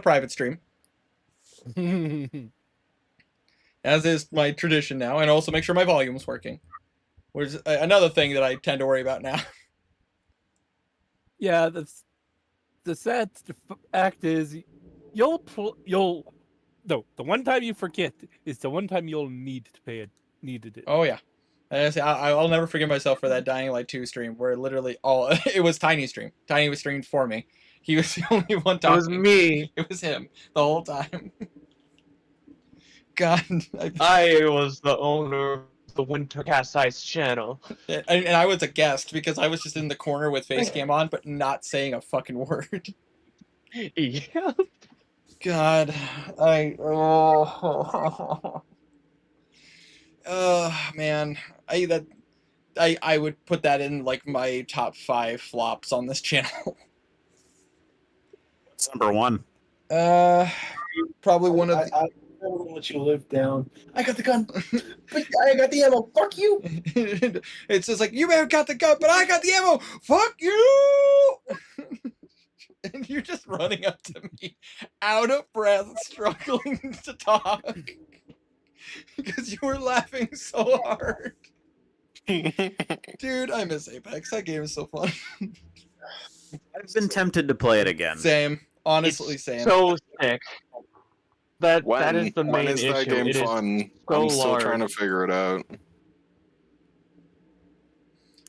private stream, as is my tradition now, and also make sure my volume's working, which is another thing that I tend to worry about now. Yeah, the sad fact is, the one time you forget is the one time you'll need to pay it. Needed it. Oh yeah, I'll never forgive myself for that Dying Light 2 stream where literally all it was Tiny stream. Tiny was streamed for me. He was the only one talking. It was me. It was him the whole time. God, I was the owner of the Wintercast Ice channel. And I was a guest because I was just in the corner with face cam on, but not saying a fucking word. Yeah. God, man, I would put that in like my top 5 flops on this channel. It's number 1. Probably one of. I will let you live down. I got the gun, but I got the ammo. Fuck you. It's just like, you may have got the gun, but I got the ammo. Fuck you. And you're just running up to me, out of breath, struggling to talk because you were laughing so hard. Dude, I miss Apex. That game is so fun. I've been tempted to play it again. Same. Honestly, It's same. so sick. That is the when main is issue. that game It is fun? so I'm still large. trying to figure it out.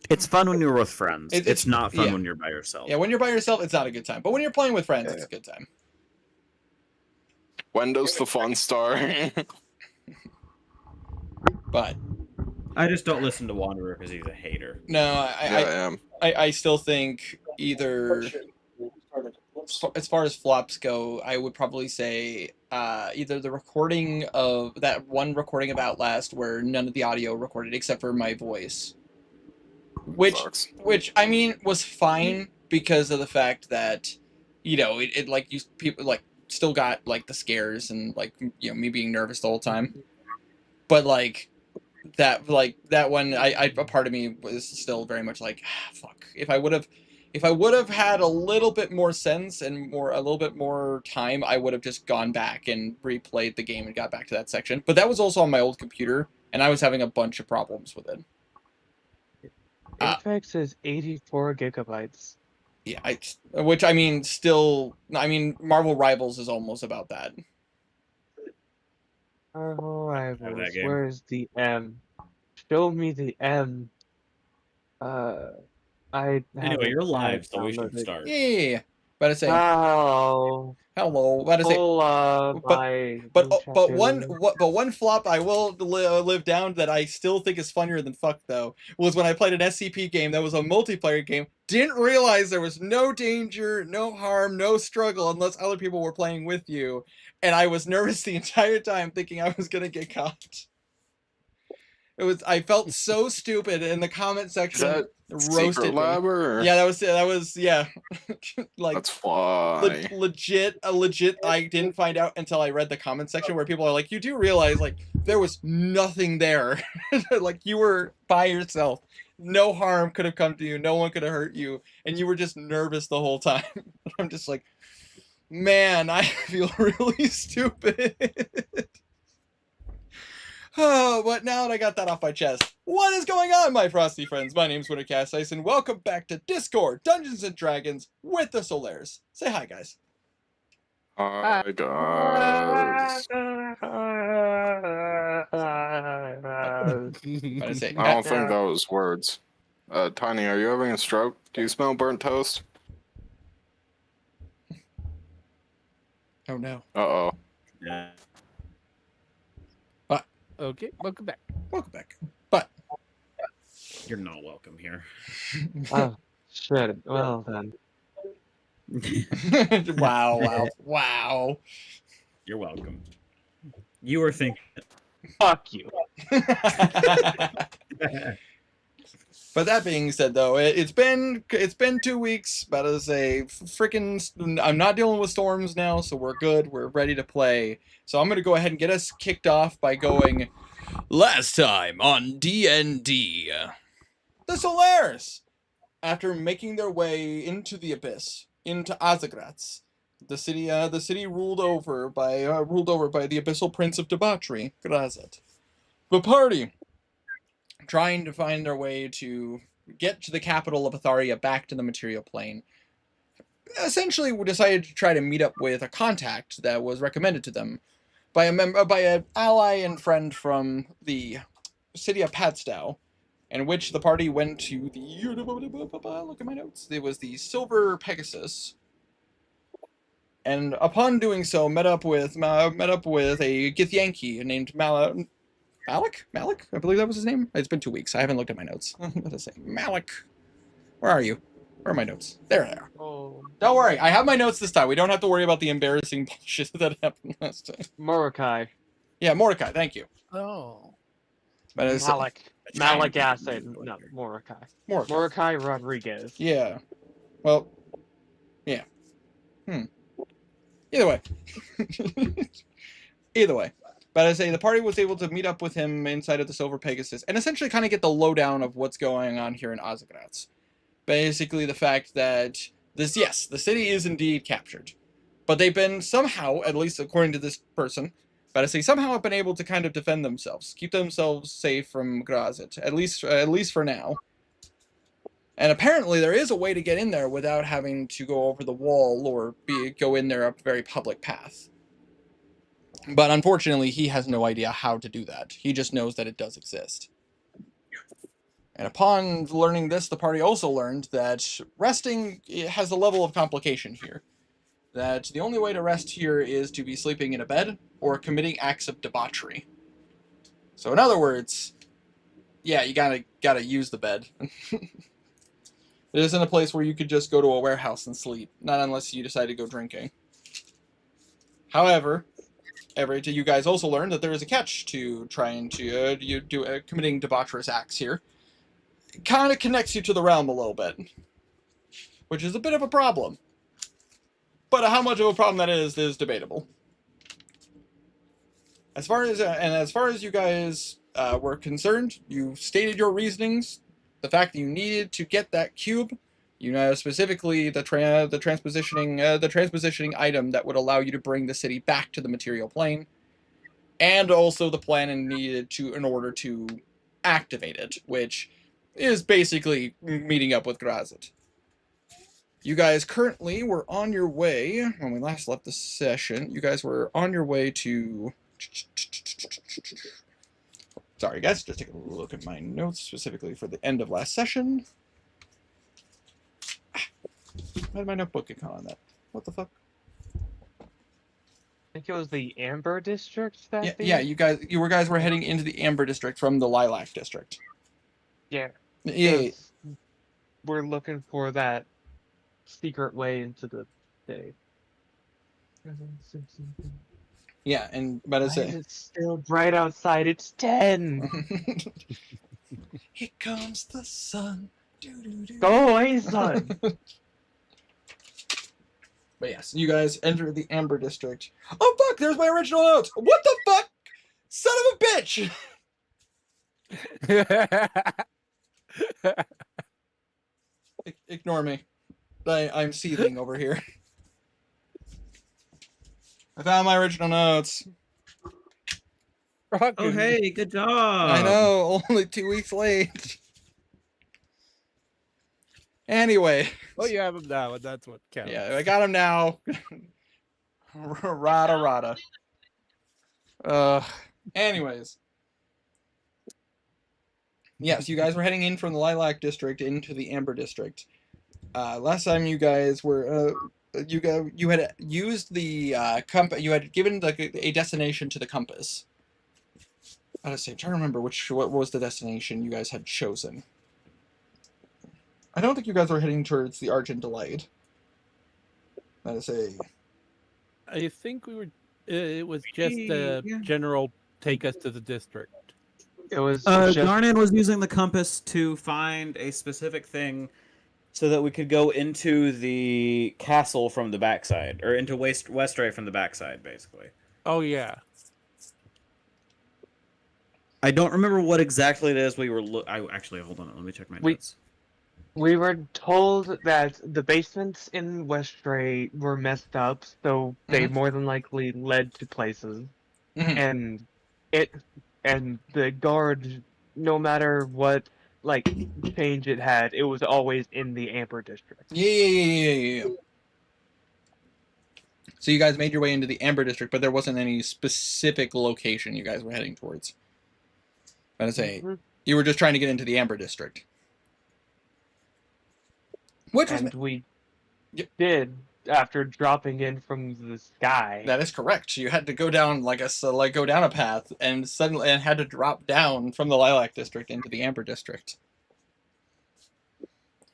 It's fun when you're with friends. It's not fun yeah. when you're by yourself. Yeah, when you're by yourself, it's not a good time. But when you're playing with friends, it's a good time. When does the fun start? But I just don't listen to Wanderer because he's a hater. no, I am. I still think either, as far as flops go, I would probably say either the recording of that one recording of Outlast where none of the audio recorded except for my voice, which I mean was fine because of the fact that, you know, it like people like still got like the scares and like, you know, me being nervous the whole time, but like that one, a part of me was still very much like, fuck, if I would have had a little bit more sense and a little bit more time, I would have just gone back and replayed the game and got back to that section. But that was also on my old computer, and I was having a bunch of problems with it. Apex is 84 gigabytes. Yeah, which I mean, still, I mean, Marvel Rivals is almost about that. Marvel Rivals. Where's the M? Show me the M. Anyway, you're live, so we should start. Yeah. But I say, hello. But I say, but one flop I will live down that I still think is funnier than fuck though was when I played an SCP game that was a multiplayer game. Didn't realize there was no danger, no harm, no struggle unless other people were playing with you, and I was nervous the entire time, thinking I was gonna get caught. I felt so stupid in the comment section. Roasted Lab or? Yeah, that was yeah. Like, that's why. Legit. I didn't find out until I read the comment section where people are like, you do realize like there was nothing there. Like you were by yourself. No harm could have come to you. No one could have hurt you, and you were just nervous the whole time. I'm just like, man, I feel really stupid. Oh, but now that I got that off my chest, what is going on, my frosty friends? My name's Wintercast Ice, and welcome back to Discord Dungeons and Dragons with the Solaires. Say hi, guys. Hi, guys. I don't think that was words. Tiny, are you having a stroke? Do you smell burnt toast? Oh no. Uh-oh. Yeah. Okay, welcome back. Welcome back. But you're not welcome here. Oh, shit. Well then. Wow. You're welcome. You were thinking. Fuck you. But that being said, though, it's been 2 weeks. But as a freaking, I'm not dealing with storms now, so we're good. We're ready to play. So I'm gonna go ahead and get us kicked off by going. Last time on D&D, the Solaires, after making their way into the abyss, into Azagratz, the city ruled over by the abyssal prince of debauchery, Grazet. The party, trying to find their way to get to the capital of Atharia back to the material plane, essentially decided to try to meet up with a contact that was recommended to them by an ally and friend from the city of Padstow, in which the party went to the, look at my notes, it was the Silver Pegasus, and upon doing so met up with a Githyanki named Malik? I believe that was his name. It's been 2 weeks. I haven't looked at my notes. What does it say? Malik. Where are you? Where are my notes? There they are. Oh, Don't worry. I have my notes this time. We don't have to worry about the embarrassing bullshit that happened last time. Mordecai. Yeah, Mordecai. Thank you. Oh. But it's, Malik Acid, not Mordecai. Mordecai. Mordecai Rodriguez. Yeah. Well, yeah. Either way. Either way. But I say the party was able to meet up with him inside of the Silver Pegasus and essentially kind of get the lowdown of what's going on here in Ozagratz. Basically the fact that the city is indeed captured. But they've been somehow, at least according to this person, but I say somehow have been able to kind of defend themselves, keep themselves safe from Grazit, at least for now. And apparently there is a way to get in there without having to go over the wall or go in there up a very public path. But unfortunately, he has no idea how to do that. He just knows that it does exist. And upon learning this, the party also learned that resting has a level of complication here. That the only way to rest here is to be sleeping in a bed or committing acts of debauchery. So in other words, yeah, you gotta use the bed. It isn't a place where you could just go to a warehouse and sleep, not unless you decide to go drinking. However, you guys also learned that there is a catch to trying to committing debaucherous acts here. It kind of connects you to the realm a little bit, which is a bit of a problem. But how much of a problem that is debatable. As far as you guys were concerned, you stated your reasonings. The fact that you needed to get that cube, you know, specifically the transpositioning item that would allow you to bring the city back to the material plane, and also the plan needed in order to activate it, which is basically meeting up with Grazit. You guys currently were on your way, when we last left the session, you guys were on your way to... Sorry guys, just take a look at my notes specifically for the end of last session. Why did my notebook get caught on that? What the fuck? I think it was the Amber District that Yeah, you guys were heading into the Amber District from the Lilac District. Yeah. Yeah. We're looking for that secret way into the day. Yeah, but I Why say is it still bright outside? It's 10. Here comes the sun. Doo-doo-doo. Go away, son. But yes, you guys enter the Amber District. Oh fuck, there's my original notes. What the fuck? Son of a bitch! Ignore me. I'm seething over here. I found my original notes. Oh, hey, good job. I know, only 2 weeks late. Anyway. Oh, you have them now, and that's what counts. Yeah, I got him now. Rada. Anyways. Yes, you guys were heading in from the Lilac District into the Amber District. Last time you guys were, you had used the compass. You had given a destination to the compass. I'm trying to remember what was the destination you guys had chosen. I don't think you guys were heading towards the Argent Delight. I think we were. It was just a general take us to the district. It was Garnan was using the compass to find a specific thing so that we could go into the castle from the backside, or into Westray from the backside, basically. Oh, yeah. I don't remember what exactly it is we were. Actually, hold on. Let me check my notes. We were told that the basements in Westray were messed up, so they more than likely led to places. Mhm. And it and the guard, no matter what like change it had, it was always in the Amber District. Yeah. So you guys made your way into the Amber District, but there wasn't any specific location you guys were heading towards. I was say Mhm. you were just trying to get into the Amber District, which was And we Yep. did after dropping in from the sky. that is correct. You had to go down go down a path and suddenly had to drop down from the Lilac District into the Amber District.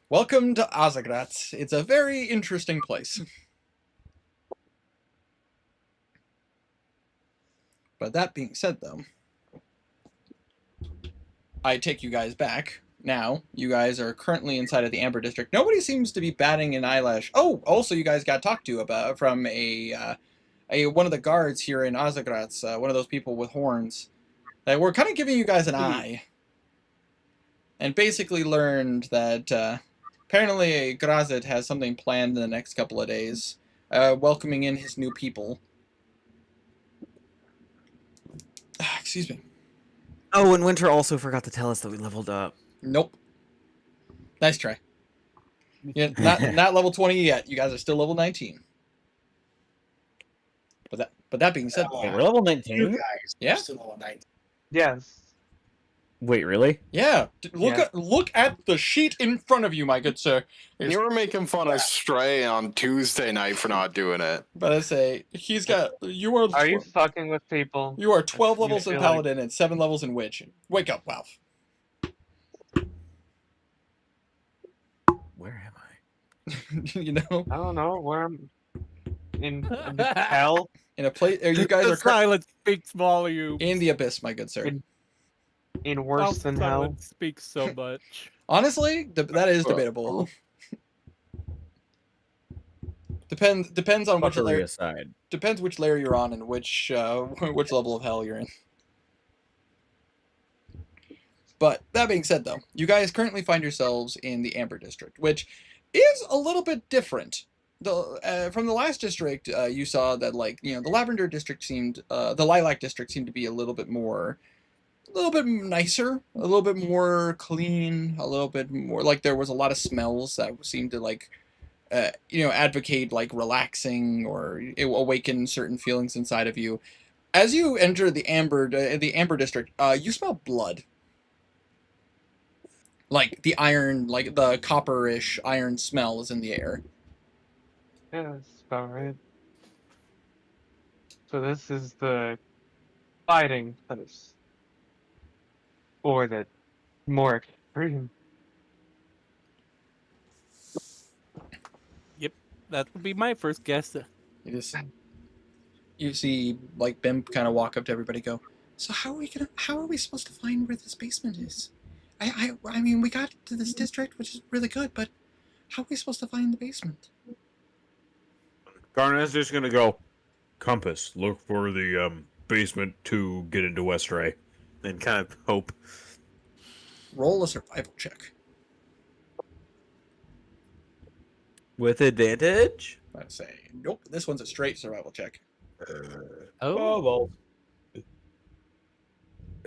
Welcome to Azagrat. It's a very interesting place. But that being said, though, I take you guys back. Now, you guys are currently inside of the Amber District. Nobody seems to be batting an eyelash. Oh, also, you guys got talked to about from a one of the guards here in Azagrat, one of those people with horns, that were kind of giving you guys an eye, and basically learned that apparently Grazit has something planned in the next couple of days, welcoming in his new people. Excuse me. Oh, and Winter also forgot to tell us that we leveled up. Nope. Nice try. Yeah, not level 20 yet. You guys are still level 19. But that being said, Wait, we're level You 19? guys Yeah. are still on 19. Yes. Wait, really? yeah, Yeah. look at the sheet in front of you, my good sir. You were making fun of Stray on Tuesday night for not doing it. But I say you Are you fucking with people? you are 12 You levels in feel like- Paladin and 7 levels in Witch. Wake up, Valve. Where am I? You know, I don't know where I'm in hell. in a place. You guys The are silence speaks volume. in the abyss, my good sir. In worse than hell. Silence speaks so much. Honestly, that is debatable. Depends on which Fuckery layer. aside. Depends which layer you're on and which which level of hell you're in. But that being said, though, you guys currently find yourselves in the Amber District, which is a little bit different. From the last district, you saw that the Lavender District the Lilac District seemed to be a little bit nicer, a little bit more clean, a little bit more like there was a lot of smells that seemed to advocate relaxing or awaken certain feelings inside of you. As you enter the Amber District, you smell blood. Like the iron, like the copperish iron smell is in the air. Yeah, that's about right. So this is the fighting that is, or the more extreme. That would be my first guess. You see Bim kind of walk up to everybody, go, so how are we supposed to find where this basement is? I mean, we got to this district, which is really good, but how are we supposed to find the basement? Garnet's just gonna go, compass, look for the basement to get into Westray. And kind of hope. Roll a survival check. With advantage? I'd say, nope, this one's a straight survival check. Oh, well.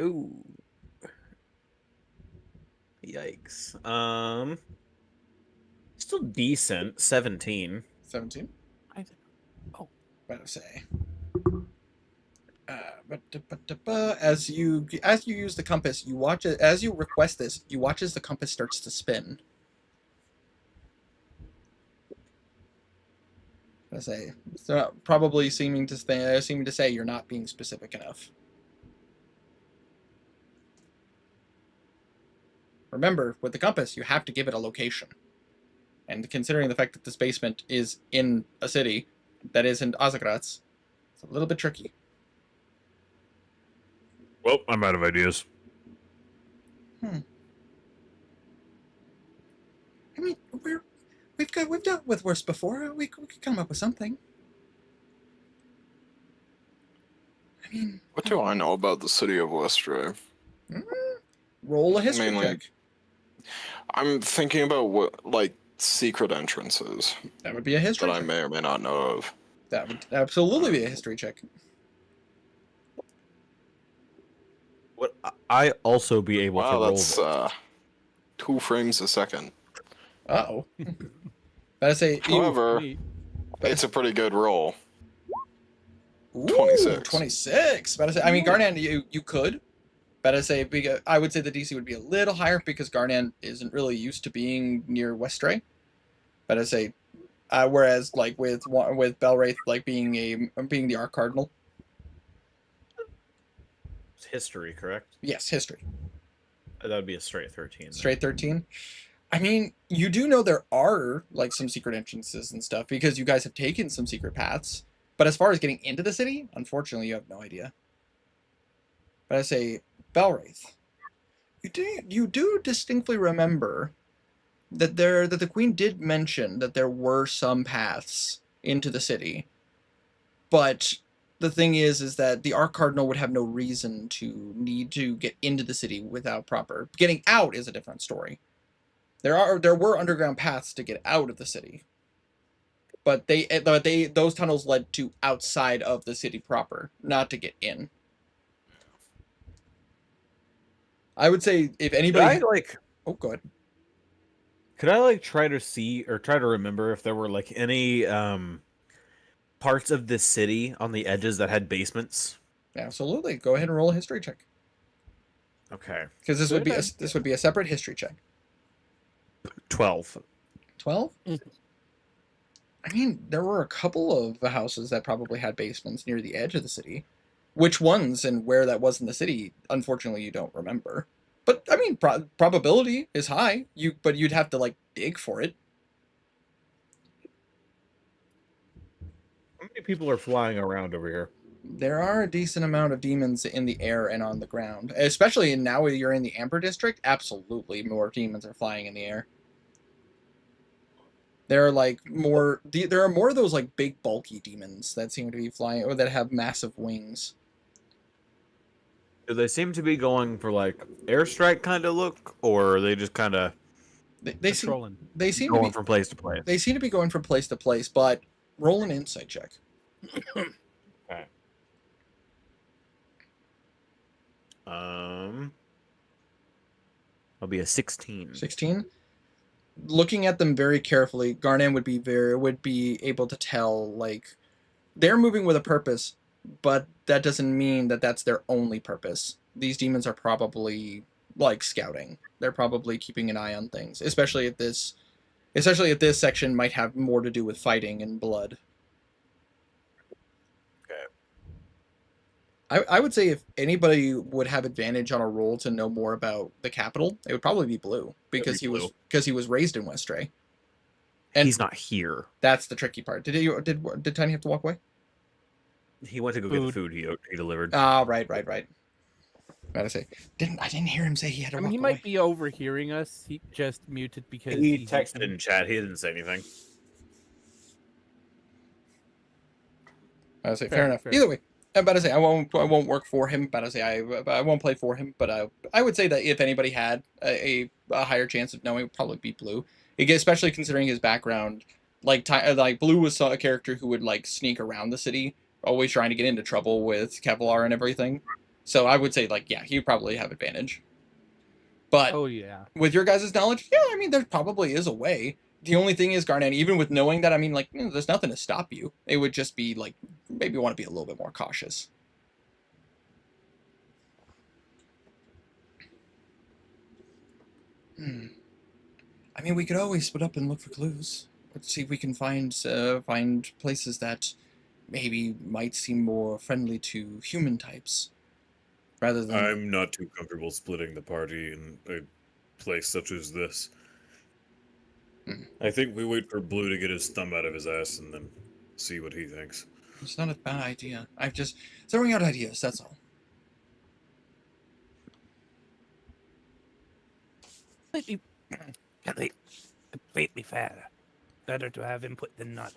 Ooh. Yikes. Still decent. 17. 17? Oh. I'd say. As you use the compass, you watch it as you request this. You watch as the compass starts to spin. I say, so probably seeming to say you're not being specific enough. Remember, with the compass, you have to give it a location. And considering the fact that this basement is in a city that is in Azagrat, it's a little bit tricky. Well, I'm out of ideas. I mean, we've dealt with worse before. We could come up with something. I mean, What do I know about the city of Westray? roll a history Mainly- check. I'm thinking about what, like, secret entrances That would be a history that I check. may or may not know of. That would absolutely be a history check. Would I also be able to Wow, roll that's this? 2 frames a second. Uh-oh. But I say, However, Sweet. it's a pretty good roll. ooh, 26. 26. But I say, I mean, Garnan, you could. But I would say the DC would be a little higher because Garnan isn't really used to being near Westray. But I say, whereas like with Belwraith like being the Arc Cardinal. It's history, correct? Yes, history. That would be a straight 13. then. Straight 13. I mean, you do know there are like some secret entrances and stuff because you guys have taken some secret paths. But as far as getting into the city, unfortunately, you have no idea. But I say, Belwraith, you do distinctly remember that the Queen did mention that there were some paths into the city, but the thing is that the Arc Cardinal would have no reason to need to get into the city without proper getting out is a different story. There were underground paths to get out of the city, but those tunnels led to outside of the city proper, not to get in. I would say if Could anybody, I like? oh, go ahead. Could I like try to see or try to remember if there were like any parts of this city on the edges that had basements? Absolutely, go ahead and roll a history check Okay, because this would be a separate history check. 12. 12? Mhm. I mean, there were a couple of houses that probably had basements near the edge of the city. Which ones and where that was in the city, unfortunately, you don't remember. But I mean, probability is high. But you'd have to like dig for it. How many people are flying around over here? There are a decent amount of demons in the air and on the ground, especially now that you're in the Amber District. Absolutely, more demons are flying in the air. There are like there are more of those like big bulky demons that seem to be flying or that have massive wings. Do they seem to be going for like airstrike kind of look, or are they just kind of They seem Patrolling. going from place to place? They seem to be going from place to place, but roll an insight check. Okay. I'll be a 16. 16. Looking at them very carefully, Garnan would be able to tell like they're moving with a purpose, but that doesn't mean that that's their only purpose. These demons are probably like scouting. They're probably keeping an eye on things, especially if this section might have more to do with fighting and blood. I would say if anybody would have advantage on a roll to know more about the capital, it would probably be Blue because he was raised in Westray. And He's not here. that's the tricky part. Did Tiny have to walk away? He went to go get the food he delivered. Ah, right. Gotta say, I didn't hear him say he had to I walk mean, he away. might be overhearing us. He just muted because He texted in chat. He didn't say anything. I would say fair enough. fair. Either way, I'm about to say I won't work for him. But I say I won't play for him. But I would say that if anybody had a higher chance of knowing, it would probably be Blue. Especially considering his background, like Blue was a character who would like sneak around the city, always trying to get into trouble with Kevlar and everything. So I would say like yeah, he'd probably have advantage. But Oh yeah. with your guys' knowledge, yeah, I mean there probably is a way. The only thing is, Garnet, even with knowing that, I mean, like, there's nothing to stop you. It would just be, like, maybe you want to be a little bit more cautious. I mean, we could always split up and look for clues. Let's see if we can find places that maybe might seem more friendly to human types. Rather than... I'm not too comfortable splitting the party in a place such as this. I think we wait for Blue to get his thumb out of his ass and then see what he thinks. It's not a bad idea. I'm just throwing out ideas, that's all. Completely fair. Better to have input than not.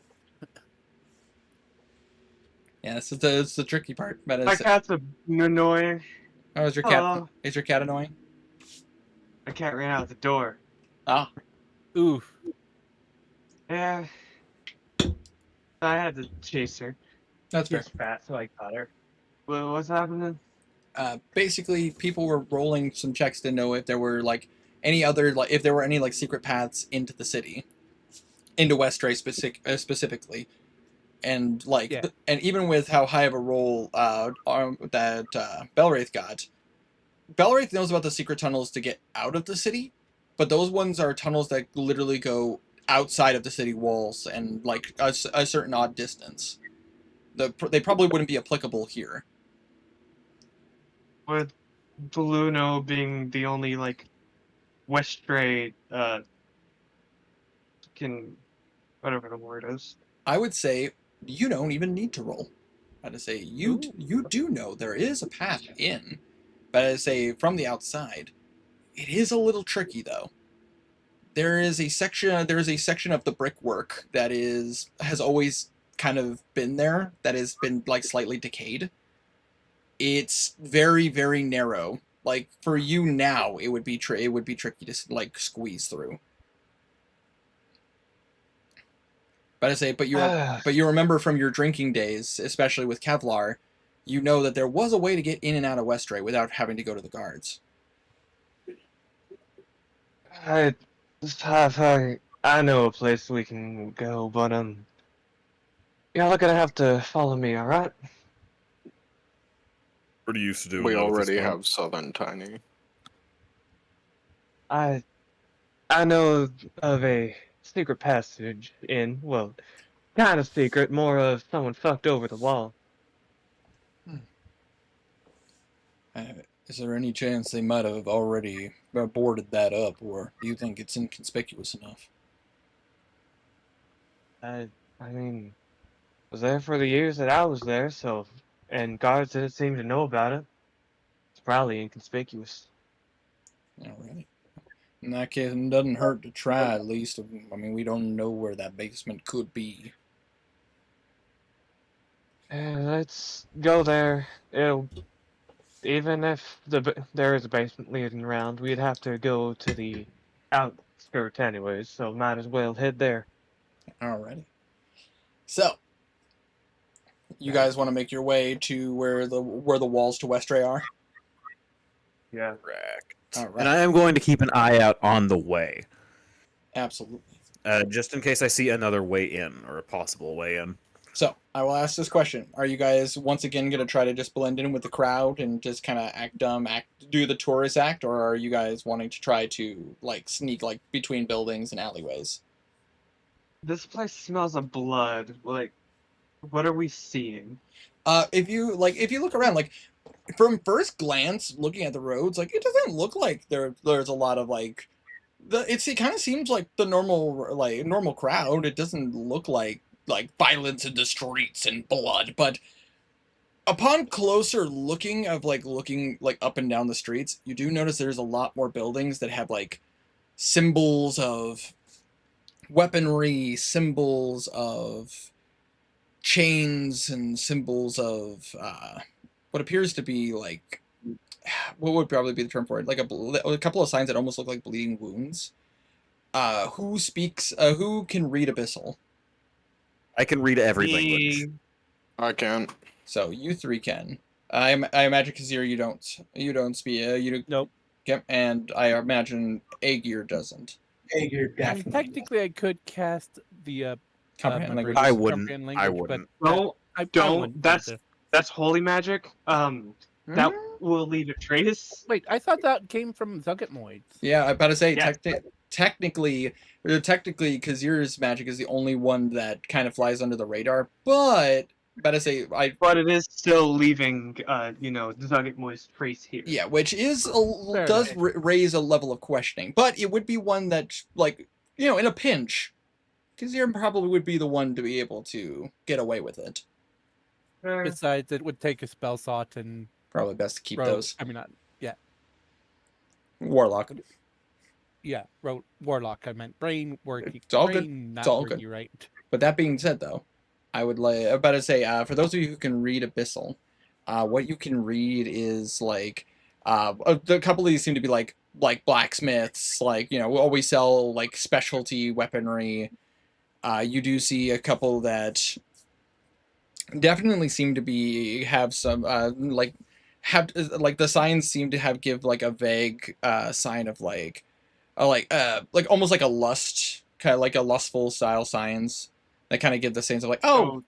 Yeah, it's the tricky part. But My cat's annoying. oh, is your cat? Oh. Is your cat annoying? My cat ran out the door. Ah, Oof. Yeah. I had to chase her. that's fair. She's fat, so I caught her. Well, what's happening? Basically, people were rolling some checks to know if there were like any other like if there were any like secret paths into the city, into Westray specifically, and like Yeah. and even with how high of a roll that Belwraith got, Belwraith knows about the secret tunnels to get out of the city, but those ones are tunnels that literally go outside of the city walls and like a certain odd distance. They probably wouldn't be applicable here. With Bluno being the only like Westray can whatever the word is. I would say you don't even need to roll. I'd say Ooh. you do know there is a path in, but I'd say from the outside, it is a little tricky though. There is a section of the brickwork that has always kind of been there, that has been like slightly decayed. It's very very narrow. Like for you now, it would be tricky to like squeeze through. But I say, but you remember from your drinking days, especially with Kevlar, you know that there was a way to get in and out of Westray without having to go to the guards. I know a place we can go, but y'all are gonna have to follow me, all right? Pretty used to doing We that at this already point. have Southern Tiny. I know of a secret passage in, well, kind of secret, more of someone fucked over the wall. Is there any chance they might have already boarded that up, or do you think it's inconspicuous enough? I mean, was there for the years that I was there, so, and guards didn't seem to know about it. It's probably inconspicuous. Alrighty. In that case, it doesn't hurt to try at least. I mean, we don't know where that basement could be. Let's go there. Even if there is a basement leading around, we'd have to go to the outskirts anyways, so might as well head there. Alrighty. So, you guys want to make your way to where the walls to Westray are? Yeah. Correct. All right. And I am going to keep an eye out on the way, Absolutely. just in case I see another way in or a possible way in. So, I will ask this question. Are you guys once again going to try to just blend in with the crowd and just kind of do the tourist act, or are you guys wanting to try to like sneak like between buildings and alleyways? This place smells of blood. Like, what are we seeing? If you look around, like from first glance, looking at the roads, like it doesn't look like there's a lot of like it kind of seems like the normal crowd. It doesn't look like violence in the streets and blood, but upon closer looking up and down the streets, you do notice there's a lot more buildings that have like symbols of weaponry, symbols of chains, and symbols of what appears to be like what would probably be the term for it, like a couple of signs that almost look like bleeding wounds. Who can read Abyssal? I can read every Me- language. I can't. So you three can. I imagine Kazir you don't speak Nope. Yep, and I imagine Aegir doesn't. Aegir And definitely. technically, I could cast the Comprehend language. I wouldn't. comprehend I language, wouldn't. But No, I don't. wouldn't That's holy magic. That will leave a trace. Wait, I thought that came from Zuggitmoids. Yeah, I about to say Yeah. technically, Kazir's magic is the only one that kind of flies under the radar. But about to say But it is still leaving, Zugget Moist trace here. yeah, which is Fair does enough. raise a level of questioning. But it would be one that like in a pinch, Kazir probably would be the one to be able to get away with it. Besides, it would take a spell slot and Probably best to keep rogue. those. I mean, not Warlock. warlock. I meant brain working. It's all good. brain not It's all working good. right. But that being said, though, I would like about to say for those of you who can read Abyssal, what you can read is like a couple of these seem to be like like blacksmiths, like, you know, we always sell like specialty weaponry. You do see a couple that definitely seem to be have some like the signs seem to have give like a vague sign of like almost like a lust, kind of like a lustful style signs that kind of give the sense of like, oh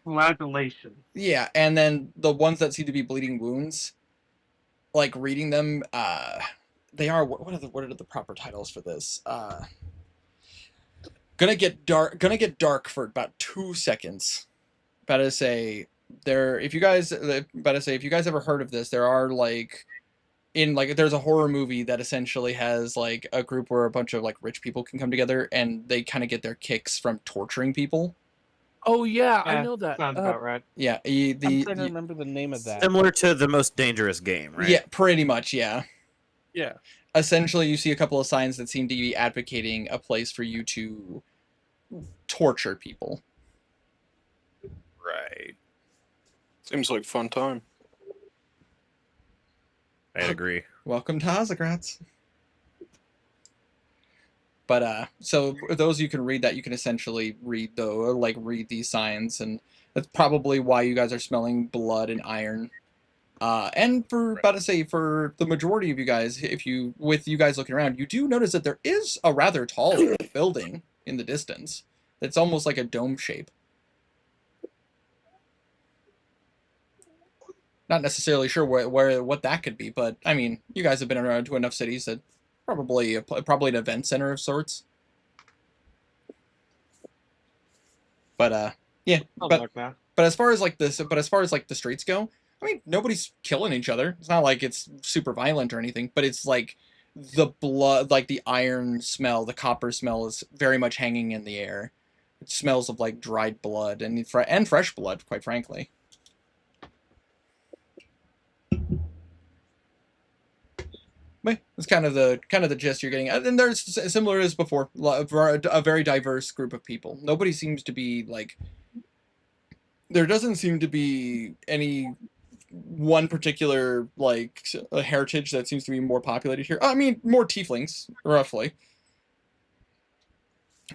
Flagellation. yeah. And then the ones that seem to be bleeding wounds, like reading them, they are what are the proper titles for this? Gonna get dark for about 2 seconds. About to say there, if you guys ever heard of this, there are like there's a horror movie that essentially has like a group where a bunch of like rich people can come together and they kind of get their kicks from torturing people. Oh yeah, I know that. Sounds about right. Yeah, I'm trying to remember the name of that. Similar to the Most Dangerous Game, right? yeah, pretty much, yeah. Yeah. Essentially, you see a couple of signs that seem to be advocating a place for you to torture people. Right. Seems like fun time. I'd agree. Welcome to Ozograts. But so those you can read that, you can essentially read these signs, and that's probably why you guys are smelling blood and iron. And about to say, for the majority of you guys, with you guys looking around, you do notice that there is a rather tall building in the distance. It's almost like a dome shape. Not necessarily sure what that could be, but I mean, you guys have been around to enough cities that probably an event center of sorts. But yeah, Like that. but as far as like the streets go, I mean, nobody's killing each other. It's not like it's super violent or anything, but it's like the blood, like the iron smell, the copper smell is very much hanging in the air. It smells of like dried blood and fresh blood, quite frankly. But it's kind of the gist you're getting. And there's similar as before, a very diverse group of people. Nobody seems to be like. There doesn't seem to be any one particular like heritage that seems to be more populated here. I mean, more tieflings, roughly.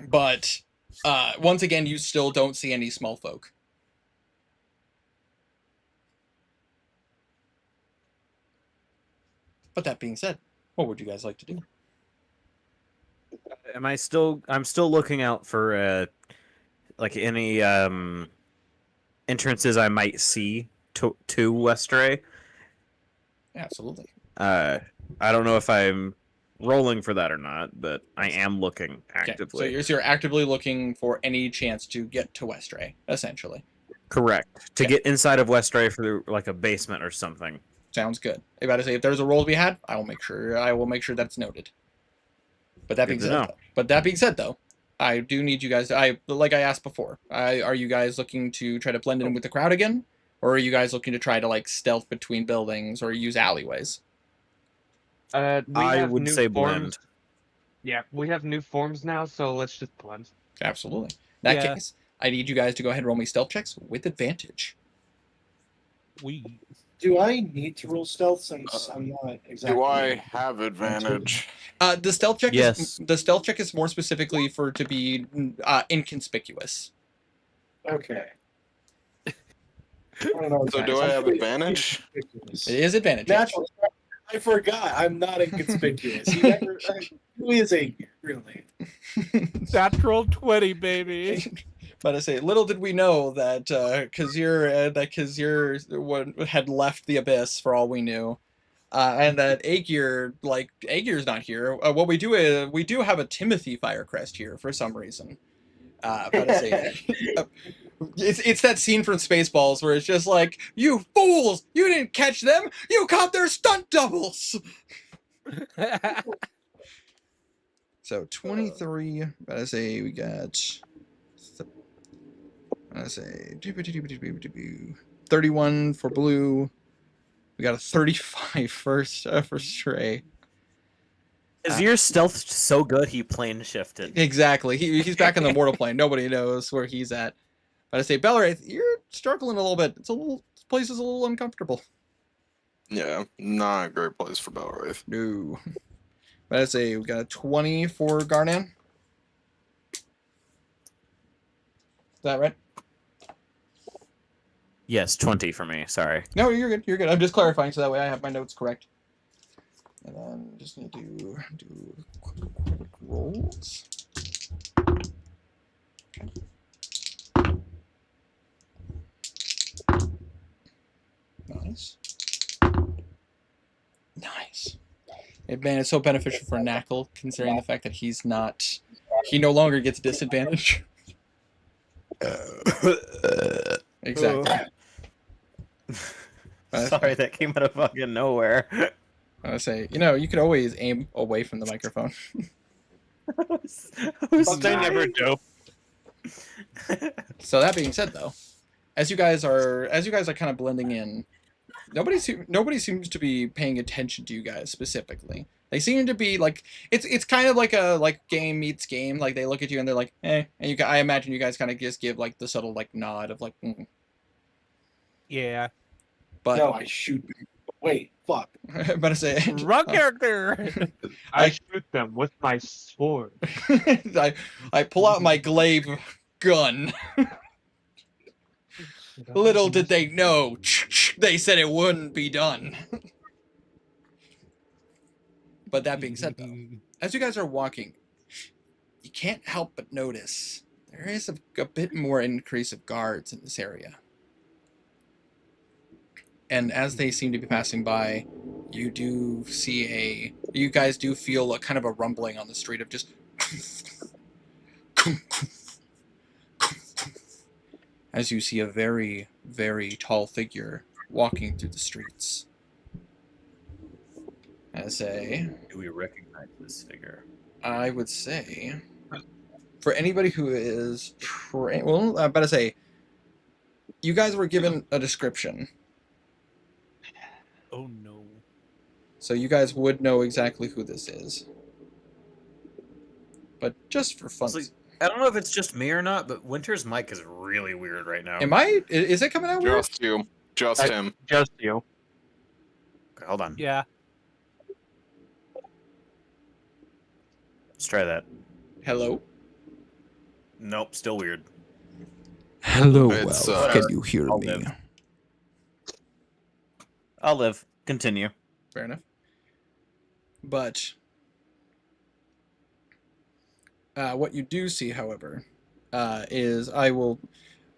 But once again, you still don't see any small folk. But that being said, what would you guys like to do? I'm still looking out for like any entrances I might see to Westray. Absolutely. I don't know if I'm rolling for that or not, but I am looking actively. Okay. So you're actively looking for any chance to get to Westray, essentially. Correct. To get inside of Westray for like a basement or something. Sounds good. I'm about to say, if there's a roll to be had, I will make sure that's noted. But that being said, though, I do need you guys. Like I asked before. Are you guys looking to try to blend in with the crowd again, or are you guys looking to try to like stealth between buildings or use alleyways? I would say blend. Yeah, we have new forms now, so let's just blend. Absolutely. In that case, I need you guys to go ahead and roll me stealth checks with advantage. Do I need to roll stealth since I'm not exactly? Do I have advantage? The stealth check Yes. the stealth check is more specifically for to be inconspicuous. Okay. I don't know, So guys. do I I'm have pretty advantage? inconspicuous. It is advantage. Natural. I forgot. I'm not inconspicuous. Who is a really? Natural 20, baby. But I say, little did we know that because you're what had left the abyss for all we knew, and that Aegir's not here. What we do is we do have a Timothy Firecrest here for some reason. But I say, it's that scene from Spaceballs where it's just like, you fools, you didn't catch them, you caught their stunt doubles. So 23. But I say we got. I say 31 for blue. We got a 35 for Stray. Is your stealth so good he plane shifted? Exactly. He's back in the mortal plane. Nobody knows where he's at. But I say, Belwraith, you're struggling a little bit. This place is a little uncomfortable. Yeah, not a great place for Belwraith. No. But I'd say we got a 20 for Garnan. Is that right? Yes, 20 for me. Sorry. No, you're good. You're good. I'm just clarifying so that way I have my notes correct. And then just need to do quick rolls. Okay. Nice. Nice. Man, it's so beneficial for Knackle, considering the fact that he no longer gets disadvantage. Exactly. Sorry, that came out of fucking nowhere. I say, you could always aim away from the microphone. But they never do. So that being said, though, as you guys are kind of blending in, nobody seems to be paying attention to you guys specifically. They seem to be like it's kind of like a game meets game. Like they look at you and they're like, eh, and I imagine you guys kind of just give like the subtle like nod of like, mm. Yeah. But No, I shoot. Wait, fuck. but I say Wrong character. I shoot them with my sword. I pull out my glaive gun. Little did they know, they said it wouldn't be done. But that being said, though, as you guys are walking, you can't help but notice there is a bit more increase of guards in this area. And as they seem to be passing by, you guys do feel a kind of a rumbling on the street of just as you see a very, very tall figure walking through the streets. Do we recognize this figure? I would say, for anybody who is I'm about to say, you guys were given a description. Oh no. So you guys would know exactly who this is. But just for fun. I don't know if it's just me or not, but Winter's mic is really weird right now. Is it coming out weird? Just you. Just him. Just you. Okay, hold on. Yeah. Let's try that. Hello? Nope, still weird. Hello, It's, can you hear I'll me? live. I'll live. Continue. Fair enough. But what you do see, however, is I will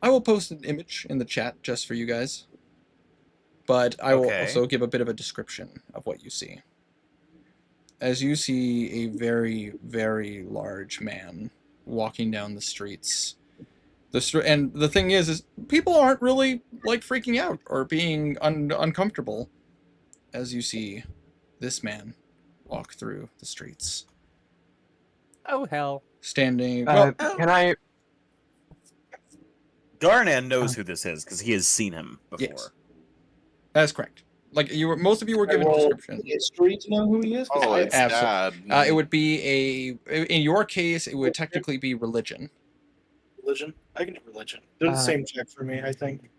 post an image in the chat just for you guys. But I will also give a bit of a description of what you see. As you see a very, very large man walking down the streets. And the thing is people aren't really like freaking out or being uncomfortable as you see this man walk through the streets. Oh hell. Standing. Can I? Garnan knows who this is because he has seen him before. Yes. That's correct. Like most of you were given a description. History to know who he is. Oh, it's Dad. It would be in your case, it would technically be religion. Religion. I can do religion. They're the same check for me, I think.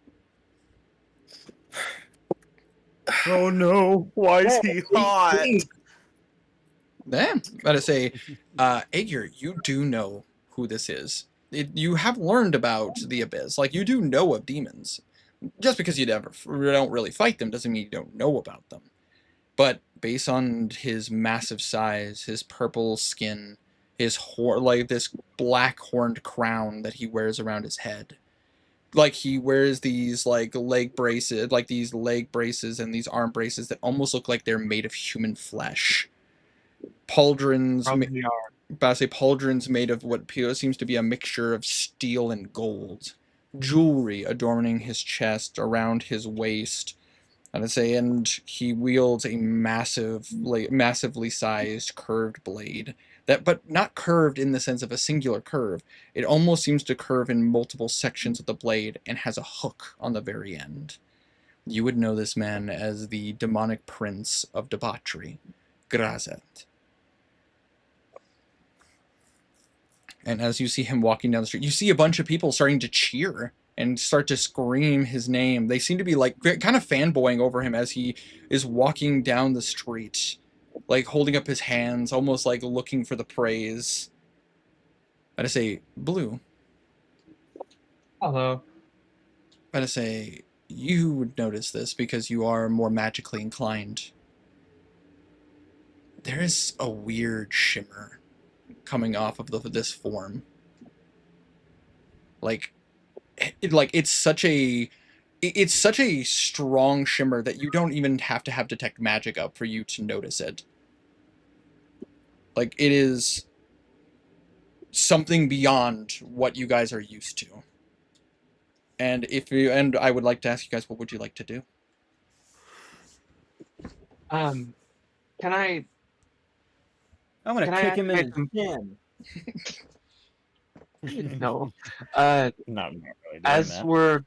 Oh no! Why is he hot? Damn. Gotta say, Aegir, you do know who this is. You have learned about the Abyss. Like, you do know of demons. Just because you don't really fight them doesn't mean you don't know about them. But based on his massive size, his purple skin, his this black horned crown that he wears around his head, like he wears these leg braces and these arm braces that almost look like they're made of human flesh. Pauldrons made of what seems to be a mixture of steel and gold. Jewelry adorning his chest, around his waist, and he wields a massively sized curved blade but not curved in the sense of a singular curve. It almost seems to curve in multiple sections of the blade and has a hook on the very end. You would know this man as the demonic prince of Debauchery, Grazet. And as you see him walking down the street, you see a bunch of people starting to cheer and start to scream his name. They seem to be like kind of fanboying over him as he is walking down the street, like holding up his hands, almost like looking for the praise. I say, Blue. Hello. I say, you would notice this because you are more magically inclined. There is a weird shimmer coming off of this form. Like, it's such a strong shimmer that you don't even have to have detect magic up for you to notice it. Like, it is something beyond what you guys are used to. And I would like to ask you guys, what would you like to do? Can I I'm gonna Can I kick him in activate the chin. no? No, I'm not really doing As that. we're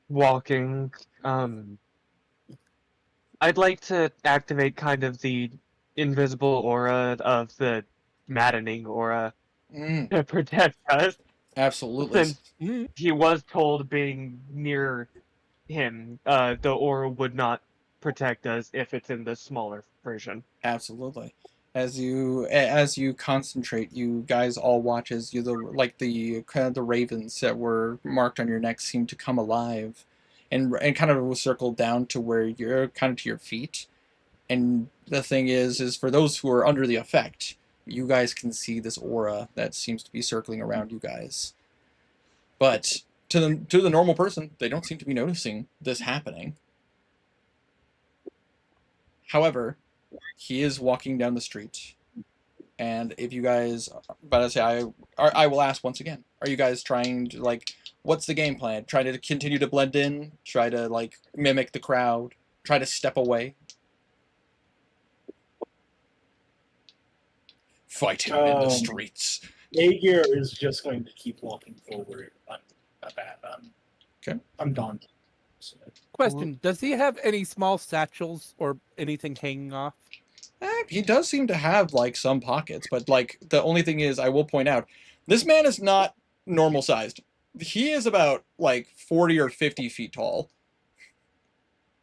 walking, I'd like to activate kind of the invisible aura of the maddening aura to protect us, Absolutely. since he was told being near him, the aura would not protect us if it's in the smaller version. Absolutely. As you concentrate, you guys all watch as the kind of the ravens that were marked on your neck seem to come alive, and kind of circle down to where you're kind of to your feet. And the thing is for those who are under the effect, you guys can see this aura that seems to be circling around you guys. But to the normal person, they don't seem to be noticing this happening. However, he is walking down the street, and if you guys, but I say I will ask once again: are you guys trying to what's the game plan? Try to continue to blend in, try to mimic the crowd, try to step away, fight him in the streets. Aegir is just going to keep walking forward. Okay. I'm done. Question: does he have any small satchels or anything hanging off? He does seem to have some pockets, but the only thing is, I will point out, this man is not normal sized. He is about 40 or 50 feet tall.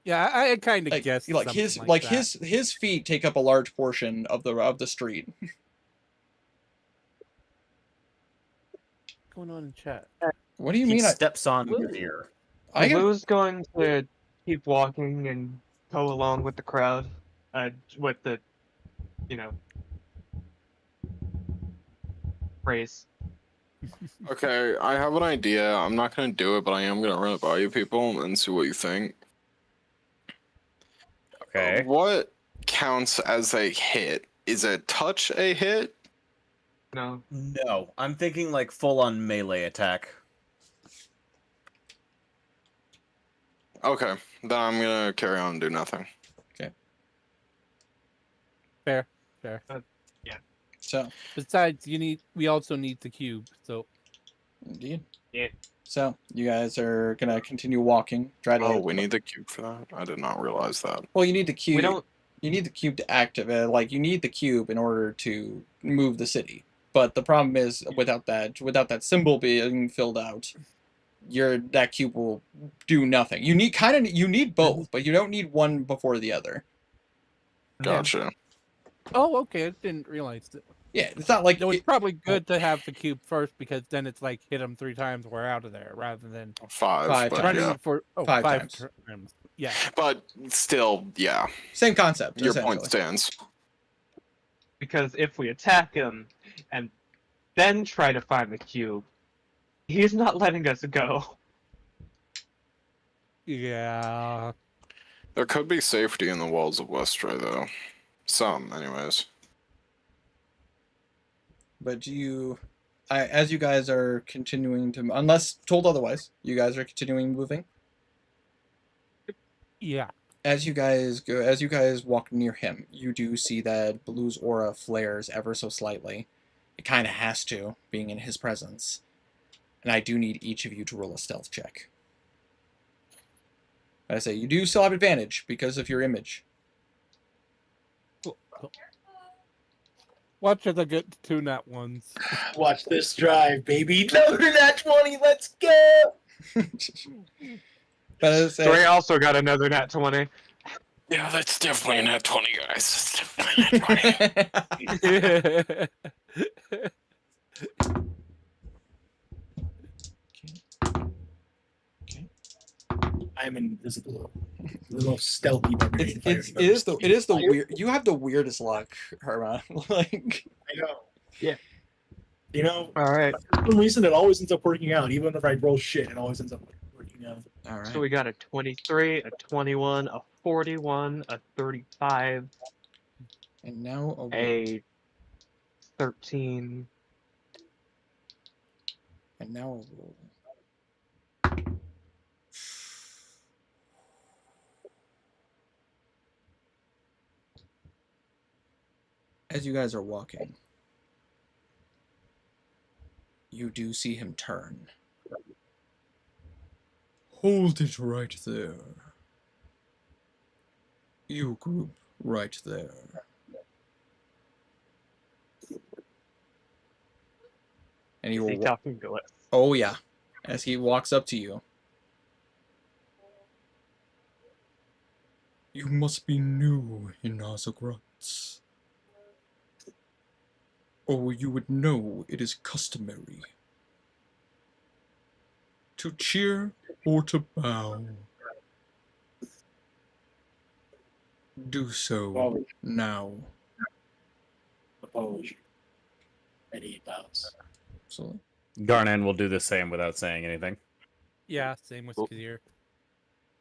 Yeah, I kind of guessed his feet take up a large portion of the street. What's going on in chat? What do you He mean? steps on your ear. Blue's going to keep walking and go along with the crowd, with the, praise. Okay, I have an idea. I'm not gonna do it, but I am gonna run it by you people and see what you think. Okay. What counts as a hit? Is a touch a hit? No. No, I'm thinking full on melee attack. Okay, then I'm gonna carry on and do nothing. Fair. Yeah. So, besides, we also need the cube. So, indeed. Yeah. So you guys are gonna continue walking. Try to. Oh, we need the cube for that. I did not realize that. Well, you need the cube. We don't. You need the cube to activate. You need the cube in order to move the city. But the problem is, without that symbol being filled out, that cube will do nothing. You need both, but you don't need one before the other. Gotcha. oh, okay, I didn't realize that. Yeah, it's not like It's probably good to have the cube first because then it's hit them 3 times, we're out of there, rather than Five, but running yeah. for 5 5 times. times. Yeah, But still, yeah. Same concept. Your point essentially. stands. Because if we attack him and then try to find the cube, he's not letting us go. yeah. There could be safety in the walls of Westray, though. Some, anyways. But as you guys are continuing to, unless told otherwise, you guys are continuing moving. Yeah. As you guys walk near him, you do see that Blue's aura flares ever so slightly. It kind of has to, being in his presence. And I do need each of you to roll a stealth check. I say you do still have advantage because of your image. Cool. Watch as I get 2 nat ones. Watch this drive, baby. Another nat 20. Let's go. But as I Dre say, also got another nat 20. Yeah, that's definitely a nat 20, guys. That's definitely a nat 20. I'm invisible. The most stealthy barbarian fighter. it is the weird. You have the weirdest luck, Herma. Like, I know. Yeah. You know, All right. for some reason it always ends up working out. Even if I roll shit, it always ends up working out. all right. So we got a 23, a 21, a 41, a 35, And now a 13. and now a roll. As you guys are walking, you do see him turn. Hold it right there. You group right there. And he Is he will. talking to us? Oh yeah, as he walks up to you. You must be new in Nosogratz, or you would know it is customary to cheer or to bow. Do so Well, now. oppose. And he bows. So Garnan will do the same without saying anything. Yeah, same with Cool. Kazir.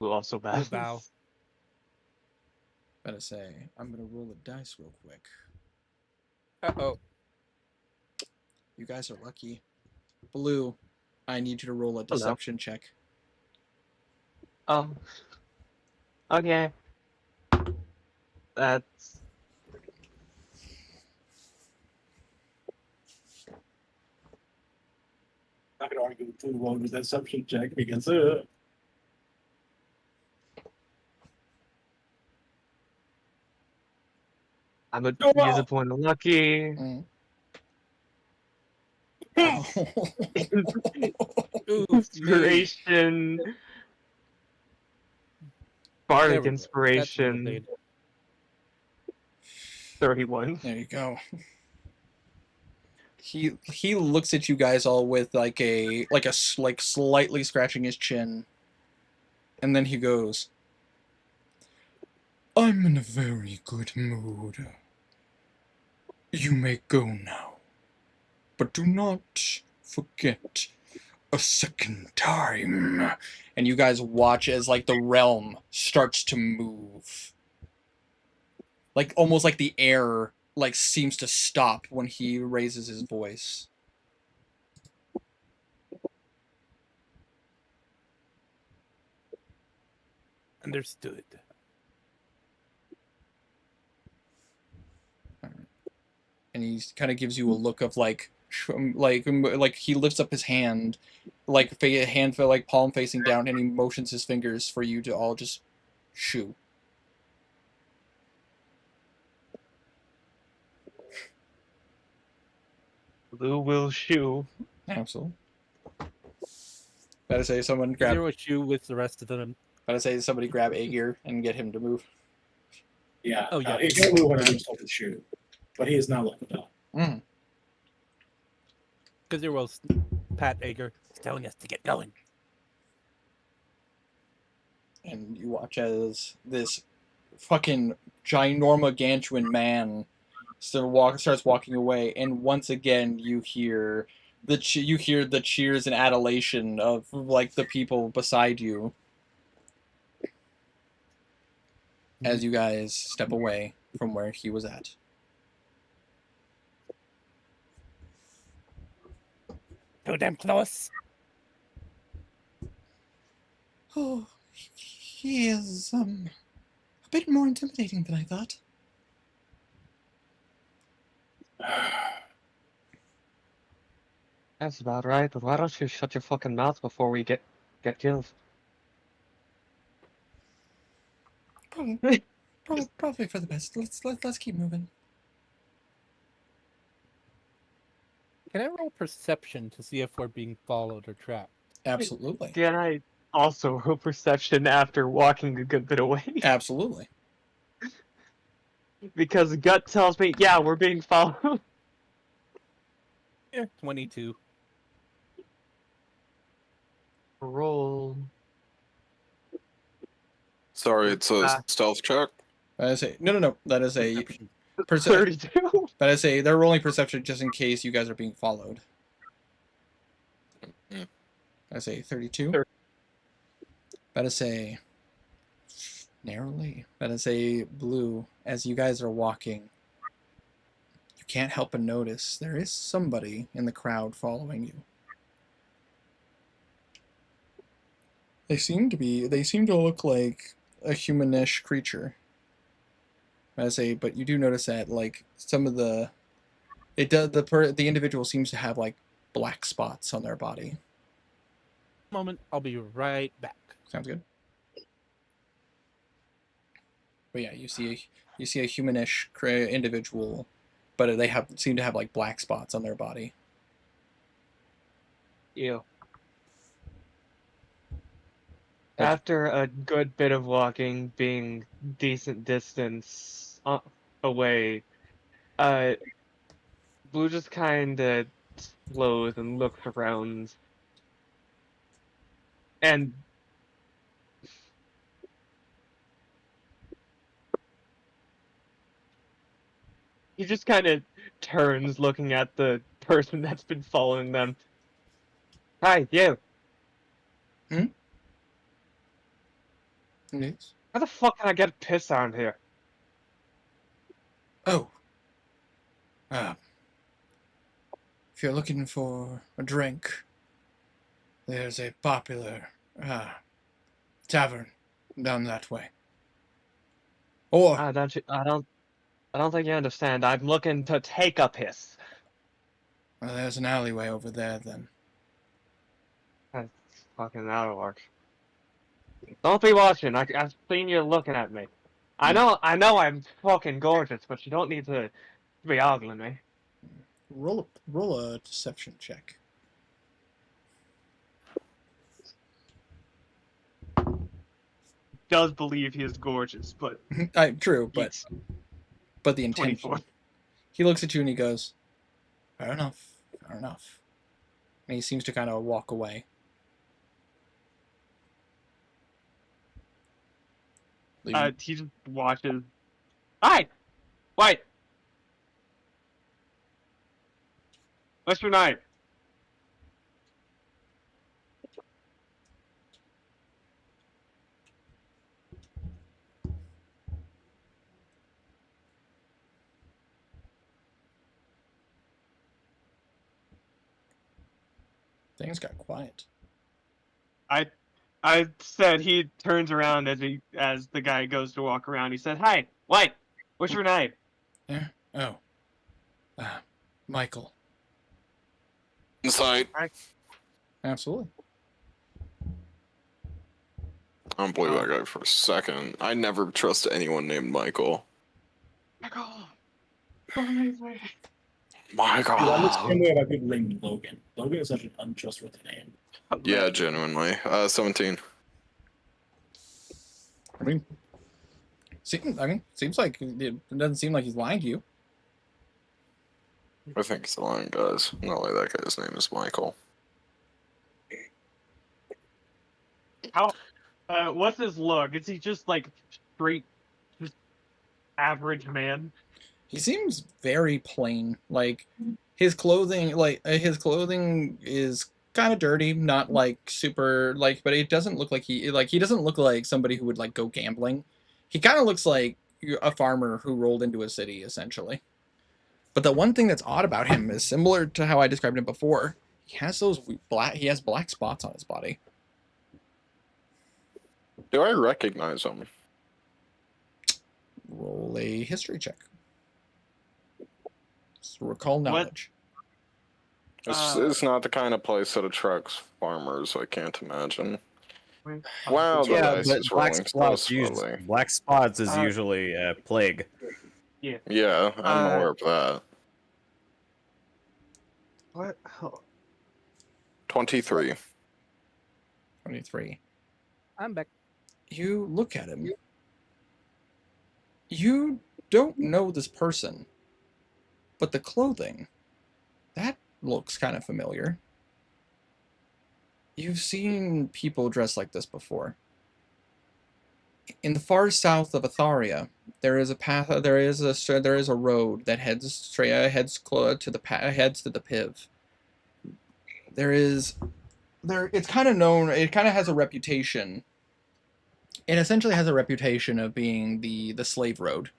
We'll also bow. We'll bow. gotta say, I'm gonna roll a dice real quick. Uh-oh. You guys are lucky. Blue, I need you to roll a deception check. Oh. Okay. That's Not gonna argue too long with that assumption check because I'm gonna use a point of lucky. Mm. Ooh, me. Inspiration. There Bardic we go. That's inspiration. rolled. 31. There you go. He looks at you guys all with like slightly scratching his chin, and then he goes, "I'm in a very good mood. You may go now, but do not forget a second time." And you guys watch as like the realm starts to move, like almost like the air like seems to stop when he raises his voice. Understood. And he kind of gives you a look of like he lifts up his hand, like hand like palm facing down, and he motions his fingers for you to all just shoo. Blue will shoe. Absolutely. Gotta say, someone Kazir grab. will shoe with the rest of them. Gotta say, somebody grab Aegir and get him to move. yeah. Oh, yeah. He can't move when I was told to shoot. But he is not looking up. Mm. Kazir will pat Ager. He's telling us to get going. And you watch as this fucking ginormagantuan man starts walking away, and once again you hear the cheers and adulation of like the people beside you as you guys step away from where he was at. Too damn close. Oh, he is a bit more intimidating than I thought. That's about right, but why don't you shut your fucking mouth before we get killed? Probably for the best. Let's keep moving. Can I roll perception to see if we're being followed or trapped? Absolutely. Can I also roll perception after walking a good bit away? Absolutely. Because gut tells me, yeah, we're being followed. Yeah, 22. Roll. Sorry, it's a stealth check. That is a no. That is a 32. That is a they're rolling perception just in case you guys are being followed. Mm. That's a 32. Sure. That is a narrowly. That is a blue. As you guys are walking, you can't help but notice there is somebody in the crowd following you. They seem to look like a humanish creature. But you do notice that like some of the the individual seems to have like black spots on their body. Moment, I'll be right back. Sounds good. But yeah, you see a humanish individual, but they seem to have like black spots on their body. Ew. After a good bit of walking, being decent distance away, Blue just kind of slows and looks around, and he just kind of turns, looking at the person that's been following them. Hi, you. Yes. How the fuck can I get a piss on here? Oh. If you're looking for a drink, there's a popular tavern down that way. Or I don't think you understand. I'm looking to take a piss. there's an alleyway over there then. That's fucking that'll work. Don't be watching. I've seen you looking at me. I know I'm fucking gorgeous, but you don't need to be ogling me. Roll a deception check. Does believe he is gorgeous, but True, but it's the intention. 24. He looks at you and he goes, fair enough. And he seems to kind of walk away. He just watches. Hi! Wait! What's your name? Things got quiet. I said he turns around as the guy goes to walk around. He said, "Hi, wait, what's your name?" Yeah. Oh. Michael. Insight. Absolutely. I don't believe that guy for a second. I never trust anyone named Michael. Michael. Amazing. Michael. Dude, I'm the same way about people named Logan. Logan is such an untrustworthy name. Yeah, genuinely. 17. Seems like it doesn't seem like he's lying to you. I think he's lying, guys. No way that guy's name is Michael. How? What's his look? Is he just like straight, just average man? He seems very plain. Like his clothing is kind of dirty, not like super like, but it doesn't look like he doesn't look like somebody who would like go gambling. He kind of looks like a farmer who rolled into a city essentially. But the one thing that's odd about him is similar to how I described him before. He has black spots on his body. Do I recognize him? Roll a history check. Just recall knowledge. It's not the kind of place that attracts farmers. I can't imagine. Wow, the Yeah, dice but is black rolling so spots, slowly. black spots is usually a plague. Yeah, I'm aware of that. What? 23. 23. I'm back. You look at him. You don't know this person, but the clothing, that looks kind of familiar. You've seen people dressed like this before. In the far south of Atharia, there is a path. There is a road that heads straight heads to the Piv. It's kind of known. It kind of has a reputation. It essentially has a reputation of being the slave road.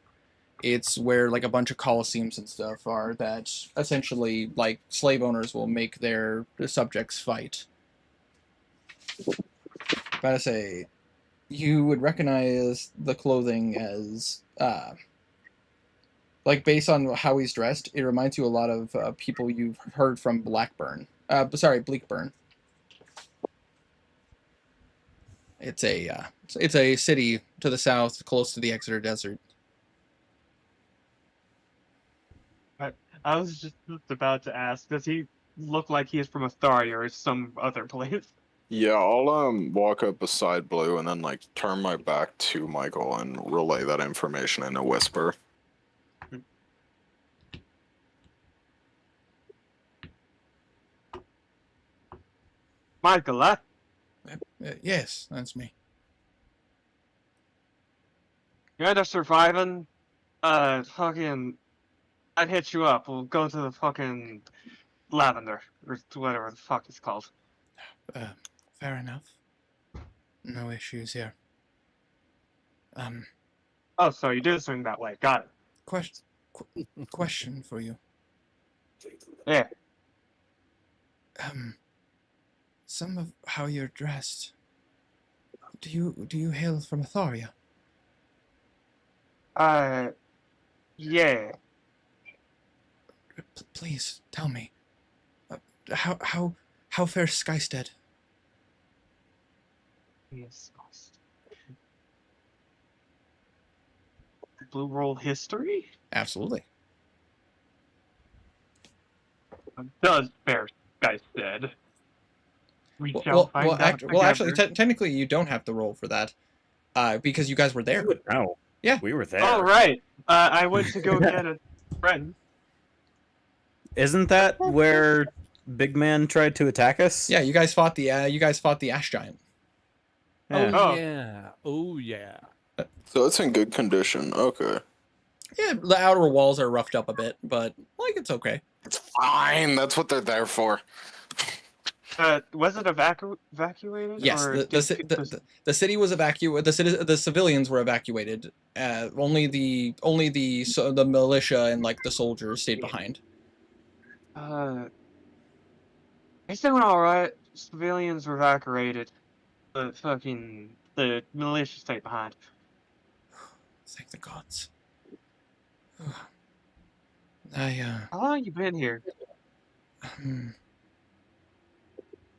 It's where like a bunch of coliseums and stuff are that essentially like slave owners will make their subjects fight. Gotta say, you would recognize the clothing as like based on how he's dressed, it reminds you a lot of people you've heard from Bleakburn. It's a city to the south, close to the Exeter Desert. I was just about to ask, does he look like he is from Atharia or some other place? Yeah, I'll walk up beside Blue and then like turn my back to Michael and relay that information in a whisper. Michael, Yes, that's me. you end up surviving? Fucking, I'd hit you up. We'll go to the fucking Lavender, or whatever the fuck it's called. Fair enough. No issues here. Oh, so you do swing that way. Got it. Question for you. Yeah. Some of how you're dressed. Do you hail from Atharia? Yeah. Please tell me. How fares Skystead? Yes. Blue roll history? Absolutely. Does bear guys dead. We shall find out together. Actually, technically, you don't have to roll for that, because you guys were there. No. Yeah. We were there. Oh right. I went to go get a friend. Isn't that where Big Man tried to attack us? Yeah, you guys fought the ash giant. Yeah. Oh. Yeah. Oh yeah. So it's in good condition. Okay. Yeah, the outer walls are roughed up a bit, but like it's okay. It's fine. That's what they're there for. Was it evacuated? Yes, or the city was evacuated. The civilians were evacuated. Only the militia and like the soldiers stayed behind. He's doing all right. Civilians were evacuated, but fucking the militia stayed behind. Thank the gods. How long you been here?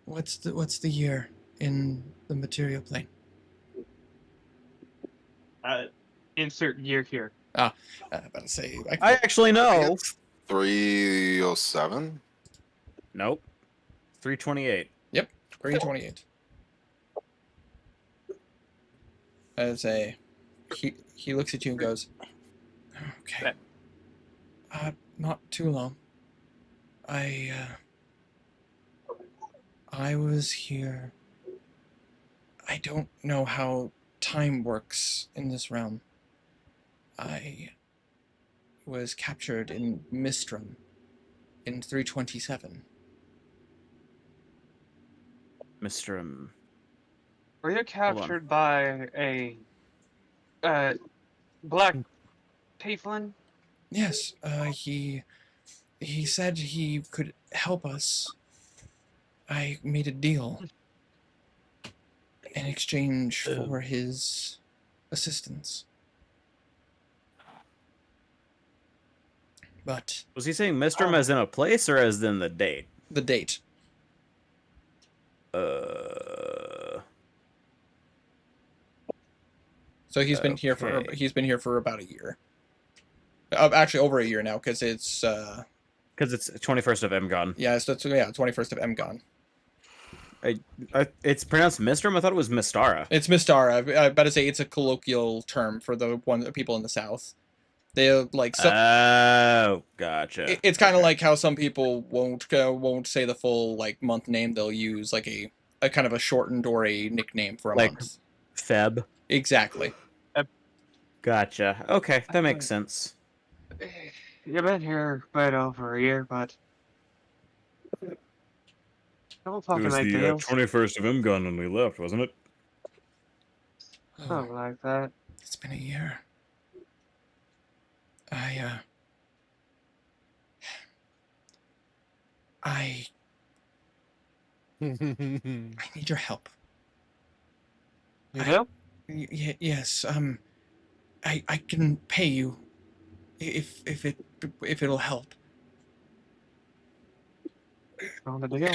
What's the year in the material plane? Insert year here. About to say. I actually know. 307. Nope. 328. Yep, 328. As he looks at you and goes, "Okay, not too long. I was here. I don't know how time works in this realm. I was captured in Mistrum in 327. Mr. Were you captured by a black tiefling? Yes, he said he could help us. I made a deal in exchange for his assistance. But Was he saying Mistrum as in a place or as in the date? the date. So he's been here for about a year. Actually, over a year now, because it's 21st of Mgon. yeah, so it's 21st of Mgon. It's pronounced Mistrum. I thought it was Mistara. It's Mistara. I about to say it's a colloquial term for the people in the South. They like some. Oh, gotcha. It's kind of Okay. like how some people won't say the full like month name. They'll use like a kind of a shortened or a nickname for a Like- month. Feb. Exactly. Gotcha. Okay, that makes sense. You've been here a bit over a year, but don't It fucking was make the deals. 21st of Imgun when we left, wasn't it? Something like that. It's been a year. I need your help. You do? Yes. I can pay you if it'll help. On the deal.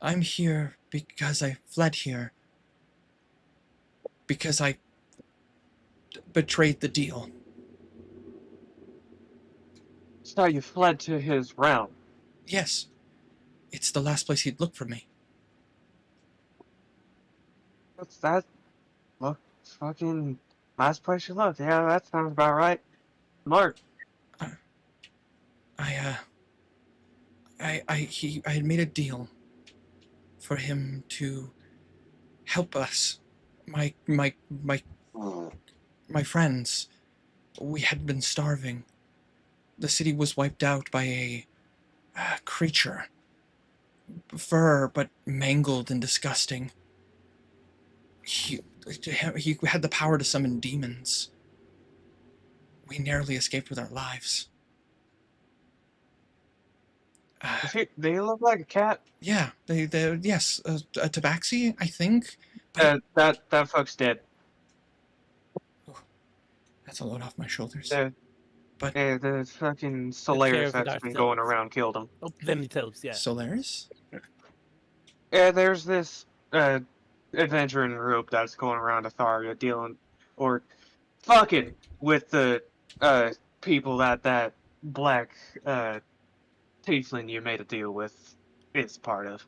I'm here because I fled here. Because I betrayed the deal. So you fled to his realm. Yes. It's the last place he'd look for me. What's that? Look, fucking last place you looked. Yeah, that sounds about right. Mark. I had made a deal for him to help us. My friends. We had been starving. The city was wiped out by a creature. Fur, but mangled and disgusting. He had the power to summon demons. We narrowly escaped with our lives. Do you look like a cat? Yeah, yes, a tabaxi, I think. That fuck's dead. That's a load off my shoulders. But But the fucking care Solaris of it that's been going ourselves. around killed him. Oh, then he tells, yeah. Solaris? Yeah, there's this adventuring group that's going around Atharia dealing or fucking with the people that black tiefling you made a deal with is part of.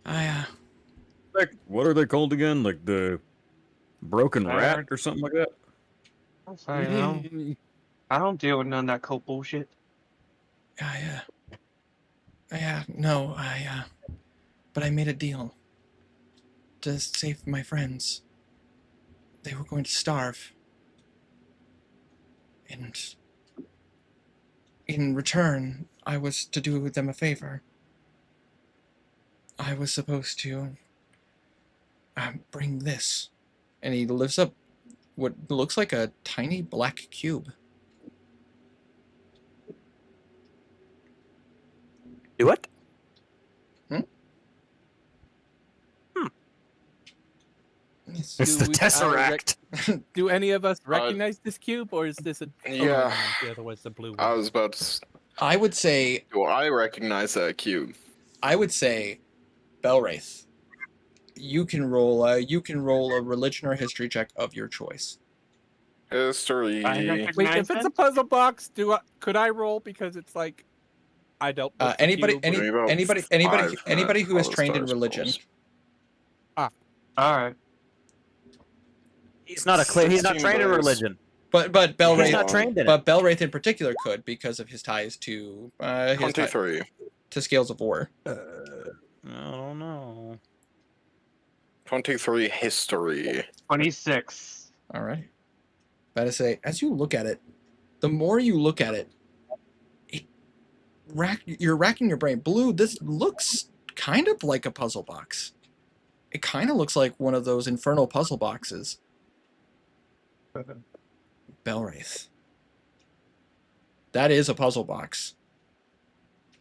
I Like, what are they called again? Like the Broken I Rat heard- or something like that? I'm sorry, I don't deal with none of that cult bullshit. no, but I made a deal to save my friends. They were going to starve. And in return, I was to do them a favor. I was supposed to bring this. And he lifts up what looks like a tiny black cube. Do what? Yes. It's the Do we- Tesseract. Do any of us recognize this cube, or is this a Yeah. the other one's the blue one? I was about to. I would say Well, I recognize that cube. Belwraith. You can roll a religion or history check of your choice. History. Wait, if it's a puzzle box, could I roll because it's like I don't. know the Anybody cube. any, Give me about anybody 5 anybody who is minutes trained in before the religion. stars Alright. He's not trained in 16 days. religion. But He's Belwraith not trained in it. but Belwraith in particular could because of his ties to 23. to Scales of War. I don't know. 23 history. 26. All right. About to say, as you look at it, the more you look at it, you're racking your brain. Blue, this looks kind of like a puzzle box. It kind of looks like one of those infernal puzzle boxes. Belwraith. That is a puzzle box.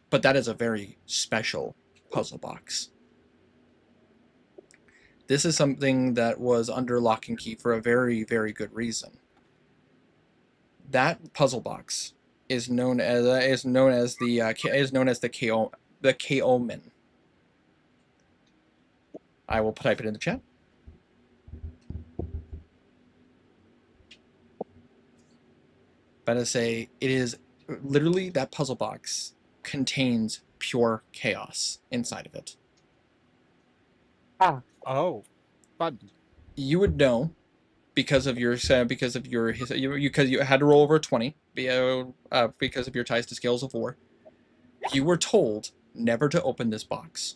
But that is a very special puzzle box. This is something that was under lock and key for a very, very good reason. That puzzle box is known as the K-Omen. I will type it in the chat. But to say it is literally that puzzle box contains pure chaos inside of it. Oh, fun. You would know because of your because you had to roll over a 20 because of your ties to scales of war. You were told never to open this box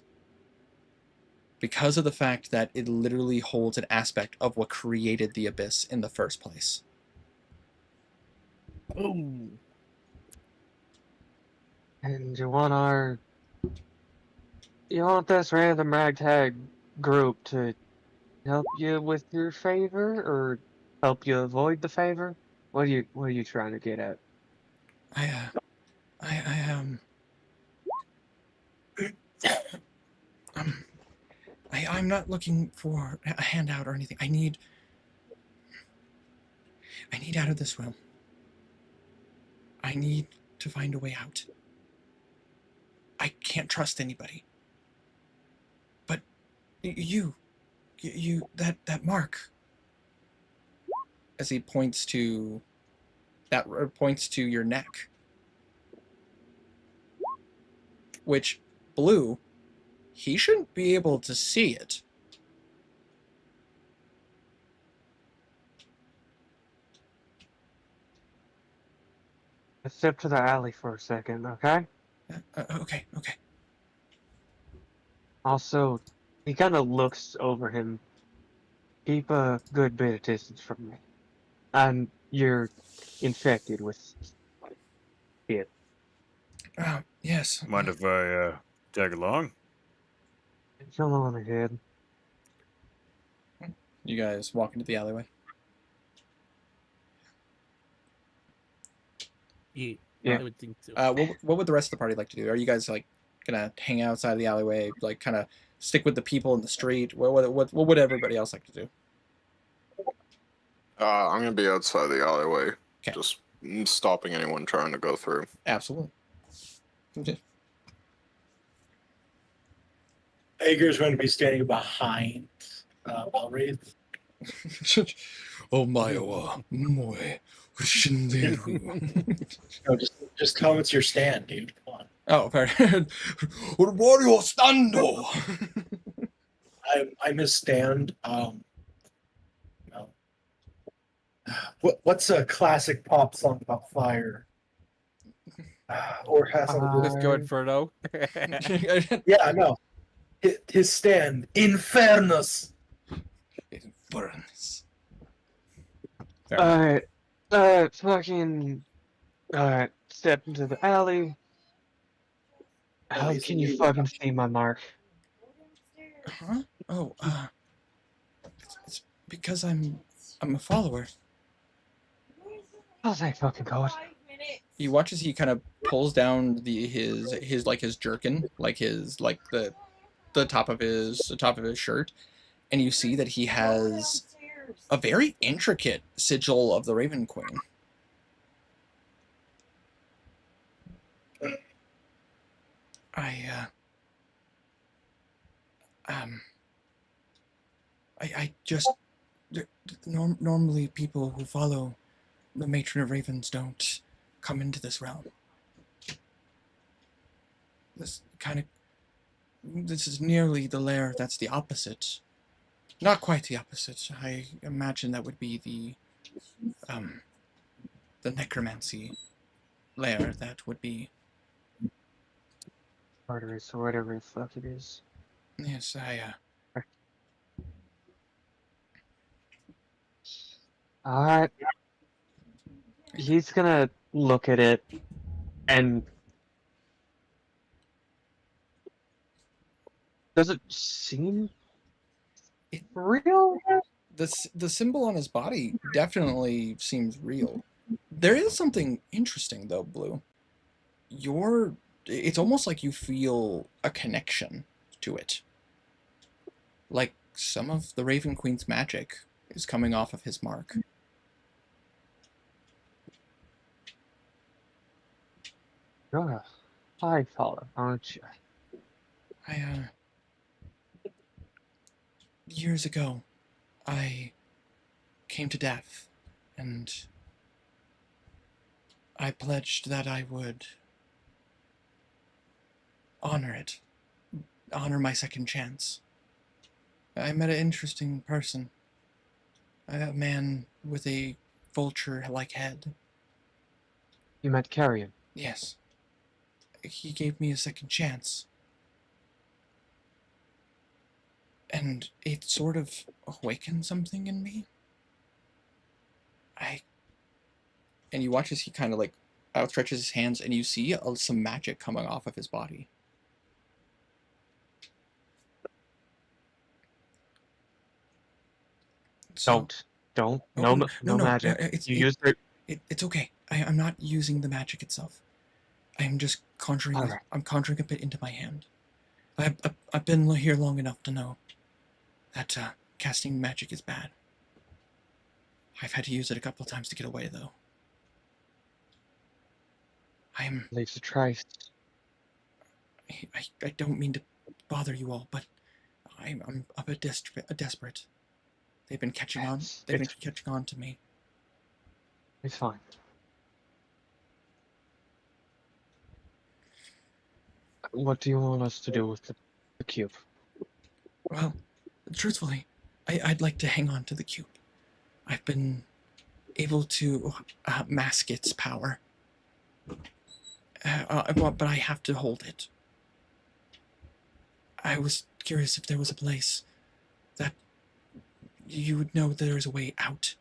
because of the fact that it literally holds an aspect of what created the abyss in the first place. Boom. And you want this random ragtag group to help you with your favor or help you avoid the favor? What are you trying to get at? I um, I'm not looking for a handout or anything. I need out of this realm. I need to find a way out. I can't trust anybody. But you that mark, as he points to your neck, which Blue, he shouldn't be able to see it. Let's step to the alley for a second, okay? Okay. Also, he kind of looks over him. Keep a good bit of distance from me. And you're infected with it. Yes. Mind if I tag along? Come on ahead. You guys walk into the alleyway. Yeah, Yeah. I would think so. What would the rest of the party like to do? Are you guys like gonna hang outside the alleyway, like kind of stick with the people in the street? What would everybody else like to do? I'm gonna be outside the alleyway, 'Kay. just stopping anyone trying to go through. Absolutely. Okay. Ager's going to be standing behind Valwraith. Oh my, moe, shinderu. No, just tell him it's your stand, dude. Come on. Oh, fair. Wario stando. I'm his stand. No. What's a classic pop song about fire? Or has something to do Let's with go Inferno. yeah, no. His stand, Infernus. Infernus. Alright. Alright, step into the alley. How he's can you leaving. fucking see my mark? Huh? Oh, it's because I'm a follower. Oh, thank fucking God. You watch as he kind of pulls down his jerkin, like the top of his shirt, and you see that he has a very intricate sigil of the Raven Queen. I just normally people who follow the Matron of Ravens don't come into this realm. This is nearly the lair that's the opposite. Not quite the opposite. I imagine that would be the necromancy lair. That would be. Arteries or whatever the fuck it is. Yes, Alright. He's gonna look at it and does it seem real? the symbol on his body definitely seems real. There is something interesting though, Blue. It's almost like you feel a connection to it. Like some of the Raven Queen's magic is coming off of his mark. You're a high follower, aren't you? Years ago, I came to death, and I pledged that I would honor it. Honor my second chance. I met an interesting person. A man with a vulture-like head. You met Carrion. Yes. He gave me a second chance. And it sort of awakened something in me. And you watch as he kind of like outstretches his hands, and you see some magic coming off of his body. So, Don't. no, No magic. It's okay. I'm not using the magic itself. I am just conjuring. All right. I'm conjuring a bit into my hand. I've been here long enough to know that casting magic is bad. I've had to use it a couple times to get away, though. Leaves a trace. I don't mean to bother you all, but I'm a bit desperate. They've been catching on. They've been catching on to me. It's fine. What do you want us to do with the cube? Well, truthfully, I'd like to hang on to the cube. I've been able to mask its power. But I have to hold it. I was curious if there was a place that you would know there is a way out.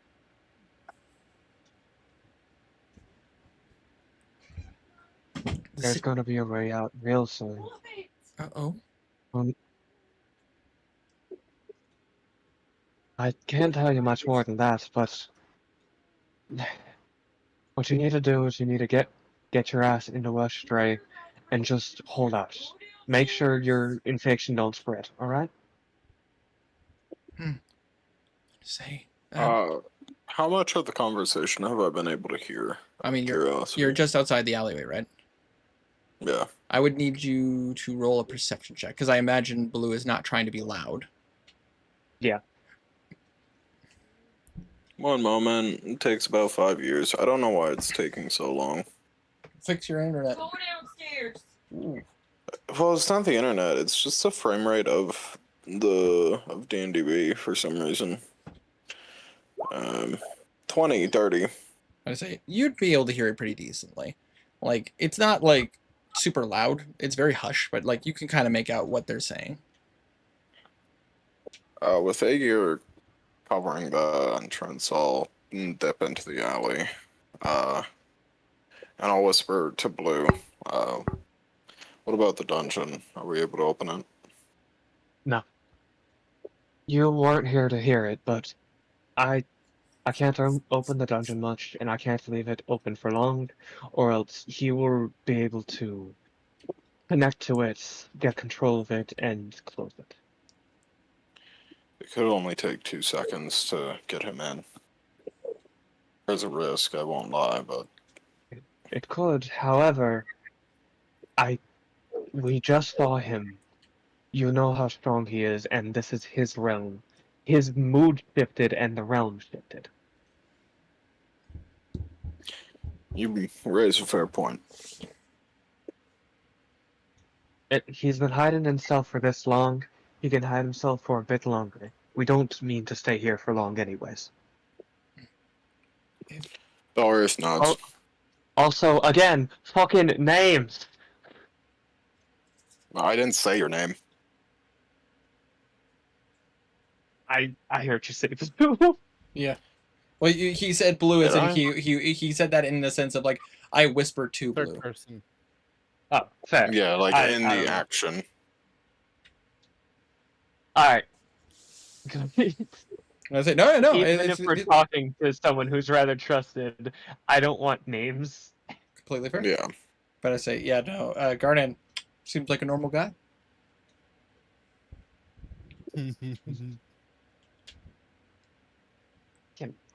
There's gonna be a way out real soon. Uh-oh. I can't tell you much more than that, but what you need to do is you need to get your ass into Westray and just hold out. Make sure your infection don't spread, alright? Say. How much of the conversation have I been able to hear? I mean, Curiosity. you're just outside the alleyway, right? Yeah. I would need you to roll a perception check, because I imagine Blue is not trying to be loud. Yeah. One moment. It takes about 5 years. I don't know why it's taking so long. Fix your internet. Go downstairs. Ooh. Well, it's not the internet. It's just the frame rate of D&DB for some reason. 20, 30. I'd say you'd be able to hear it pretty decently. Like, it's not like super loud. It's very hush, but like you can kind of make out what they're saying. With Aegir covering the entrance, I'll dip into the alley. And I'll whisper to Blue. What about the dungeon? Are we able to open it? No. You weren't here to hear it, but I can't open the dungeon much, and I can't leave it open for long, or else he will be able to connect to it, get control of it, and close it. It could only take 2 seconds to get him in. There's a risk, I won't lie, but... It could, however, we just saw him. You know how strong he is, and this is his realm. His mood shifted, and the realm shifted. You raise a fair point. He's been hiding himself for this long. He can hide himself for a bit longer. We don't mean to stay here for long anyways. Darius nods. Also, again, fucking names! I didn't say your name. I heard you say Blue. Yeah. Well, he said Blue as in Did he said that in the sense of like I whispered to Third Blue. person. Oh, fair. Yeah, like I in don't the know. action. Alright. And I say no. Even if we're talking to someone who's rather trusted, I don't want names. Completely fair. Yeah. But I say no. Garnan seems like a normal guy. Can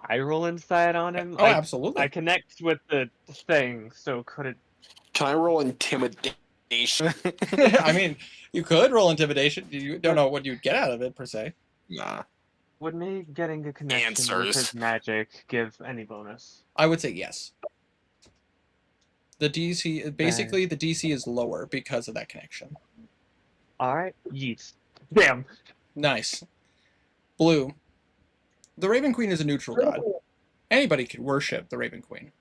I roll insight on him? Oh, absolutely. I connect with the thing, so could it... Can I roll intimidation? I mean, you could roll intimidation. You don't know what you'd get out of it per se. Nah. Would me getting a connection with Answers. his magic give any bonus? I would say yes. The DC basically the DC is lower because of that connection. Alright, yeast. Damn. Nice. Blue. The Raven Queen is a neutral god. Anybody could worship the Raven Queen.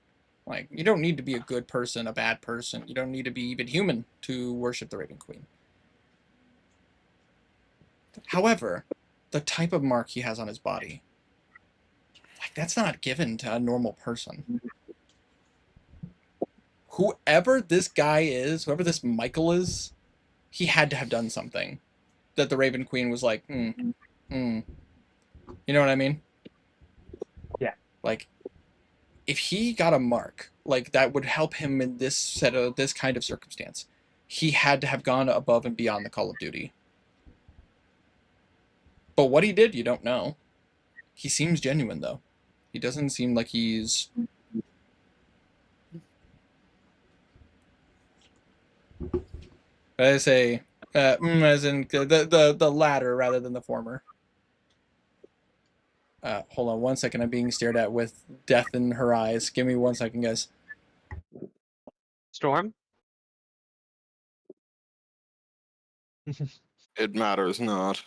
Like, you don't need to be a good person, a bad person. You don't need to be even human to worship the Raven Queen. However, the type of mark he has on his body, like, that's not given to a normal person. Whoever this guy is, whoever this Michael is, he had to have done something that the Raven Queen was like, You know what I mean? Yeah. Like, if he got a mark, like, that would help him in this kind of circumstance, he had to have gone above and beyond the call of duty. But what he did, you don't know. He seems genuine, though. He doesn't seem like he's... I say, as in the latter rather than the former. Hold on 1 second. I'm being stared at with death in her eyes. Give me 1 second, guys. Storm? It matters not.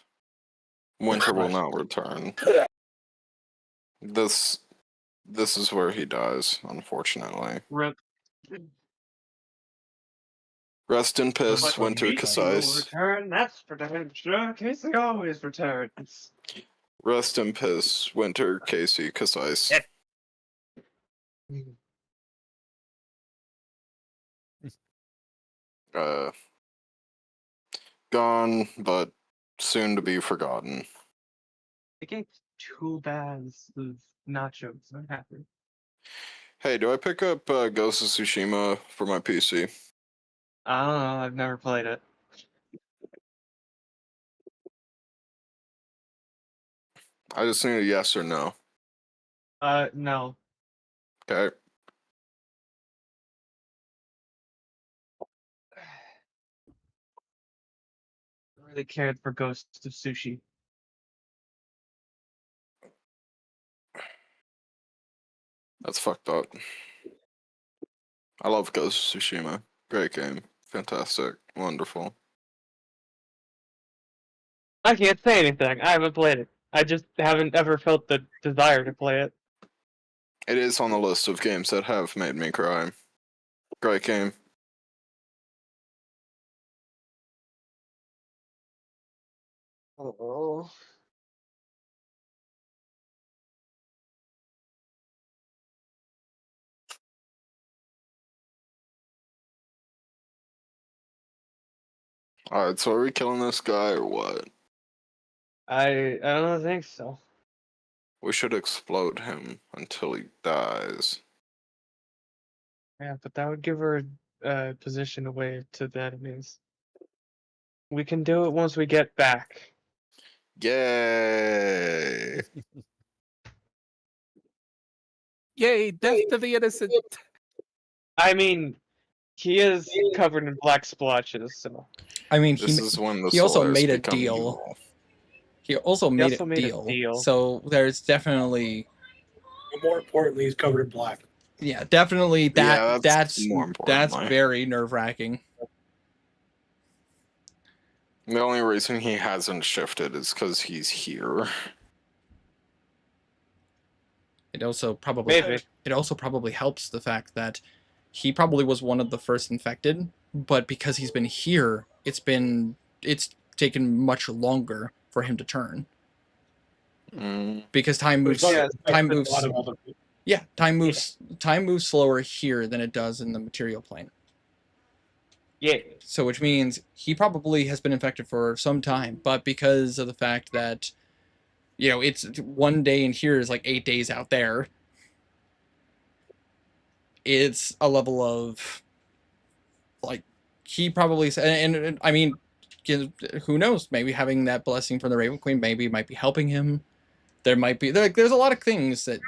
Winter will not return. This is where he dies, unfortunately. Rip. Rest in peace, Winter Casey will Casais. return, that's for damn sure. Casey always returns. Rest in peace, Winter Casey Casais. Gone, but soon to be forgotten. I gave 2 bags of nachos. I'm happy. Hey, do I pick up Ghost of Tsushima for my PC? I don't know. I've never played it. I just need a yes or no. No. Okay. I really cared for Ghost of Sushi. That's fucked up. I love Ghost of Tsushima. Great game. Fantastic. Wonderful. I can't say anything. I haven't played it. I just haven't ever felt the desire to play it. It is on the list of games that have made me cry. Great game. Oh. Alright, so are we killing this guy or what? I don't think so. We should explode him until he dies. Yeah, but that would give her position away to the enemies. We can do it once we get back. Yay! Yay, death to the innocent. I mean, he is covered in black splotches, so. I mean, This is when the he also Solaris made a become deal. evil. He also made a deal. So there's definitely... But more importantly, he's covered in black. Yeah, definitely that's more importantly. very nerve-wracking. The only reason he hasn't shifted is because he's here. It also probably helps the fact that he probably was one of the first infected, but because he's been here, it's taken much longer for him to turn. Because time moves time moves slower here than it does in the material plane. Yeah. So which means he probably has been infected for some time, but because of the fact that, you know, it's 1 day in here is like 8 days out there, it's a level of, like, he probably, and I mean, who knows, maybe having that blessing from the Raven Queen maybe might be helping him. There might be, there's a lot of things that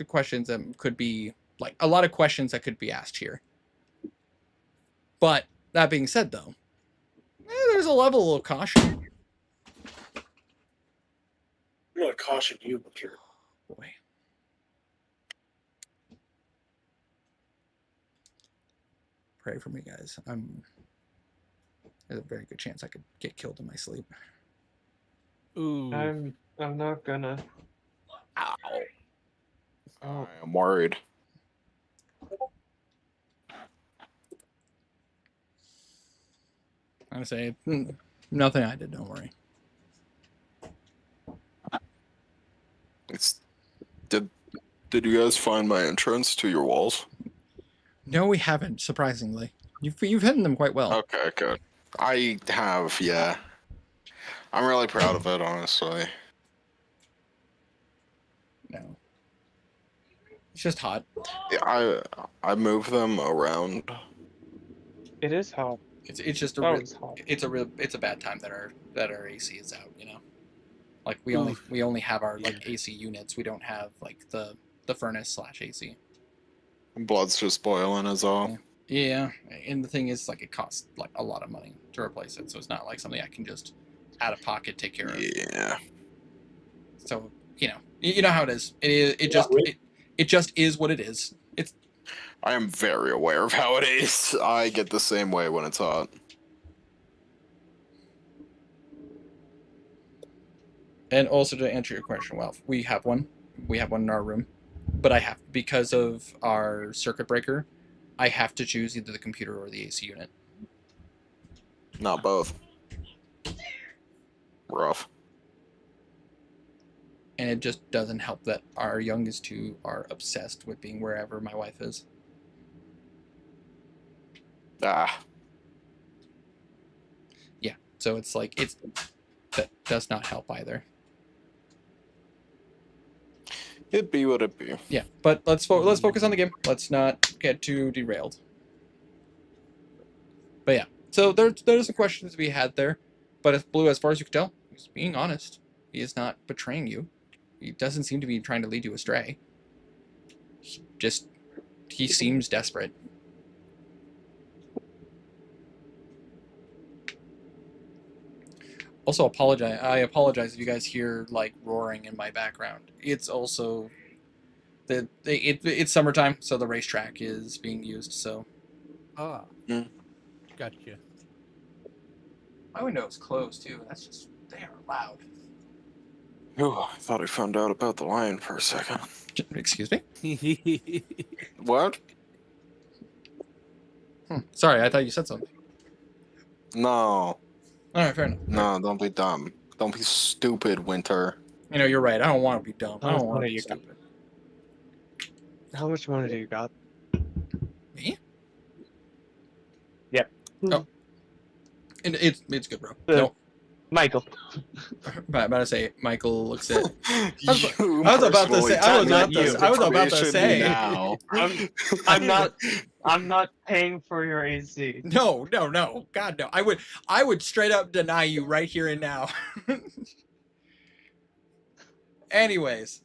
questions that could be, like, a lot of questions that could be asked here. But that being said, though, there's a level of caution. I'm going to caution you, Butcher. Boy. pray for me, guys. There's a very good chance I could get killed in my sleep. Ooh. I'm not gonna. Ow. Oh, I am worried. I say nothing I did. Don't worry. It's did you guys find my entrance to your walls? No, we haven't. Surprisingly, you've hidden them quite well. Okay, good. I have, yeah. I'm really proud of it, honestly. No, it's just hot. Yeah, I move them around. it is hot. It's just a Oh, real, it's hot. it's a bad time that our AC is out. You know, like we Oof. only have our like AC units. We don't have like the furnace / AC. Blood's just boiling is all. Yeah, and the thing is, like, it costs like a lot of money to replace it, so it's not like something I can just out of pocket take care of. Yeah. So you know how it is. It just is what it is. It's I am very aware of how it is. I get the same way when it's hot. And also to answer your question, well, we have one in our room, but because of our circuit breaker, I have to choose either the computer or the AC unit. Not both. Rough. And it just doesn't help that our youngest two are obsessed with being wherever my wife is. Ah. Yeah, so it's like that does not help either. It be what it be. Yeah, but let's focus on the game. Let's not get too derailed. But yeah, so there's some questions to be had there. But if Blue, as far as you can tell, he's being honest. He is not betraying you. He doesn't seem to be trying to lead you astray. He seems desperate. Also, I apologize if you guys hear like roaring in my background. It's also it's summertime, so the racetrack is being used. So Ah. Mm. Gotcha. my window is closed too. That's just they are loud. Ooh, I thought I found out about the lion for a second. Excuse me. What? Sorry, I thought you said something. No. All right, fair enough. No, don't be dumb. Don't be stupid, Winter. You know, you're right. I don't want to be dumb. I How don't much want to money be you got? stupid. How much money do you got? Me? Yep. Oh. And it's good, bro. Uh, No, Michael. I'm about to say Michael looks at. You I was about to say- I was personally about to- technical I was about to information say. now. I'm not paying for your AC. No, God no. I would straight up deny you right here and now. Anyways,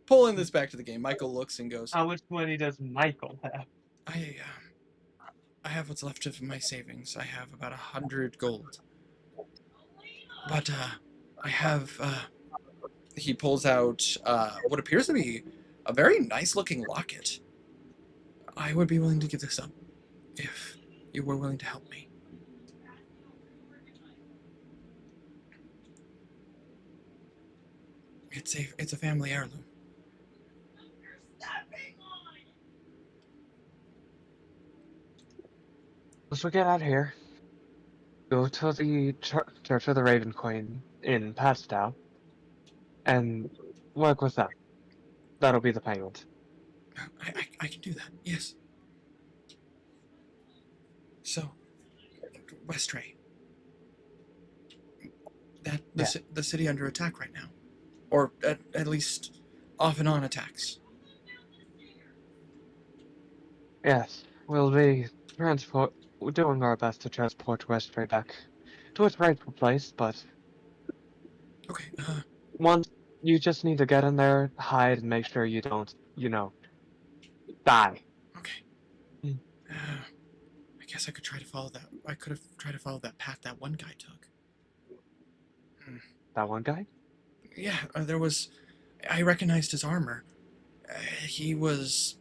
pulling this back to the game, Michael looks and goes, How much money does Michael have? I have what's left of my savings. I have about 100 gold. But I have he pulls out what appears to be a very nice looking locket. I would be willing to give this up if you were willing to help me. It's a family heirloom. Once we get out of here, go to the Church of the Raven Queen in Pastow, and work with them. That'll be the payment. I can do that. Yes. So, Westray. The city under attack right now, or at least off and on attacks. Yes, we'll be we're doing our best to transport Westray back to its rightful place, but Okay. once you just need to get in there, hide, and make sure you don't, die. Okay. Mm. I guess I could try to follow that. I could have tried to follow that path that one guy took. That one guy? Yeah, I recognized his armor. He was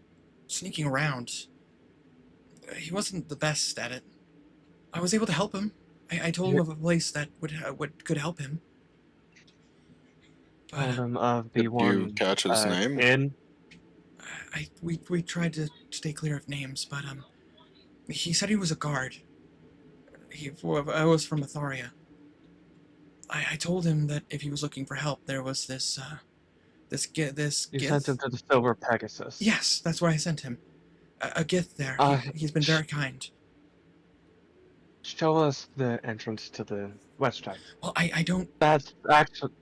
sneaking around. he wasn't the best at it. I was able to help him. I told him of a place that could help him. But Told him of the Did you one catch his name? in. we tried to stay clear of names, but he said he was a guard. I was from Atharia. I told him that if he was looking for help, there was this You Gith. sent him to the Silver Pegasus. Yes, that's where I sent him. A Gith there. He's been very kind. Show us the entrance to the west side. Well, I don't That's actually.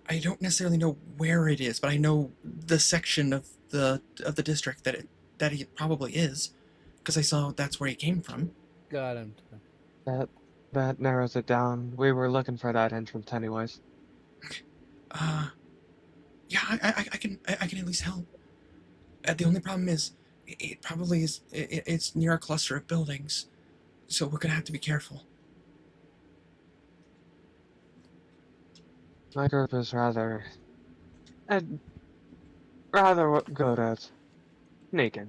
I don't necessarily know where it is, but I know the section of the district that he probably is, because I saw that's where he came from. Got him. That narrows it down. We were looking for that entrance anyways. Yeah, I can at least help. The only problem is, it probably is. It's near a cluster of buildings, so we're gonna have to be careful. My group is rather good at sneaking.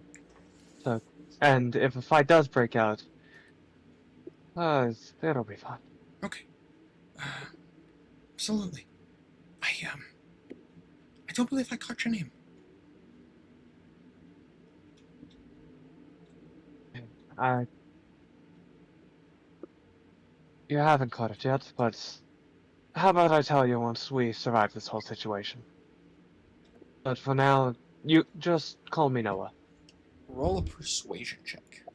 So, and if a fight does break out, it'll be fun. Okay. Absolutely. I don't believe I caught your name. You haven't caught it yet, but how about I tell you once we survive this whole situation? But for now, you just call me Noah. Roll a persuasion check.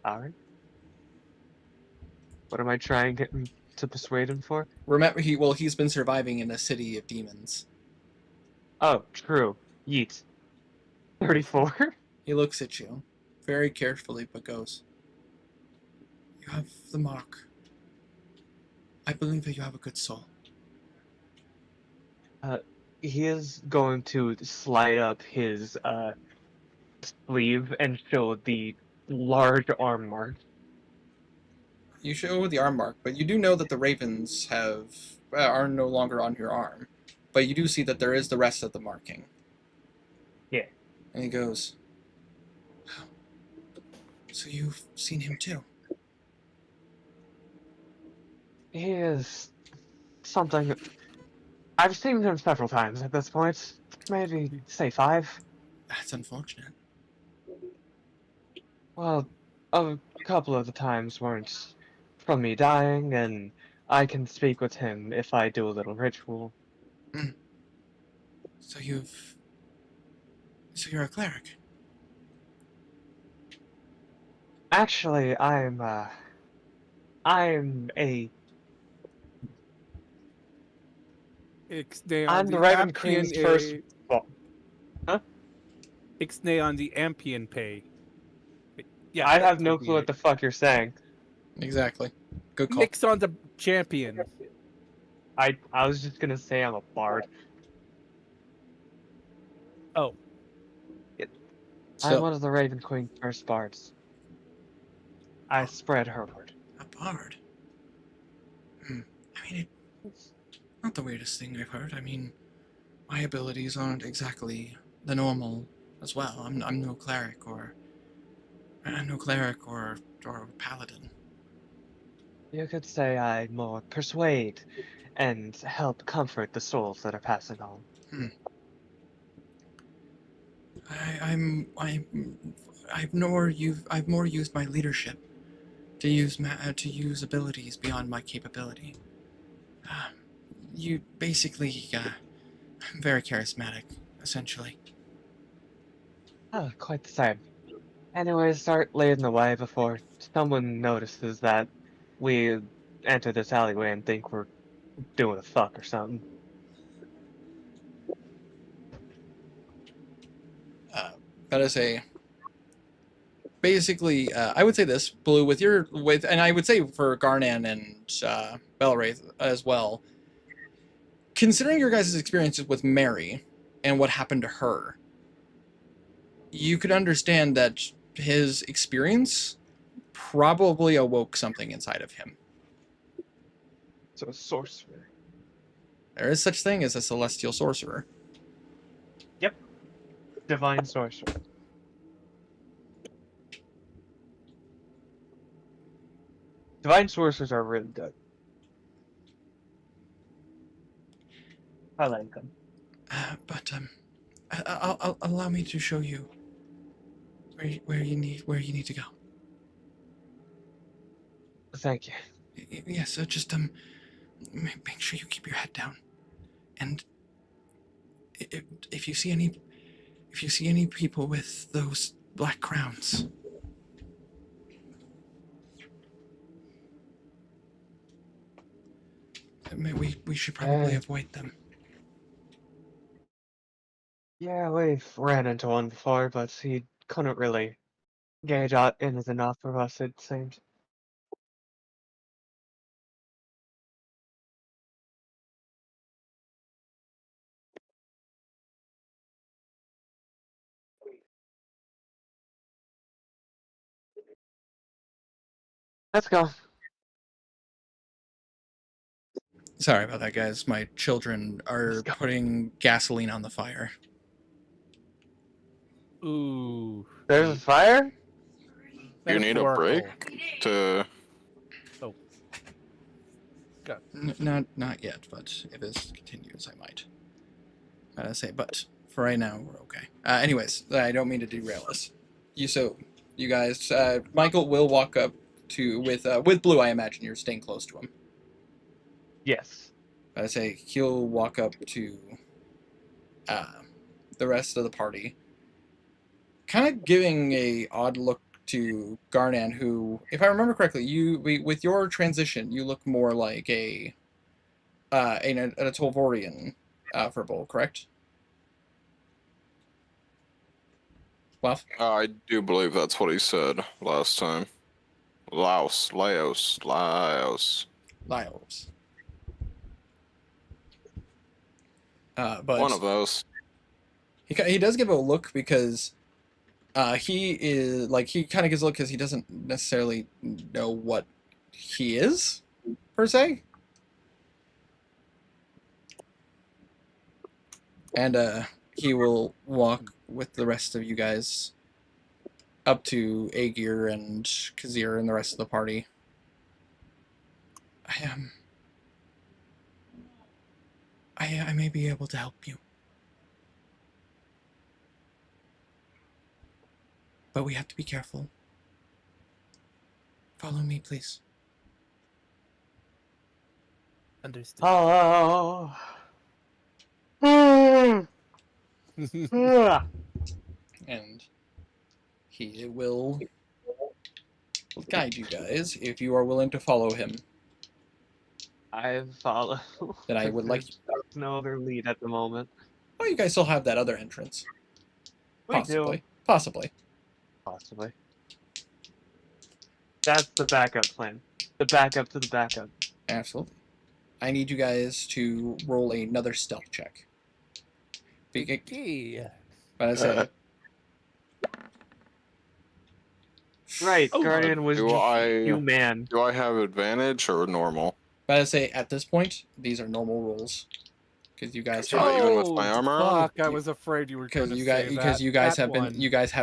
Alright. What am I trying to persuade him for? Remember, he's been surviving in a city of demons. Oh, true. Yeet. 34? He looks at you very carefully, but goes, "You have the mark. I believe that you have a good soul." He is going to slide up his sleeve and show the large arm mark. You show the arm mark, but you do know that the ravens are no longer on your arm. But you do see that there is the rest of the marking. Yeah. And he goes, "Oh, so you've seen him too?" He is something. I've seen him several times at this point. Maybe say 5. That's unfortunate. Well, a couple of the times weren't from me dying, and I can speak with him if I do a little ritual. So you're a cleric. Actually, I'm a Ixnay I'm on the the Raven Ampian, Queen's first. Well, Ixnay on the Ampian pay. Yeah, I that have no would be clue what it. the fuck you're saying. Exactly. Good call. Nick's on the champion. I was just gonna say I'm a bard. Oh, I'm So, one of the Raven Queen's first bards. I spread her word. a bard. I mean, it's not the weirdest thing I've heard. I mean, my abilities aren't exactly the normal as well. I'm no cleric or paladin. You could say I more persuade and help comfort the souls that are passing on. I've more used my leadership to use abilities beyond my capability. You basically very charismatic, essentially. Oh, quite the same. Anyways, start leading the way before someone notices that we enter this alleyway and think we're doing a fuck or something. That is basically, I would say this, Blue, and I would say for Garnan and Belwraith as well, considering your guys' experiences with Mary and what happened to her, you could understand that his experience probably awoke something inside of him. So a sorcerer. There is such thing as a celestial sorcerer. Divine sorcerer. Divine sources are really good. I like them. But I'll allow me to show you where you need to go. Thank you. Yes, so just make sure you keep your head down, and if you see any people with those black crowns, we should probably avoid them. Yeah, we've ran into one before, but he couldn't really gauge out in as enough for us, it seems. Let's go. Sorry about that, guys. My children are Let's go. putting gasoline on the fire. Ooh. There's a fire? You need a break Metaphorical. to. Oh. God. Not yet, but if this continues, I might. Say, but for right now, we're okay. Anyways, I don't mean to derail us. You guys, Michael will walk up to with Blue. I imagine you're staying close to him. Yes. I say he'll walk up to the rest of the party, kind of giving a odd look to Garnan, who, if I remember correctly, with your transition, you look more like a Tolvorian verbal, correct? Well, I do believe that's what he said last time. Laos. Lyles. But One of those. he does give a look because he is like he kind of gives a look because he doesn't necessarily know what he is per se, and he will walk with the rest of you guys up to Aegir and Kazir and the rest of the party. I may be able to help you, but we have to be careful. Follow me, please. Understood. Hello. And he will guide you guys if you are willing to follow him. I follow. Then I would like. There's no other lead at the moment. Oh, you guys still have that other entrance. We Possibly. do. Possibly. Possibly. That's the backup plan. The backup to the backup. Absolutely. I need you guys to roll another stealth check. Okay. But I say, Right, Oh, Guardian was Do just I human. do I have advantage or normal? but I say at this point, these are normal rolls. Because you guys Yeah, have even with my armor on? Fuck, I was afraid you were going to say that. because you guys That have one.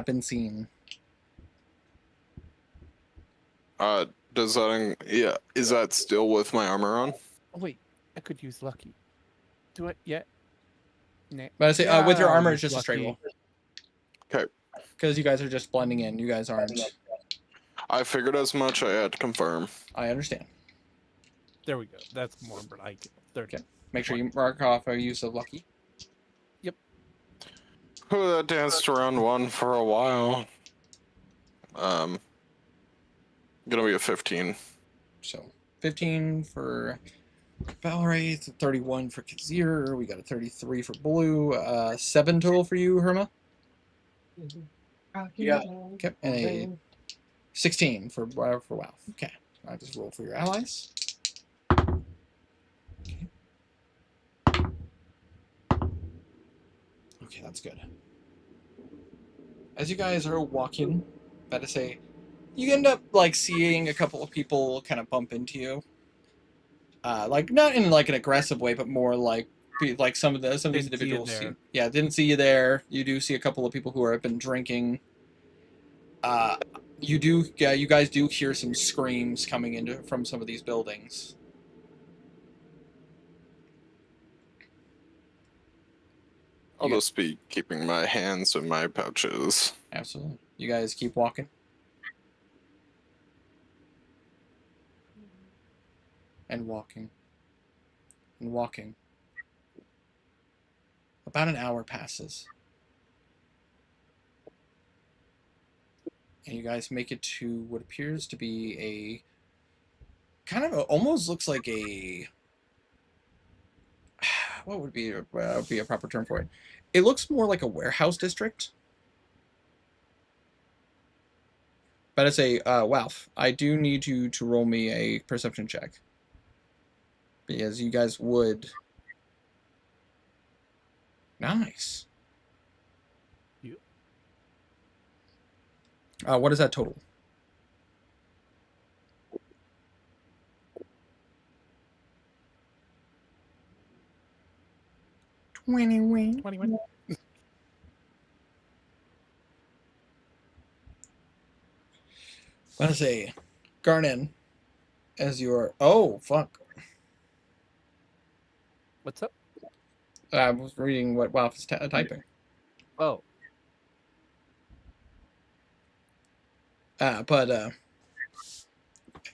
been seen. Does that is that still with my armor on? Oh, wait, I could use lucky. Do it yet? Nah. But I say Yeah, with your I'll armor, use it's just a straight lucky. roll. Okay. Because you guys are just blending in. You guys aren't. I figured as much. I had to confirm. I understand. There we go. That's more like 30. Okay. Make sure you mark off a use of lucky. Oh, that danced around one for a while. Gonna be a 15. So 15 for Valerie, 31 for Kazir. We got a 33 for Blue. 7 total for you, Herma. Yeah. Okay, and a 16 for WoW. Okay, I just roll for your allies. Okay. Okay, that's good. As you guys are walking, about to say, you end up like seeing a couple of people kind of bump into you. Like not in like an aggressive way, but more like some of these Didn't see you individuals. there. Yeah, didn't see you there. You do see a couple of people who have been drinking. you guys do hear some screams coming into from some of these buildings. I'll You- just be keeping my hands in my pouches. Absolutely. You guys keep walking. And walking. And walking. About an hour passes. And you guys make it to what appears to be a kind of almost looks like a what would be a proper term for it? It looks more like a warehouse district. But it's a Walf. I do need you to roll me a perception check because you guys would. Nice. What is that total? $21. 21. Let's say, Garnin, as your fuck. What's up? I was reading what Walf is typing. Oh, But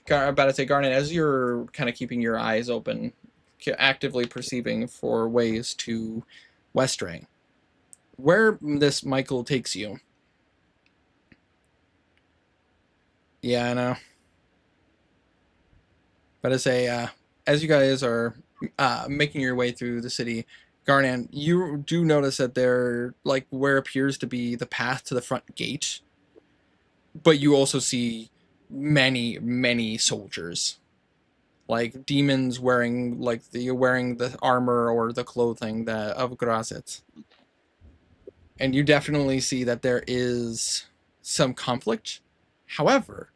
about to say, Garnet, as you're kind of keeping your eyes open, actively perceiving for ways to Westray, where this Michael takes you. Yeah, I know. But as you guys are making your way through the city, Garnan, you do notice that there, like, where appears to be the path to the front gate, but you also see many, many soldiers, like demons wearing the armor or the clothing of Grazet. And you definitely see that there is some conflict. However,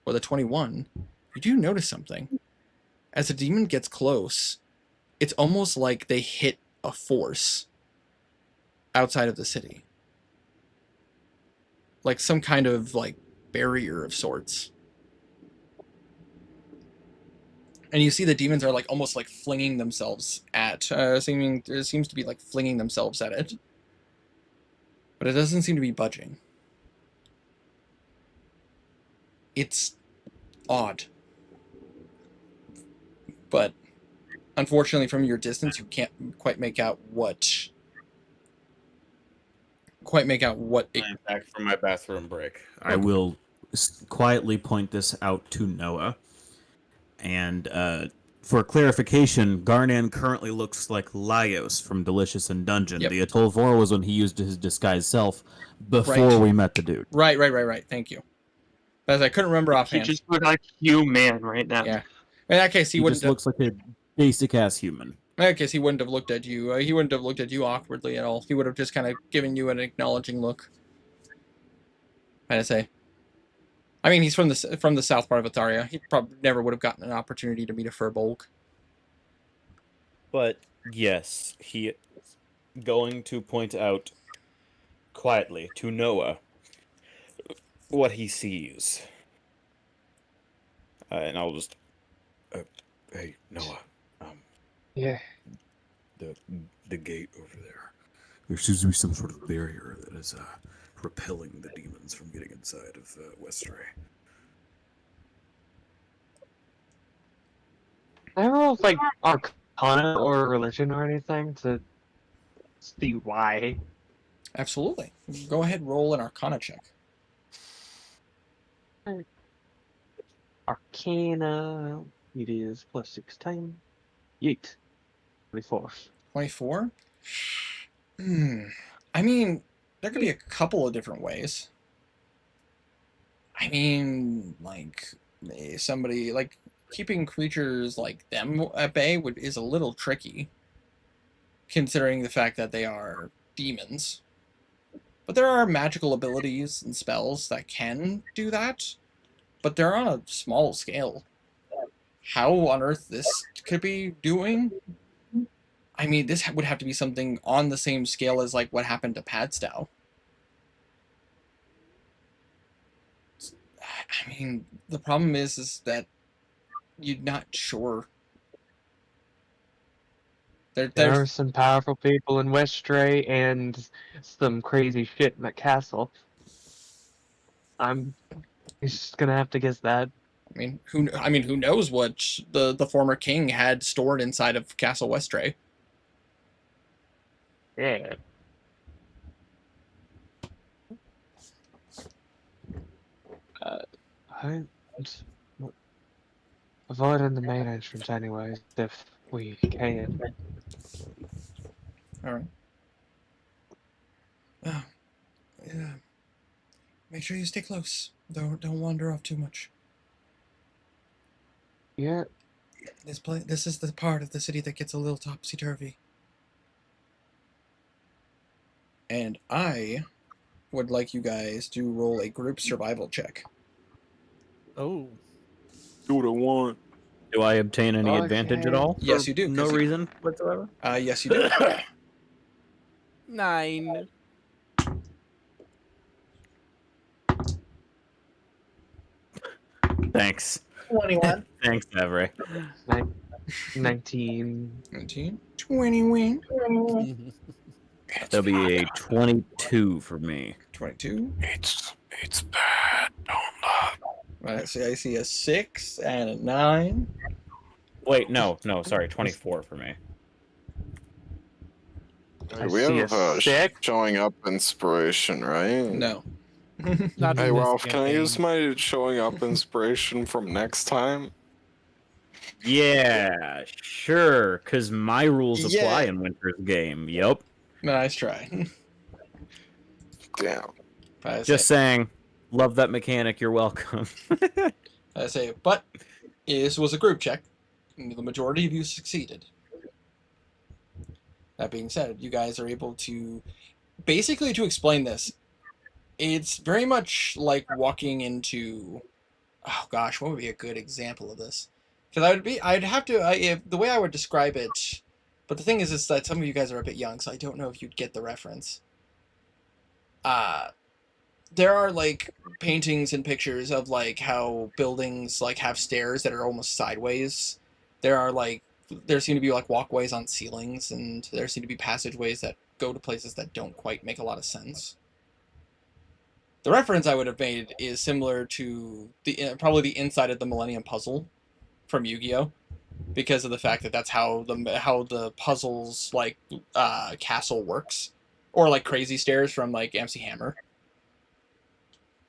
with a 21, you do notice something. As a demon gets close, it's almost like they hit a force outside of the city. Like some kind of like barrier of sorts. And you see the demons are like almost like flinging themselves at seems to be like flinging themselves at it. But it doesn't seem to be budging. It's odd. But unfortunately from your distance you can't quite make out what it, I'm back from my bathroom break. I will quietly point this out to Noah. And for clarification, Garnan currently looks like Laios from Delicious in Dungeon. Yep. The Atoll Vor was when he used his disguised self before we met the dude. Right. Thank you. As I couldn't remember He offhand. just looks like human right now. Yeah. In that case, He just looks like a basic ass human. In that case, he wouldn't have looked at you. He wouldn't have looked at you awkwardly at all. He would have just kind of given you an acknowledging look. I'd say. I mean, he's from the south part of Atharia. He probably never would have gotten an opportunity to meet a Furbolg. But yes, he going to point out quietly to Noah what he sees. And I'll just, hey Noah, Yeah. The gate over there. There seems to be some sort of barrier that is repelling the demons from getting inside of Westray. I don't know if like Arcana or religion or anything to see why. Absolutely. Go ahead, roll an Arcana check. Arcana. It is plus 16. Yeet. 24. 24? I mean, there could be a couple of different ways. I mean, like, somebody, like, keeping creatures like them at bay is a little tricky, considering the fact that they are demons. But there are magical abilities and spells that can do that, but they're on a small scale. How on earth this could be doing? I mean, this would have to be something on the same scale as, like, what happened to Padstow. I mean, the problem is that you're not sure. There There's are some powerful people in Westray and some crazy shit in that castle. I'm just gonna have to guess that. I mean, who knows what the former king had stored inside of Castle Westray? Yeah. I avoiding the main entrance anyways, if we can. All right. Oh, yeah. Make sure you stay close. Don't wander off too much. Yeah. This is the part of the city that gets a little topsy turvy. And I would like you guys to roll a group survival check. Oh. Do what I want. Do I obtain any Okay. advantage at all? Yes, for you do, No 'cause you- reason whatsoever. Yes, you do. 9. Thanks. 21. Thanks, Avery. 19. 19. 20 win. That'll be a 22 for me. 22. It's bad. Don't look. Right, so I see a 6 and a 9. Wait, no, sorry, 24 for me. I We see have a 6. showing up inspiration, right? No. Not Hey in this Ralph, can I use campaign. my showing up inspiration from next time? Yeah, sure, because my rules apply Yeah. in Winter's game. Yep. Nice try. Damn. Just saying. Love that mechanic. You're welcome. I say, but this was a group check. And the majority of you succeeded. That being said, you guys are able to basically to explain this. It's very much like walking into, oh gosh, what would be a good example of this? Because I'd have to, the way I would describe it. But the thing is that some of you guys are a bit young, so I don't know if you'd get the reference. There are like paintings and pictures of like how buildings like have stairs that are almost sideways. There seem to be like walkways on ceilings, and there seem to be passageways that go to places that don't quite make a lot of sense. The reference I would have made is similar to probably the inside of the Millennium Puzzle from Yu-Gi-Oh, because of the fact that that's how the puzzle's like castle works, or like Crazy Stairs from like MC Hammer.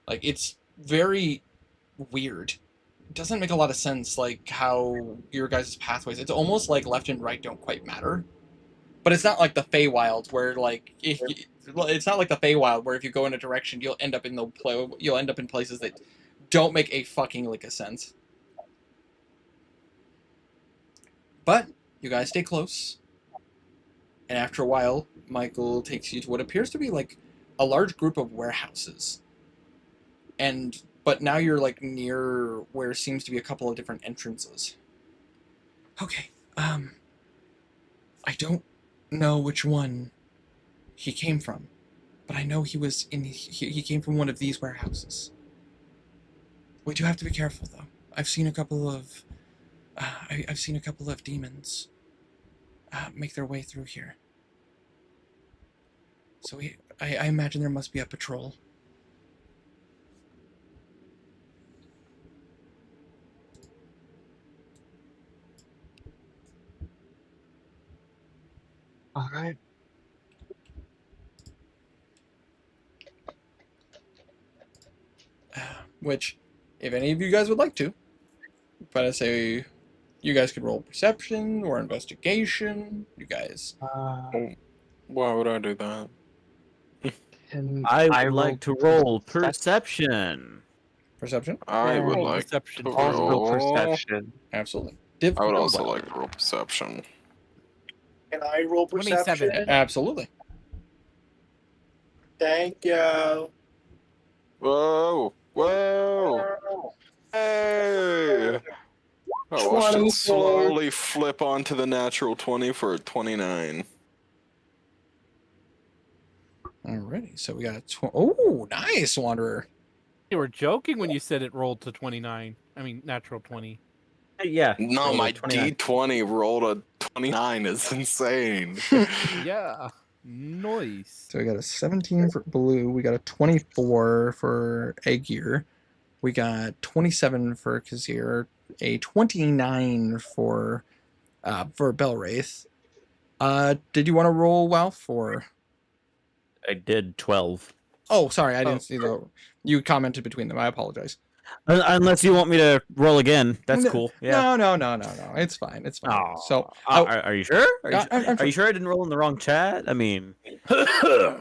Like, it's very weird. It doesn't make a lot of sense, like, how your guys' pathways... It's almost like left and right don't quite matter. But it's not like the Feywild, where, like... It's not like the Feywild, where if you go in a direction, you'll end up in places that don't make a fucking lick of sense. But, you guys stay close. And after a while, Michael takes you to what appears to be, like, a large group of warehouses. But now you're like near where seems to be a couple of different entrances. Okay, I don't know which one he came from, but I know he came from one of these warehouses. We do have to be careful though. I've seen a couple of demons make their way through here. So I imagine there must be a patrol. Alright. Which, if any of you guys would like to, but I say you guys could roll perception or investigation. You guys. Why would I do that? I would like to roll perception. Perception? I would Yeah, like perception. to Also roll. perception. Absolutely. I would also like to roll perception. Can I roll 27. perception? Absolutely. Thank you. Whoa! Whoa! Hey! I watched 24. it slowly flip onto the natural 20 for a 29. Alrighty, so we got oh, nice, Wanderer. You were joking when you said it rolled to 29. I mean, natural 20. Yeah. No, rolled a my 29. D20 rolled a 29. It's insane. Yeah. Nice. So we got a 17 for blue. We got a 24 for Aegir. We got 27 for Kazir. A 29 for Belwraith. Did you want to roll, Walf, or? I did 12. Oh, sorry, I didn't Oh. see the. You commented between them. I apologize. Unless you want me to roll again, that's No, cool. Yeah. No. It's fine. It's fine. Aw. So, Are you sure? I'm Are you sure I didn't roll in the wrong chat? I mean, so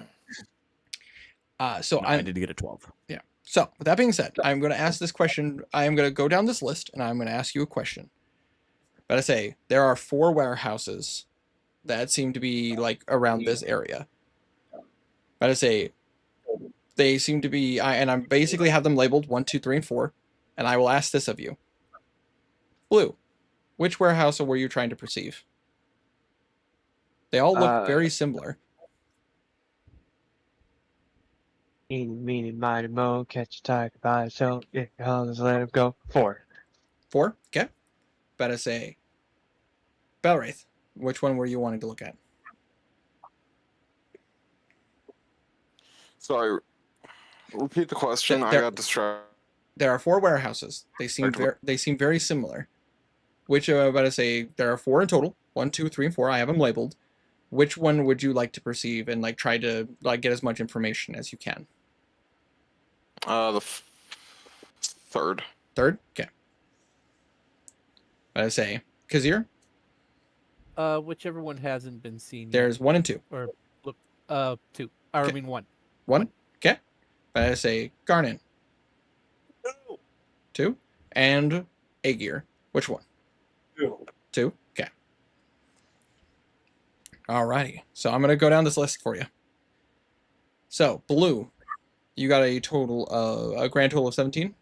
no, I I'm. did get a 12. Yeah. So, with that being said, I'm going to ask this question. I am going to go down this list, and I'm going to ask you a question. But I say there are 4 warehouses that seem to be like around this area. But I say they seem to be, and I'm basically have them labeled 1, 2, 3, and 4. And I will ask this of you, Blue. Which warehouse were you trying to perceive? They all look very similar. Eeny, meeny, miny, mo, catch a tiger by itself. If you hollers, let him go. 4. 4? Okay. But I say Belwraith. Which one were you wanting to look at? Sorry, repeat the question. I There- got distracted. There are 4 warehouses. They seem very similar. Which about to say there are 4 in total. 1, 2, 3, and 4. I have them labeled. Which one would you like to perceive and like try to like get as much information as you can? The third. Third? Okay. But I say Kazir. Whichever one hasn't been seen. There's 1 and 2. Or look, 2. I Okay. mean 1. 1. Okay. But I say Garnan. 2. And Aegir. Which one? 2. Okay. Alrighty. So I'm gonna go down this list for you. So blue, you got a grand total of 17.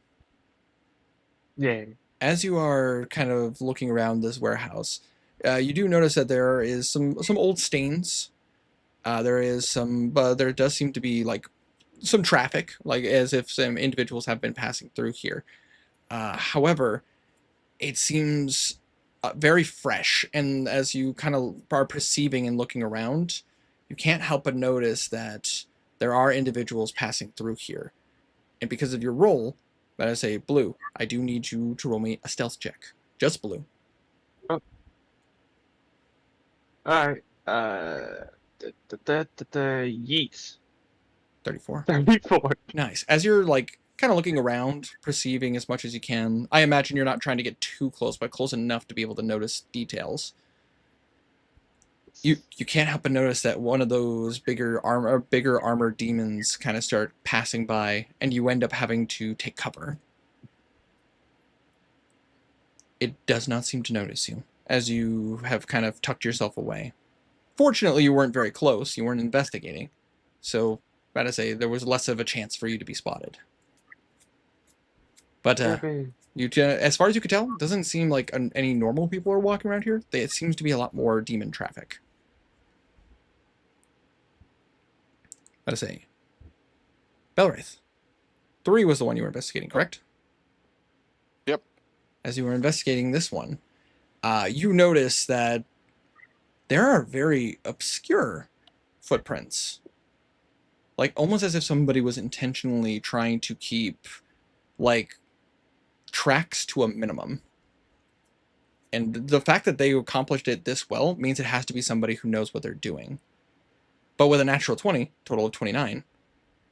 Yeah. As you are kind of looking around this warehouse, you do notice that there is some old stains. There does seem to be like some traffic, like as if some individuals have been passing through here. However, it seems very fresh, and as you kind of are perceiving and looking around, you can't help but notice that there are individuals passing through here. And because of your roll, let us say blue, I do need you to roll me a stealth check. Just blue. Alright. Yeets. 34. 34. Nice. As you're like kind of looking around, perceiving as much as you can, I imagine you're not trying to get too close, but close enough to be able to notice details. You can't help but notice that one of those bigger armored demons kind of start passing by, and you end up having to take cover. It does not seem to notice you, as you have kind of tucked yourself away. Fortunately, you weren't very close. You weren't investigating, so gotta say there was less of a chance for you to be spotted. But as far as you could tell, it doesn't seem like any normal people are walking around here. It seems to be a lot more demon traffic. Gotta say, Belwraith, 3 was the one you were investigating, correct? Yep. As you were investigating this one, you notice that there are very obscure footprints. Like, almost as if somebody was intentionally trying to keep, like, tracks to a minimum. And the fact that they accomplished it this well means it has to be somebody who knows what they're doing. But with a natural 20, total of 29,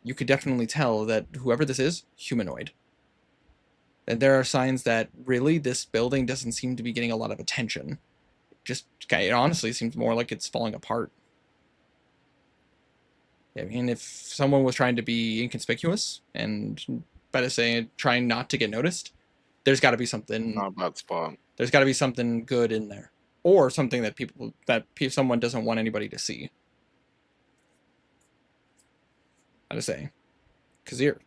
you could definitely tell that whoever this is, humanoid. And there are signs that really this building doesn't seem to be getting a lot of attention. It honestly seems more like it's falling apart. I mean, if someone was trying to be inconspicuous and, better say, trying not to get noticed, there's got to be something. Not a bad spot. There's got to be something good in there, or something that someone doesn't want anybody to see. I'd say, Kazir.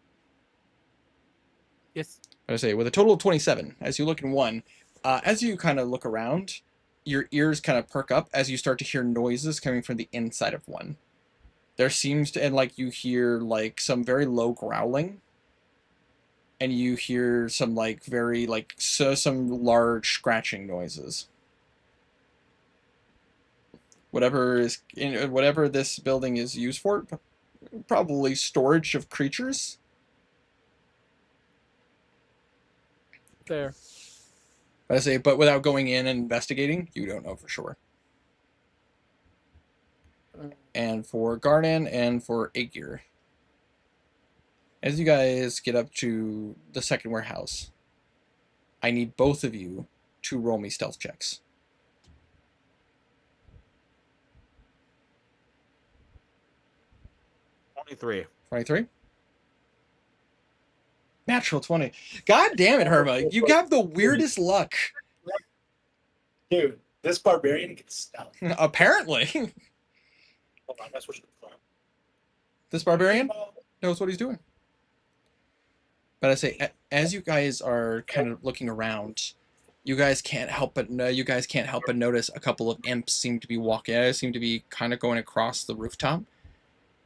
Yes. I'd say with a total of 27, as you look in one, as you kind of look around, your ears kind of perk up as you start to hear noises coming from the inside of one. There seems to, and like you hear like some very low growling, and you hear some like very like some large scratching noises. Whatever this building is used for, probably storage of creatures. There. I say, but without going in and investigating, you don't know for sure. And for Garnan and for Aegir, as you guys get up to the second warehouse, I need both of you to roll me stealth checks. 23. 23? Natural 20. God damn it, Herma. You got the weirdest luck. Dude, this barbarian gets stealth. Apparently. Hold on, I switched to the clown. This barbarian knows what he's doing. But I say, as you guys are kind of looking around, you guys can't help but notice a couple of imps seem to be kind of going across the rooftop,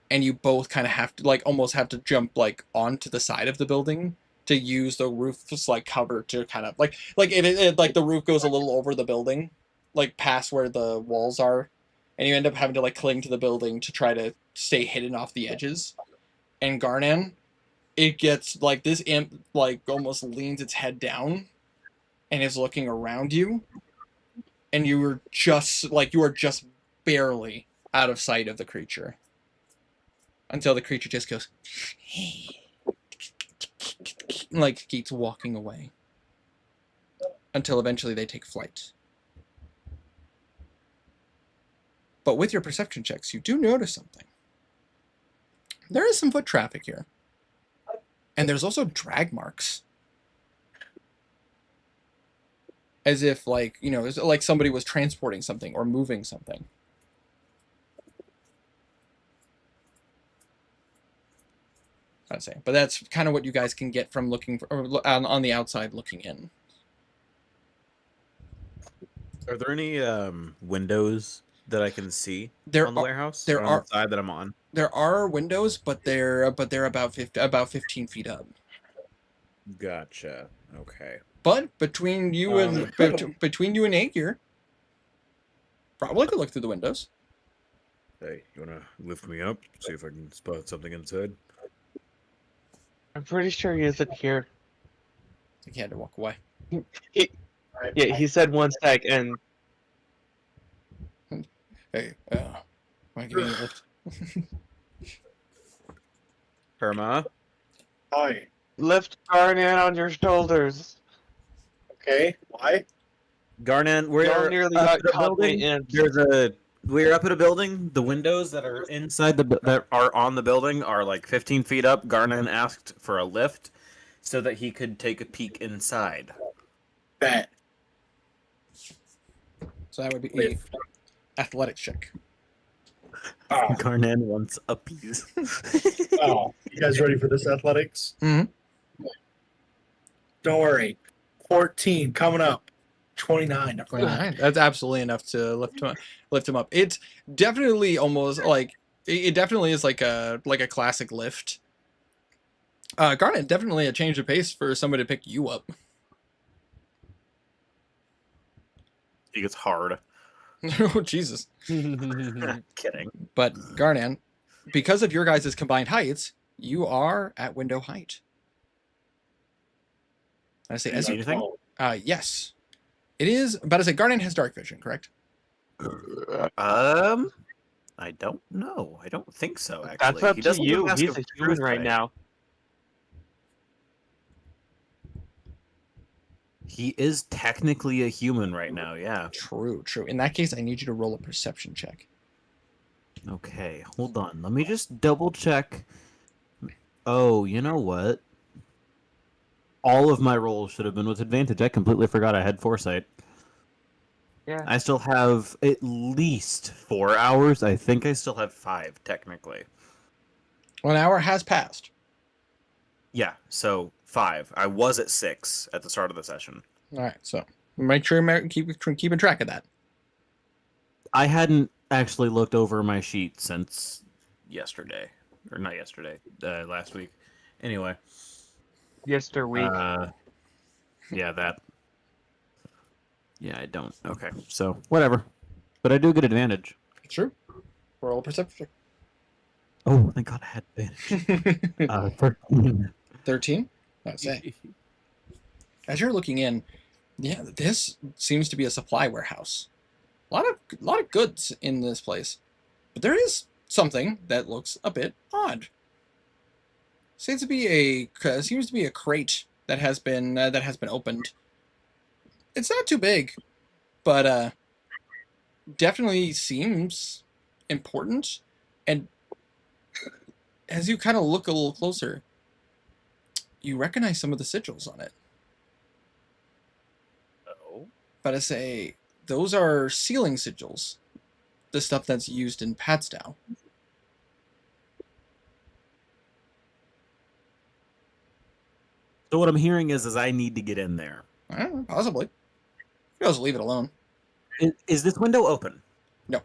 and you both kind of have to like almost have to jump like onto the side of the building to use the roof just like cover to kind of like it like the roof goes a little over the building, like past where the walls are, and you end up having to like cling to the building to try to stay hidden off the edges. And Garnan, it gets like this imp like almost leans its head down and is looking around you, and you are just barely out of sight of the creature until the creature just goes like keeps walking away until eventually they take flight. But with your perception checks, you do notice something. There is some foot traffic here. And there's also drag marks. As if, like, you know, like somebody was transporting something or moving something. I'd say. But that's kind of what you guys can get from looking for, or on the outside looking in. Are there any windows that I can see There on the are- warehouse? there Or are- on the side that I'm on. There are windows, but they're about 15 feet up. Gotcha. Okay. But between you and between you and Aegir, probably could look through the windows. Hey, you wanna lift me up? See if I can spot something inside. I'm pretty sure he isn't here. He had to walk away. Yeah, he said one sec, and Hey, want to give you a lift? Herma, Hi. lift Garnan on your shoulders. Okay, why? Garnan, Y'all we're nearly up got at a caught by building. imps. We're up at a building. The windows that are inside that are on the building are like 15 feet up. Garnan asked for a lift so that he could take a peek inside. Bet. So that would be a athletics check. Oh, Garnan wants a piece. oh, you guys ready for this athletics? Mhm. Don't worry. 14 coming up. 29. 29. That's absolutely enough to lift him up. It's definitely almost like it definitely is like a classic lift. Garnet, definitely a change of pace for somebody to pick you up. He gets hard. Oh Jesus. Kidding. But Garnan, because of your guys' combined heights, you are at window height. I say as See you anything? yes. It is, but I say Garnan has dark vision, correct? I don't know. I don't think so. Actually, That's up He to doesn't you. look Mask He's of a human Truth right thing. now. He is technically a human right now. Yeah. True. In that case, I need you to roll a perception check. Okay, hold on. Let me just double check. Oh, you know what? All of my rolls should have been with advantage. I completely forgot I had foresight. Yeah. I still have at least 4 hours. I think I still have 5, technically. 1 hour has passed. Yeah, so 5. I was at 6 at the start of the session. All right, so make sure you keeping track of that. I hadn't actually looked over my sheet since yesterday. Or not yesterday, last week. Anyway. Yesterweek. Yeah, that. Yeah, I don't. Okay, so whatever. But I do get advantage. True. Roll a perception Oh, thank God I had advantage. check. 13. 13? I'd say. As you're looking in, yeah, this seems to be a supply warehouse. A lot of goods in this place. But there is something that looks a bit odd. Seems to be a crate that has been opened. It's not too big, but definitely seems important. And as you kind of look a little closer, you recognize some of the sigils on it. Oh. But I say those are sealing sigils, the stuff that's used in Padstow. So what I'm hearing is I need to get in there. I don't know, possibly. You can also leave it alone. Is this window open? No.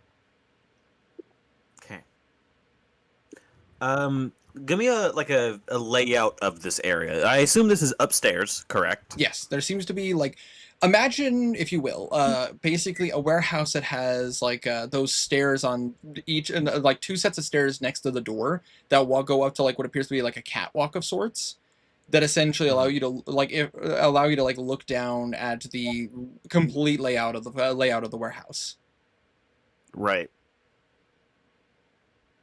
Okay. Give me a layout of this area. I assume this is upstairs, correct? Yes, there seems to be imagine, if you will, basically a warehouse that has those stairs on each, and like two sets of stairs next to the door that will go up to what appears to be like a catwalk of sorts, that essentially allow you to look down at the complete layout of the warehouse. Right.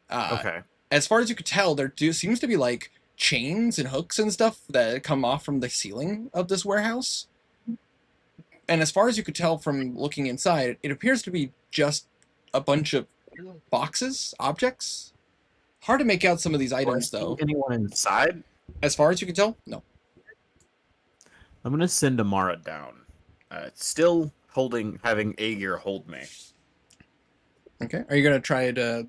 Uh, Okay. As far as you could tell, there seems to be chains and hooks and stuff that come off from the ceiling of this warehouse. And as far as you could tell from looking inside, it appears to be just a bunch of boxes, objects. Hard to make out some of these items, though. Anyone inside? As far as you can tell, no. I'm gonna send Amara down. Still having Aegir hold me. Okay. Are you gonna try to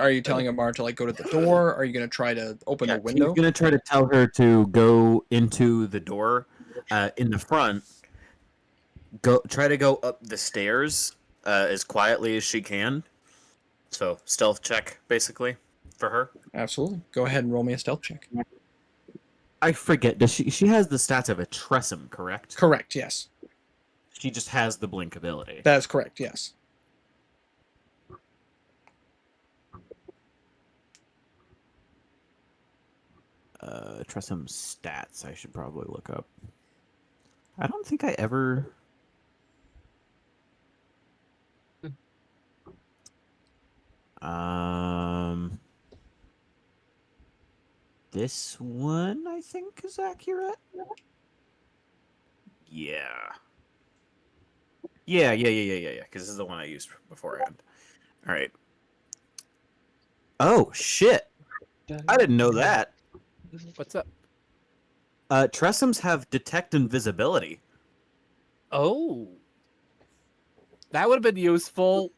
Are you telling Amar to go to the door? Are you gonna try to open the window? He's gonna try to tell her to go into the door, in the front. Try to go up the stairs as quietly as she can. So stealth check, basically, for her. Absolutely. Go ahead and roll me a stealth check. I forget. Does she has the stats of a Tressum, correct? Correct. Yes. She just has the blink ability. That is correct. Yes. Tressum stats. I should probably look up. I don't think I ever. This one I think is accurate. Yeah. Yeah. Because this is the one I used beforehand. All right. Oh shit! I didn't know that. What's up? Tressums have detect invisibility. Oh, that would have been useful.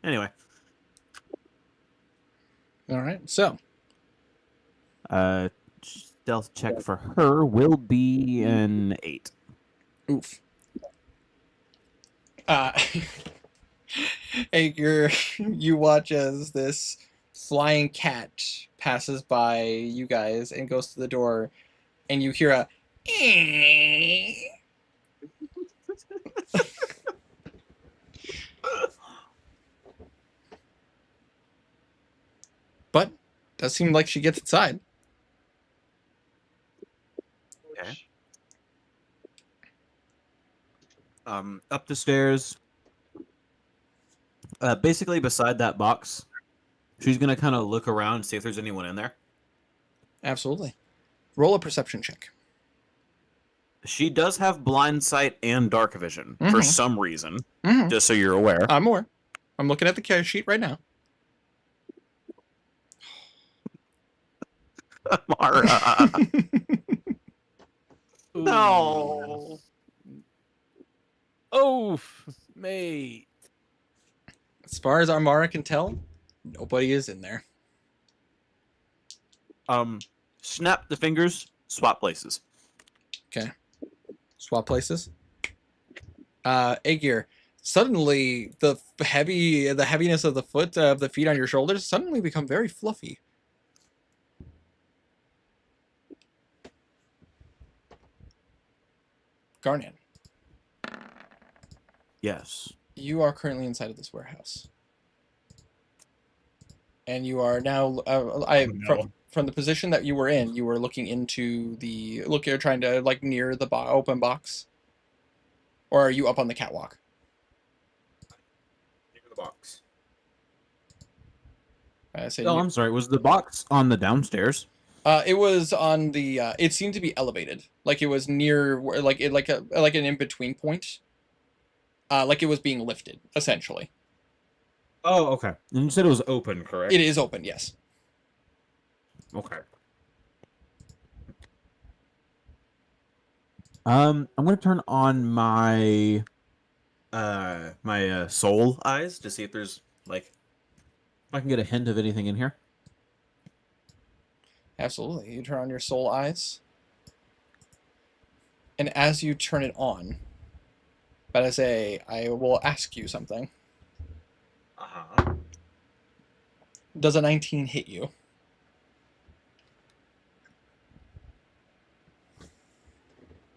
Anyway. All right. So. Stealth check for her will be an 8. Oof. You watch as this flying cat passes by you guys and goes to the door, and you hear a but does seem like she gets inside. Okay. Up the stairs. Basically beside that box. She's gonna kind of look around and see if there's anyone in there. Absolutely. Roll a perception check. She does have blind sight and dark vision for some reason. Just so you're aware. I'm aware. I'm looking at the care sheet right now. Amara. No. Oh, mate. As far as Amara can tell, nobody is in there. Snap the fingers, swap places. Okay. Swap places. Aegir, suddenly the heaviness of the feet on your shoulders suddenly become very fluffy. Garnan, Yes. you are currently inside of this warehouse, and you are now. From the position that you were in, you were looking into the look. You're trying to like near the open box, or are you up on the catwalk? Near the box. I say. Oh, I'm sorry. Was the box on the downstairs? It was on the. It seemed to be elevated, like it was near, like it, like an in between point. Like it was being lifted, essentially. Oh, okay. And you said it was open, correct? It is open, yes. Okay. I'm gonna turn on my soul eyes to see if there's like if I can get a hint of anything in here. Absolutely. You turn on your soul eyes, and as you turn it on, but I will ask you something. Uh-huh. Does a 19 hit you?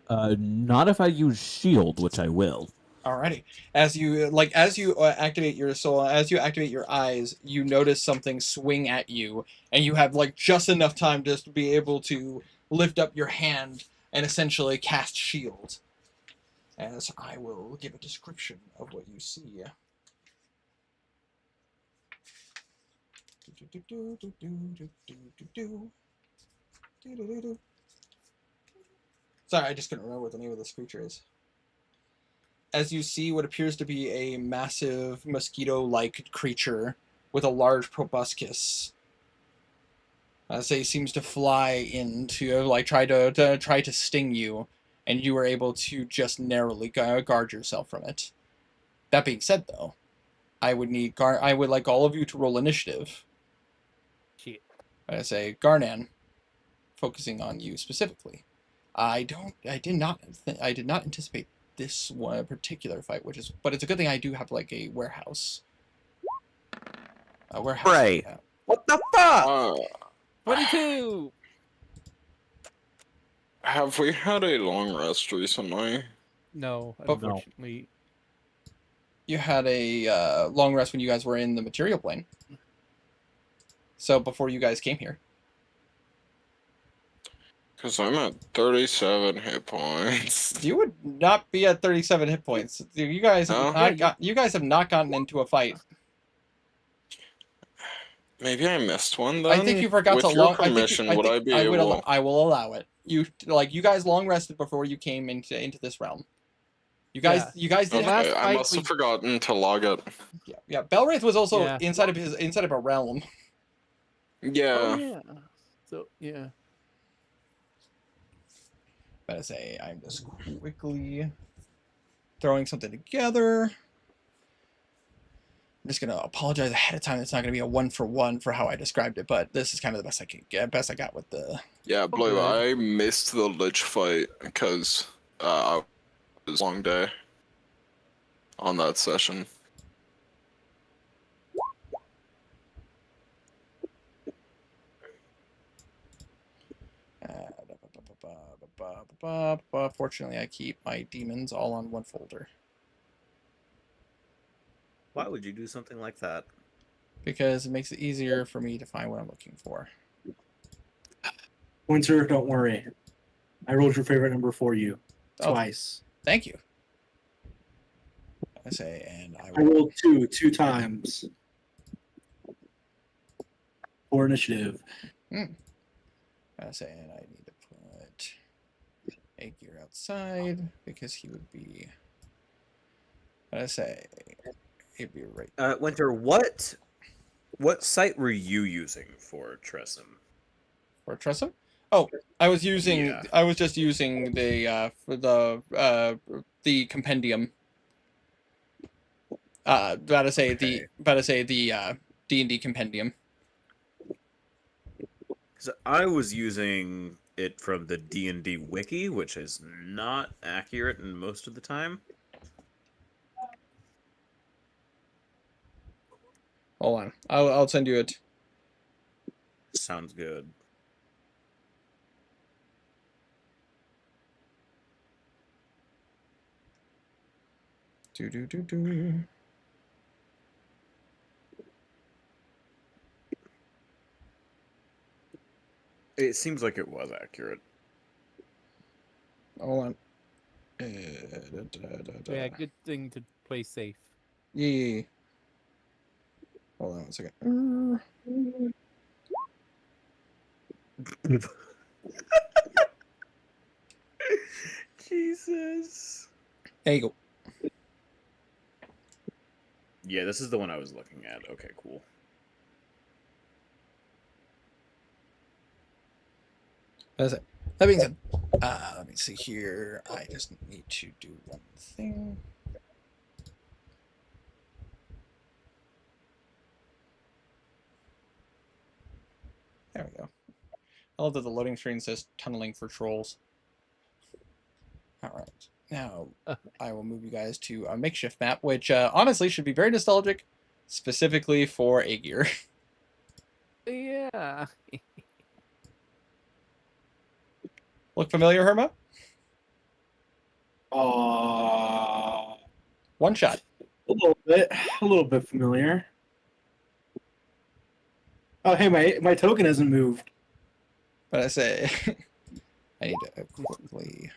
Not if I use shield, which I will. Alrighty. As you activate your soul, as you activate your eyes, you notice something swing at you, and you have like just enough time just to be able to lift up your hand and essentially cast shield. As I will give a description of what you see. Sorry, I just couldn't remember what the name of this creature is. As you see what appears to be a massive mosquito-like creature with a large proboscis. As it seems to fly in to like try to sting you, and you are able to just narrowly guard yourself from it. That being said, though, I would like all of you to roll initiative. Shit. I say Garnan, focusing on you specifically. I did not anticipate this one particular fight, but it's a good thing I do have like a warehouse. Right. Yeah. What the fuck? 22. Have we had a long rest recently? No, But- unfortunately. You had a long rest when you guys were in the material plane. So before you guys came here. Because I'm at 37 hit points. You would not be at 37 hit points. You guys have No? you guys have not gotten into a fight. Maybe I missed one then? I think you forgot With to your long. permission, would I be able... I will allow it. You guys long rested before you came into this realm. You guys did have. Okay, I must have forgotten to log it. Yeah. Belwraith was also Yeah. inside of a realm. Yeah. Oh, yeah. So, yeah. Better say I'm just quickly throwing something together. I'm just gonna apologize ahead of time. It's not gonna be a 1-for-1 for how I described it, but this is kind of the best I could get. Best I got with the. Yeah, Blue, Okay. I missed the Lich fight because it was a long day on that session. Fortunately, I keep my demons all on one folder Why would you do something like that? because it makes it easier for me to find what I'm looking for. Winter, don't worry. I rolled your favorite number for you Oh. twice. Thank you. And I I will. rolled two times for initiative. And I need to put a gear outside because he would be. He'd be right. Winter, what site were you using for Tressum? For Tressum? Oh, I was using. Yeah. I was just using the for the compendium. The D&D compendium. Because I was using it from the D&D wiki, which is not accurate in most of the time. Hold on, I'll send you it. Sounds good. Do. It seems like it was accurate. Hold on. Yeah, good thing to play safe. Yeah. Hold on 1 second. Jesus. There you go. Yeah, this is the one I was looking at. Okay, cool. That's it. That being said, let me see here. I just need to do one thing. There we go. I love that the loading screen says tunneling for trolls. All right. Now, I will move you guys to a makeshift map, which honestly should be very nostalgic, specifically for Aegir. Yeah. Look familiar, Herma? A One shot. a little bit familiar. Oh, hey, my token hasn't moved. But I say, I need to quickly.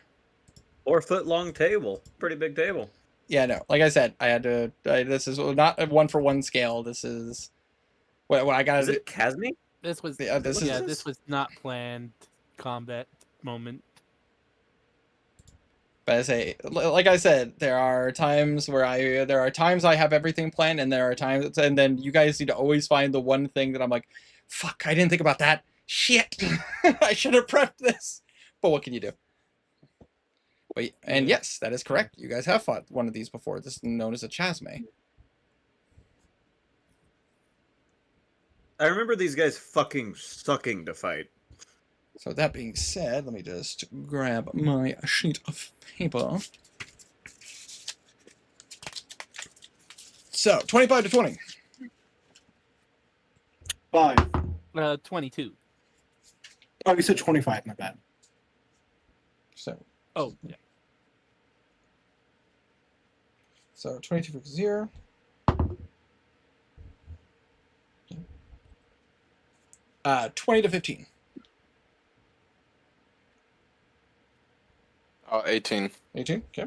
4-foot long table. Pretty big table. Yeah, no. Like I said, I had to. This is not a 1-for-1 scale. This is what I got Is to do. it Casmi? This was this this was not planned combat moment. But I say, like I said, there are times I have everything planned, and there are times, and then you guys need to always find the one thing that I'm like, fuck, I didn't think about that. Shit, I should have prepped this. But what can you do? But, and yes, that is correct. You guys have fought one of these before. This is known as a chasme. I remember these guys fucking sucking to fight. So that being said, let me just grab my sheet of paper. So 25 to 20. 5. 22. Oh, you said 25. My bad. So Oh, yeah. So 22 for Kazir. Okay. 20 to 15. 18. 18, okay.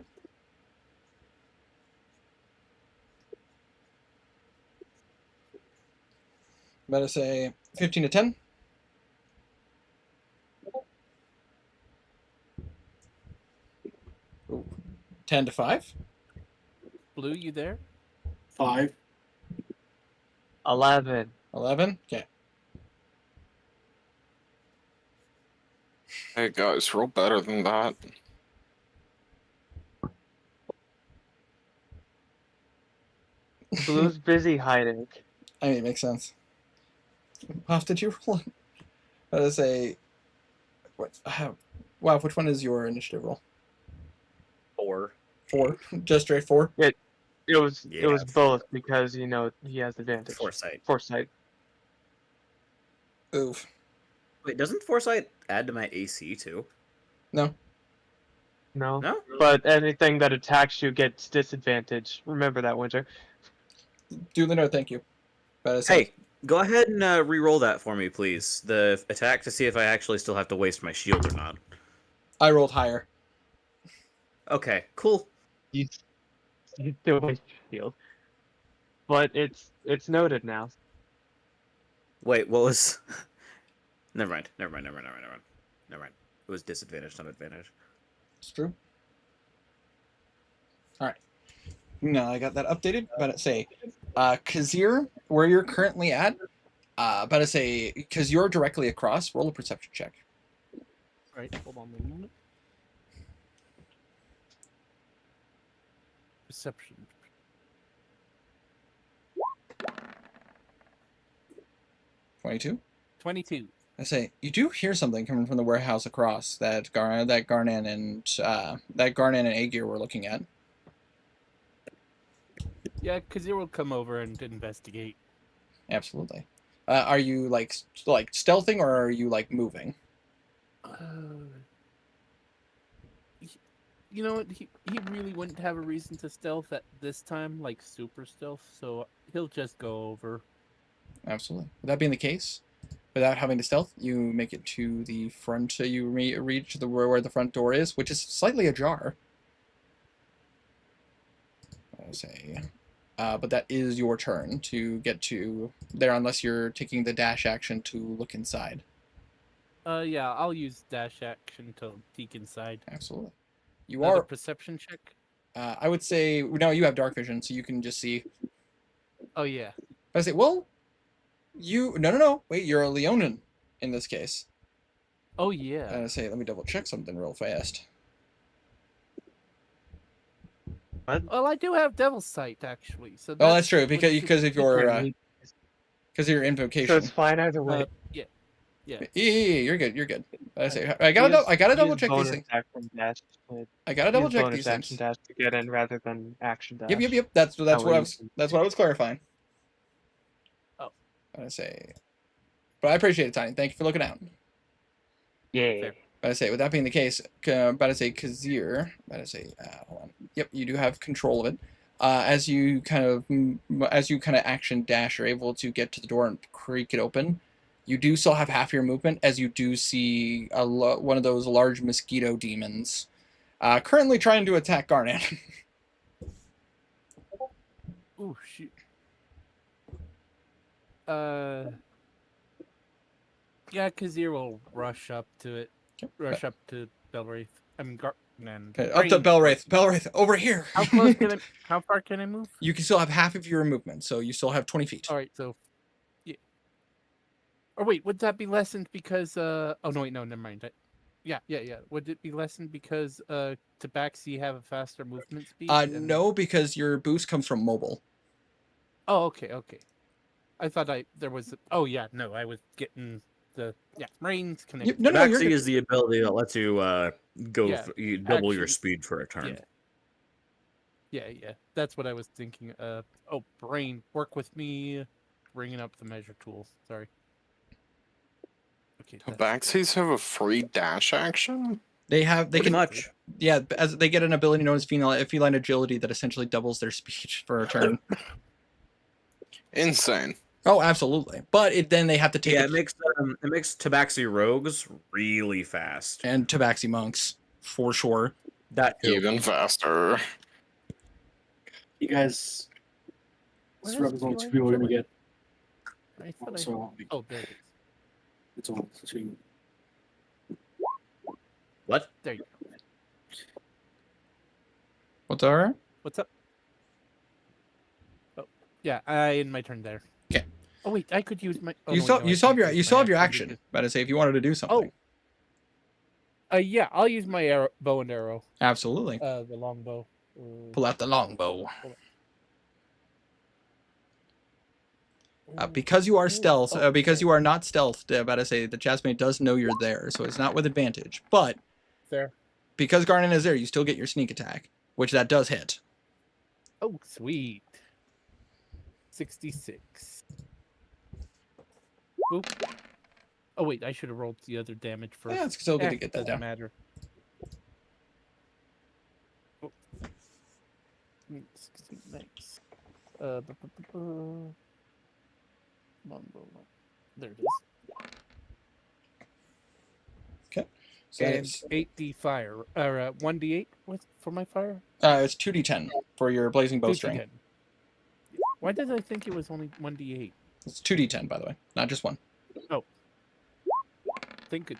Better say 15 to 10. Ooh. 10 to 5. Blue, you there? 5. 11. 11, okay. Hey guys, roll better than that. Blue's busy hiding. I mean, it makes sense. How did you roll? Better say, what? Wow, which one is your initiative roll? 4. 4. Just straight 4. It was Yeah. both because he has advantage. Foresight. Foresight. Oof. Wait, doesn't Foresight add to my AC too? No. No. No? But anything that attacks you gets disadvantage. Remember that, Winter. Duly noted, thank you. Better say. Hey, go ahead and re-roll that for me, please. The attack to see if I actually still have to waste my shield or not. I rolled higher. Okay, cool. You still waste your shield. But it's noted now. Wait, what was... Never mind. It was disadvantage, not advantage. It's true. All right. No, I got that updated. But say, Kazir, where you're currently at, but I say, because you're directly across, roll a perception check. All right, hold on a moment. Perception. 22. 22. I say, you do hear something coming from the warehouse across that Garnan and Aegir were looking at. Yeah, Kazir will come over and investigate. Absolutely. Are you like stealthing, or are you like moving? you know what? He really wouldn't have a reason to stealth at this time, like super stealth. So he'll just go over. Absolutely. With that being the case, without having to stealth, you make it to the front. You reach where the front door is, which is slightly ajar. I say, but that is your turn to get to there, unless you're taking the dash action to look inside. Yeah, I'll use dash action to peek inside. Absolutely. You Another are. perception check. I would say no. You have dark vision, so you can just see. Oh yeah. I say, well, you no. Wait, you're a Leonin in this case. Oh yeah. I say, let me double check something real fast. Well, I do have Devil's Sight actually. So Oh, that's true what because should- because of your because of your So invocation. it's fine either way. yeah. Yeah, you're good. You're good. I say, I Use- gotta double use check these bonus things. action dash to- I gotta double use check bonus these action things. dash to get in rather than action dash. Yep. That's That way you can- what I was clarifying. Oh. I say, but I appreciate it, Tiny. Thank you for looking out. Yeah. Fair. But I say, with that being the case, but I say Kazir. But I say, hold on. Yep, you do have control of it. As you kind of action dash, you're able to get to the door and creak it open. You do still have half your movement, as you do see one of those large mosquito demons, currently trying to attack Garnet. Oh shoot. Yeah, Kazir will rush up to it. Rush up to Belwraith. I mean, and Okay, up to Belwraith. Belwraith, over here. How close can I? How far can I move? You can still have half of your movement, so you still have 20 feet. All right, so yeah. Or wait, would that be lessened because? Oh no, wait, no, never mind. Yeah. Would it be lessened because Tabaxi have a faster movement speed? No, because your boost comes from mobile. Oh, okay. I thought there was. Oh yeah, no, I was getting the Marines connected. No, you're Tabaxi good. is the ability that lets you go Yeah, you double your action. speed for a turn. Yeah. That's what I was thinking. Oh, brain, work with me. Bringing up the measure tool. Sorry. Okay. Tabaxis have a free dash action? They Pretty can much. Yeah, as they get an ability known as feline agility that essentially doubles their speed for a turn. Insane. Oh, absolutely. But then they have to take Yeah, it makes Tabaxi rogues really fast. and Tabaxi monks for sure. That too. Even faster. You guys, Where this is represents feline people are gonna agility? get. I thought So Oh, there it is. it's on screen. What? There you go. What's all right? What's up? Oh, yeah, I in my turn there. 'Kay. Oh wait, I could use my. Oh, You no, still wait, no, I you still have can't your use you my still have your action action. because- But I say if you wanted to do something. Yeah, I'll use my bow and arrow. Absolutely. The longbow. Pull out the longbow. Because you are stealth, because you are not stealthed, about to say the chastmate does know you're there, so it's not with advantage. But There. because Garnet is there, you still get your sneak attack, which that does hit. Oh, sweet. 66. Boop. Oh wait, I should have rolled the other damage first. Yeah, it's still good to get that doesn't down. matter. Oh. Nice. There it is. Okay. So And it's 8d fire, or 1d8 for my fire. it's 2d10 for your blazing bowstring. 2d10. Why did I think it was only 1d8? It's 2d10, by the way, not just one. Think it.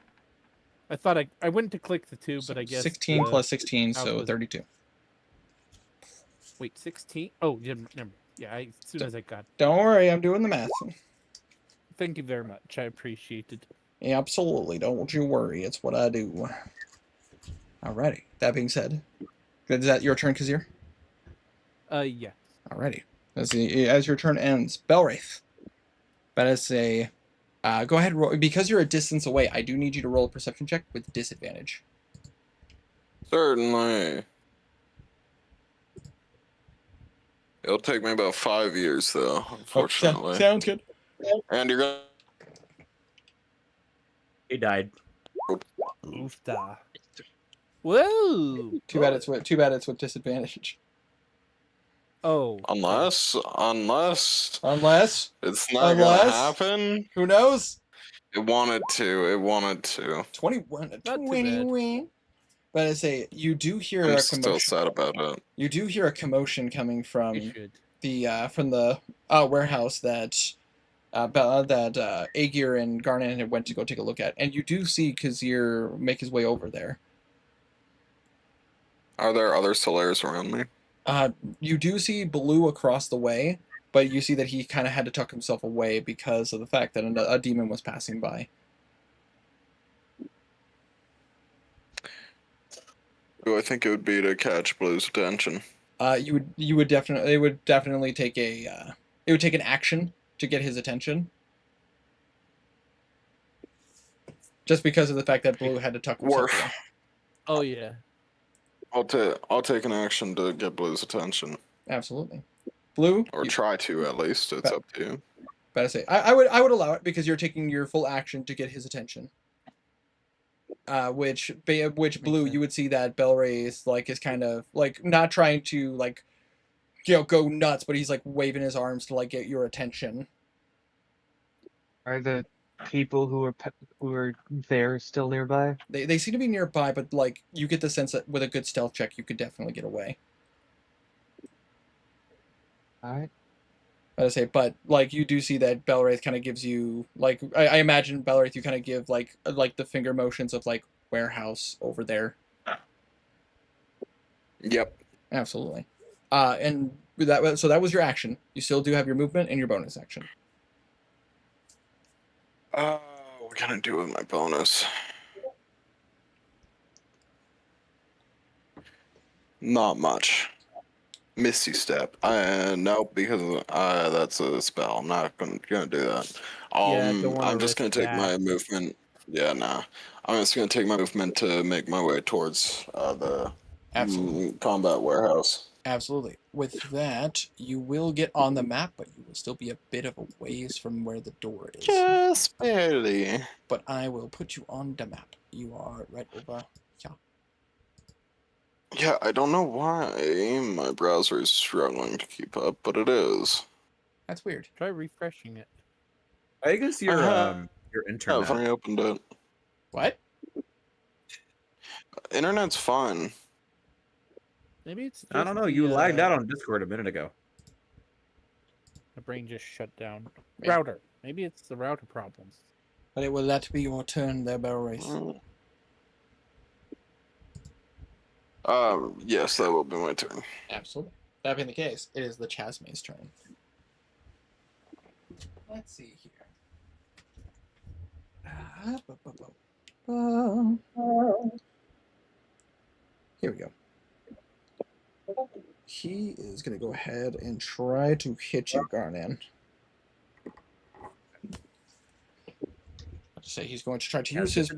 I thought I went to click the 2, but I guess 16 plus 16, house so was- 32. Wait, 16? Oh, yeah, never. Yeah, as soon as I got. Don't worry, I'm doing the math. Thank you very much. I appreciate it. Absolutely, don't you worry. It's what I do. Alrighty. That being said, is that your turn, Kazir? Yeah. Alrighty. As your turn ends, Belwraith. That is a. Go ahead, roll. Because you're a distance away, I do need you to roll a perception check with disadvantage. Certainly. It'll take me about 5 years, though, unfortunately. Sounds good. And you're gonna. He died. Oofda. Whoa! Too bad it's with disadvantage. Oh. Unless Unless it's not gonna happen. who knows? It wanted to. 21 Not too 21. But I say you do hear I'm a still commotion. sad about it. You do hear a commotion coming You from should. the warehouse that Aegir and Garnan had went to go take a look at, and you do see Kazir make his way over there. Are there other Solaires around me? You do see Blue across the way, but you see that he kind of had to tuck himself away because of the fact that a demon was passing by. Who I think it would be to catch Blue's attention. You would definitely it would definitely take it would take an action to get his attention. Just because of the fact that Blue had to tuck himself Worf. away. Oh yeah. I'll take an action to get Blue's attention. Absolutely. Blue, Or try to, at least. It's up to you. better say I would allow it because you're taking your full action to get his attention. Which Blue, you would see that Belray is kind of like not trying to like go nuts, but he's like waving his arms to like get your attention. Are the people who are there still nearby? They seem to be nearby, but like you get the sense that with a good stealth check, you could definitely get away. All right. I say, but like you do see that Belwraith kind of gives you like I imagine Belwraith you kind of give like the finger motions of like warehouse over there. Yep. Absolutely. And that was your action. You still do have your movement and your bonus action. What can I do with my bonus? Not much. Misty Step. No, because that's a spell. I'm not gonna do that. don't wanna I'm just gonna risk take my that. movement. Yeah, nah. I'm just gonna take my movement to make my way towards the Absolutely. combat warehouse. Absolutely. With that, you will get on the map, but you will still be a bit of a ways from where the door is. Just barely. But I will put you on the map. You are right over here. Yeah, I don't know why my browser is struggling to keep up, but it is. That's weird. Try refreshing it. I guess your internet. I've reopened it. What? Internet's fine. Maybe it's. I don't just know. You the, lagged out on Discord a minute ago. My brain just shut down. Maybe. Router. Maybe it's the router problems. But it will that be your turn there, Belwraith. Yes, that will be my turn. Absolutely. That being the case, it is the Chasme's turn. Let's see here. Here we go. He is going to go ahead and try to hit you, Garnan. I'll just say he's going to try to use his.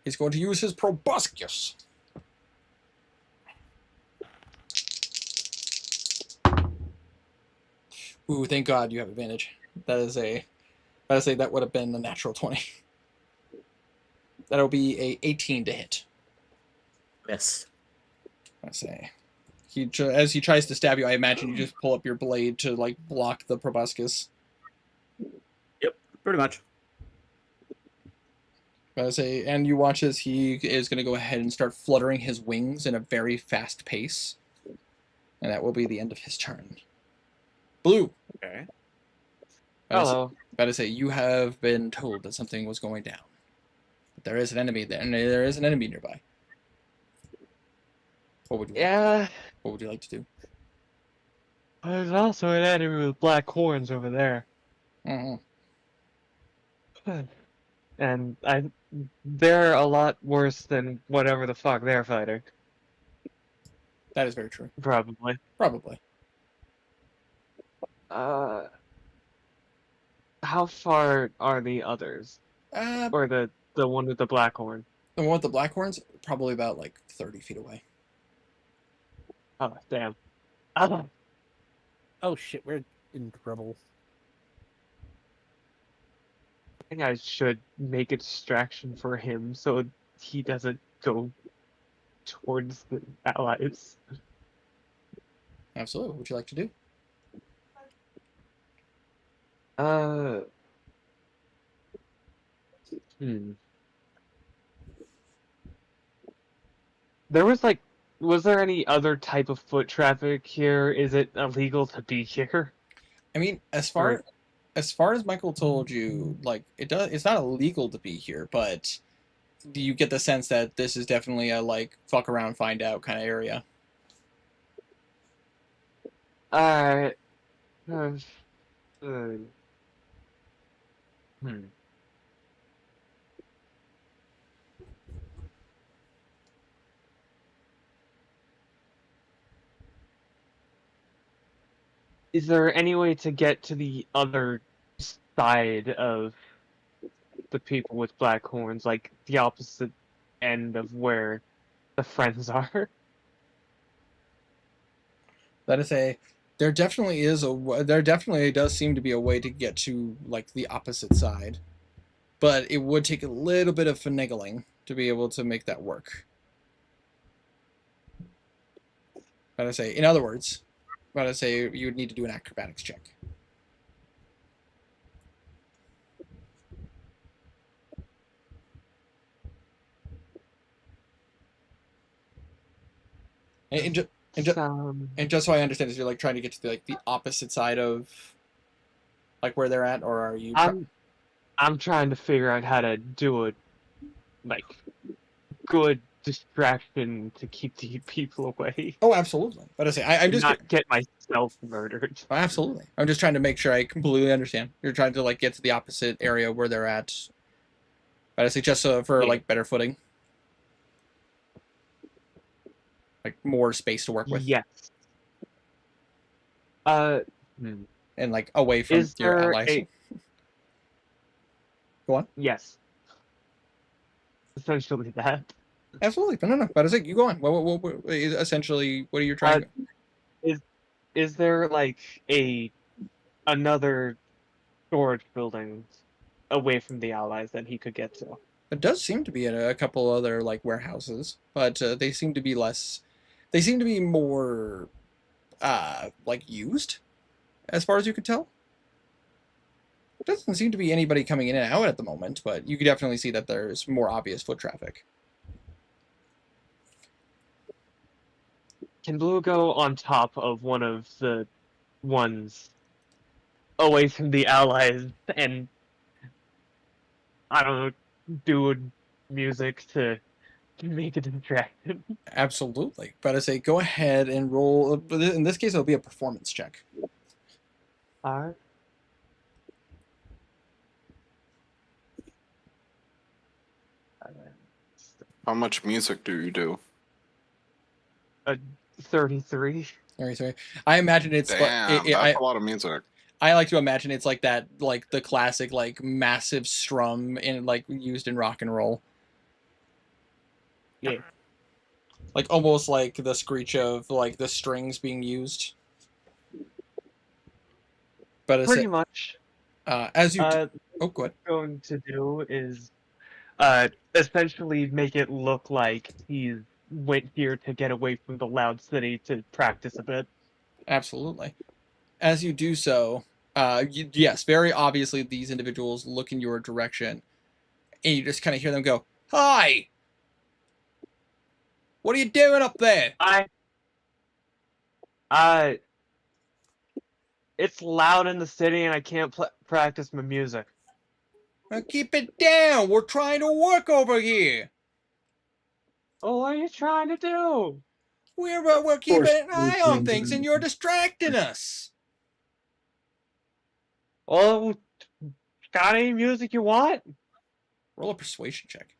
He's going to use his proboscis. Ooh, thank God you have advantage. That would have been a natural 20. That'll be a 18 to hit. Miss. I say. As he tries to stab you, I imagine you just pull up your blade to like block the proboscis. Yep, pretty much. I say, and you watch as he is going to go ahead and start fluttering his wings in a very fast pace, and that will be the end of his turn. Blue. Okay. Hello. Better say you have been told that something was going down. But there is an enemy there, and there is an enemy nearby. What would you? What would you like to do? There's also an enemy with black horns over there. Mm-hmm. And they're a lot worse than whatever the fuck they're fighting. That is very true. Probably. Probably. How far are the others? Or the one with the black horn? The one with the black horns, probably about like 30 feet away. Oh, damn. Oh shit, we're in trouble. I think I should make a distraction for him so he doesn't go towards the allies. Absolutely. What would you like to do? Uh, hmm. There was like, was there any other type of foot traffic here? Is it illegal to be here? I mean, Or as far as Michael told you, like it's not illegal to be here, but do you get the sense that this is definitely a like fuck around find out kind of area? uh, uh, uh, hmm. Is there any way to get to the other side of the people with black horns, like the opposite end of where the friends are? That is a there definitely does seem to be a way to get to like the opposite side, but it would take a little bit of finagling to be able to make that work. But I say, in other words, but I say you would need to do an acrobatics check. And, ju- and, ju- and just so I understand, is you're like trying to get to the opposite side of like where they're at, or are you? I'm trying to figure out how to do a like good distraction to keep the people away. Oh, absolutely. But I say I'm just not get myself murdered. Oh, absolutely. I'm just trying to make sure I completely understand. You're trying to like get to the opposite area where they're at. But I say just for like better footing, like more space to work with. Yes. And like away from Is your there allies. Go on. Yes. Essentially that. Absolutely. No. But I say you go on. What essentially, what are you trying? Is there like another storage building away from the allies that he could get to? It does seem to be a couple other like warehouses, but they seem to be less. They seem to be more like used, as far as you could tell. There doesn't seem to be anybody coming in and out at the moment, but you could definitely see that there's more obvious foot traffic. Can Blue go on top of one of the ones away from the allies and I don't know, do music to make a distraction? Absolutely. But I say go ahead and roll. In this case, it'll be a performance check. Alright. How much music do you do? 33. 33. I imagine it's Damn, that's a lot of music. I like to imagine it's like that, like the classic, like massive strum in like used in rock and roll. Yeah. Like almost like the screech of like the strings being used. But pretty much. As you oh, go ahead. Going to do is essentially make it look like he went here to get away from the loud city to practice a bit. Absolutely. As you do so, yes, very obviously these individuals look in your direction, and you just kind of hear them go, "Hi! What are you doing up there?" It's loud in the city and I can't practice my music. Now keep it down. We're trying to work over here. Oh, what are you trying to do? We're keeping an eye on things, and you're distracting us. Oh, got any music you want? Roll a persuasion check.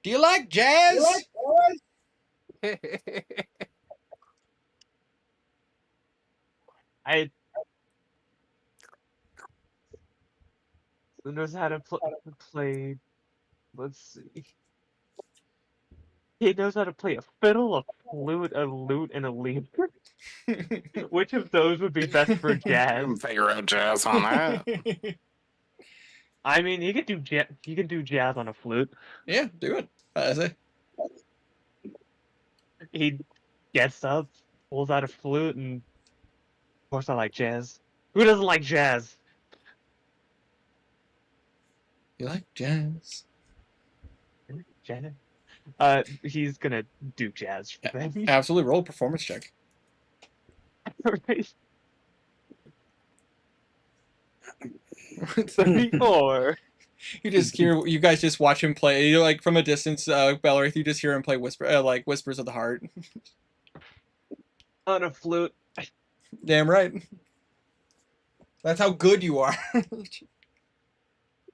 Do you like jazz? Who knows how to play? Let's see. He knows how to play a fiddle, a flute, a lute, and a lyre. Which of those would be best for You jazz? can figure out jazz on that. I mean, he could do jazz on a flute. Yeah, do it. I say. He gets up, pulls out a flute, and of course I like jazz. Who doesn't like jazz? You like jazz? Jazz. He's gonna do jazz for them. Absolutely. Roll a performance check. Right. 34. You guys just watch him play. You like from a distance, Bellarith, you just hear him play like Whispers of the Heart. On a flute. Damn right. That's how good you are.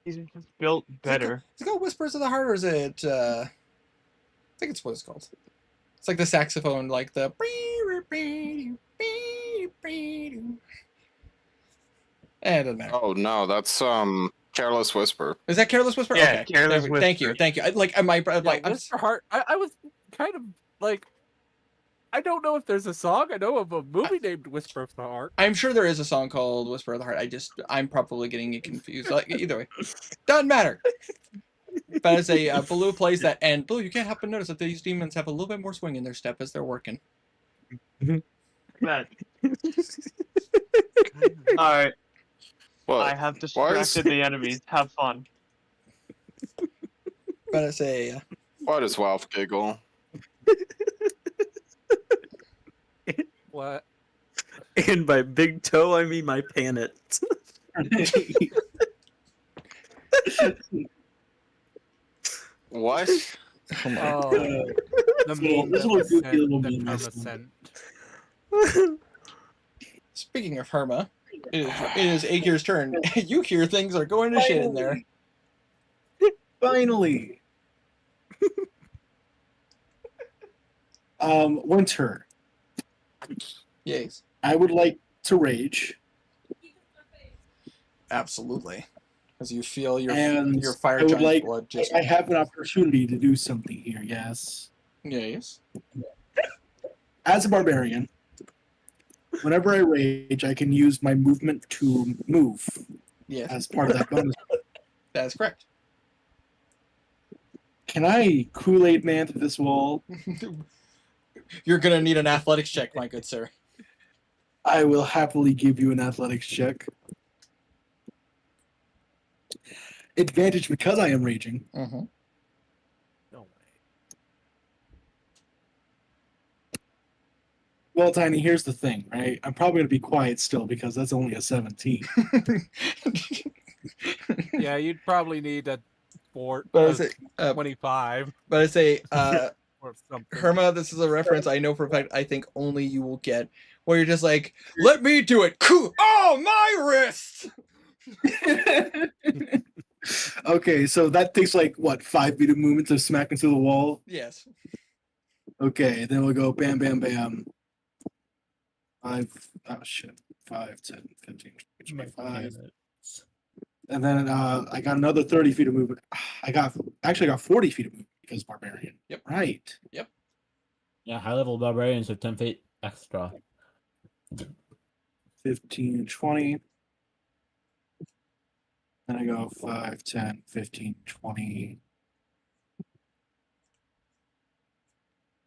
He's just built better. Is it called Whispers of the Heart, or is it? I think it's what it's called. It's like the saxophone, like the. Eh, it doesn't matter. Oh no, that's Careless Whisper. Is that Careless Whisper? Yeah, Okay. Careless Thank you, Whisper. thank you. I'm Whisper Heart. I was kind of like, I don't know if there's a song. I know of a movie named Whisper of the Heart. I'm sure there is a song called Whisper of the Heart. I'm probably getting it confused. Like, either way, doesn't matter. But as a Blue plays that, and Blue, you can't help but notice that these demons have a little bit more swing in their step as they're working. That. Alright, What? I have Why is- distracted the enemies. Have fun. But as a Why does Walf giggle? What? And by big toe, I mean my panet. What? Oh, the So, meme this that will was do sent, feel a little that bit Karma nice. sent. speaking of Herma, it is Aegir's turn. You hear things are going to shit in there. Finally. Winter. Yes, I would like to rage, absolutely. As you feel your and fire I would giant's like. blood just. I have an opportunity to do something here. Yes, Yes. as a barbarian, whenever I rage, I can use my movement to move Yes. as part of that bonus. That is correct. Can I Kool-Aid Man through this wall? You're gonna need an athletics check, my good sir. I will happily give you an athletics check. Advantage because I am raging. Mm-hmm. No way. Well, Tiny, here's the thing, right? I'm probably going to be quiet still because that's only a 17. Yeah, you'd probably need a But I say, 25 or something. Herma, this is a reference I know for a fact. I think only you will get, where you're just like, let me do it. Oh, my wrist. Okay, so that takes like, what, 5 feet of movement to smack into the wall? Yes. Okay, then we'll go bam, bam, bam. 5, 5, 10, 15, 25. And then I got another 30 feet of movement. I got 40 feet of movement because barbarian. Yep. Right. Yeah, high level barbarians are 10 feet extra. 15, 20. Then I go 5, 10, 15, 20.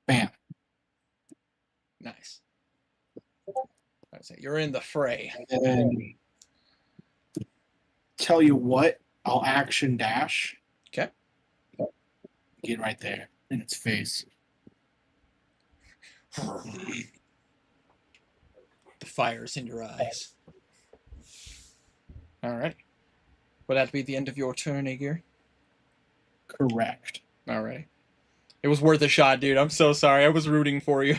Bam. Nice. I say you're in the fray. And tell you what, I'll action dash. Okay. Get right there in its face. The fire's in your eyes. All right. Would that be the end of your turn, Aegir? Correct. All right. It was worth a shot, dude. I'm so sorry. I was rooting for you.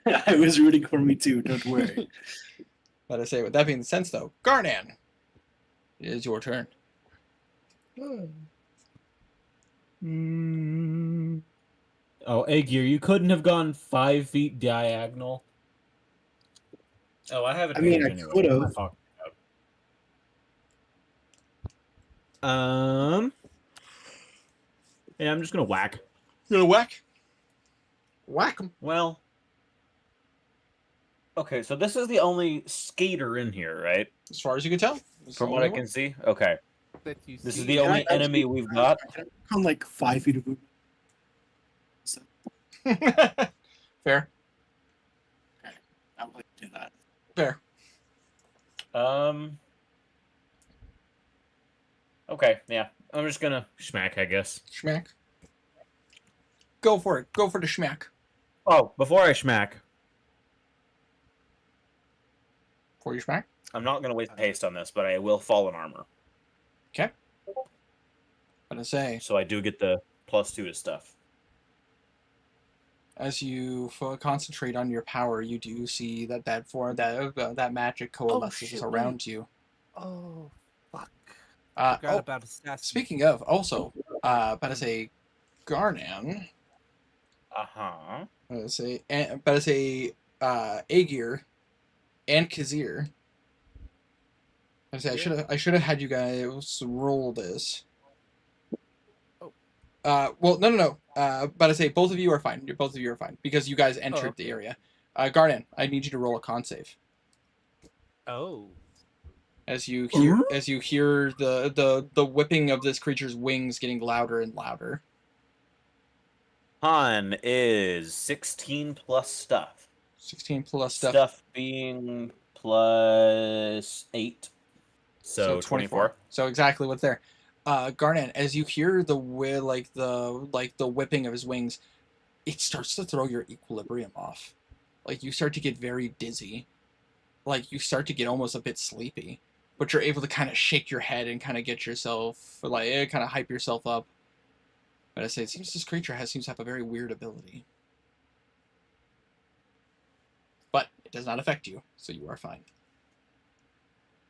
I was rooting for me too, don't worry. But I say, with that being the sense, though, Garnan, it is your turn. Oh, Aegir, you couldn't have gone 5 feet diagonal. Oh, I have it. I mean, I could have. Yeah, I'm just gonna whack. You gonna whack? Whack him. Well, Okay, so this is the only skater in here, right? As far as you can tell. It's From the what I only can see. Okay. That you This is see. the only enemy we've got. On like 5 feet of movement. So, one. Fair. I would like to do that. Fair. Okay, yeah. I'm just gonna smack, I guess. Schmack. Go for it. Go for the schmack. Oh, before I smack, For your schmack. I'm not gonna waste haste on this, but I will fall in armor. Okay. What to say? So I do get the +2 to stuff. As you concentrate on your power, you do see that magic coalesces shit, around you. Oh, fuck. Uh, Forgot oh, about assassin. speaking of, also, about to say, Garnan. Uh-huh. About to say, Aegir and Kazir. I should have had you guys roll this. Oh. Well, no. But I say both of you are fine. Both of you are fine because you guys entered okay. the area. Garnan, I need you to roll a con save. Oh. As you hear the whipping of this creature's wings getting louder and louder. Con is 16 plus stuff. 16 plus stuff. Stuff being +8. So 24. So exactly what's there. Garnan, as you hear the whipping of his wings, it starts to throw your equilibrium off. Like you start to get very dizzy. Like you start to get almost a bit sleepy. But you're able to kind of shake your head and kind of get yourself, kind of hype yourself up. But I say, it seems this creature seems to have a very weird ability. But it does not affect you, so you are fine.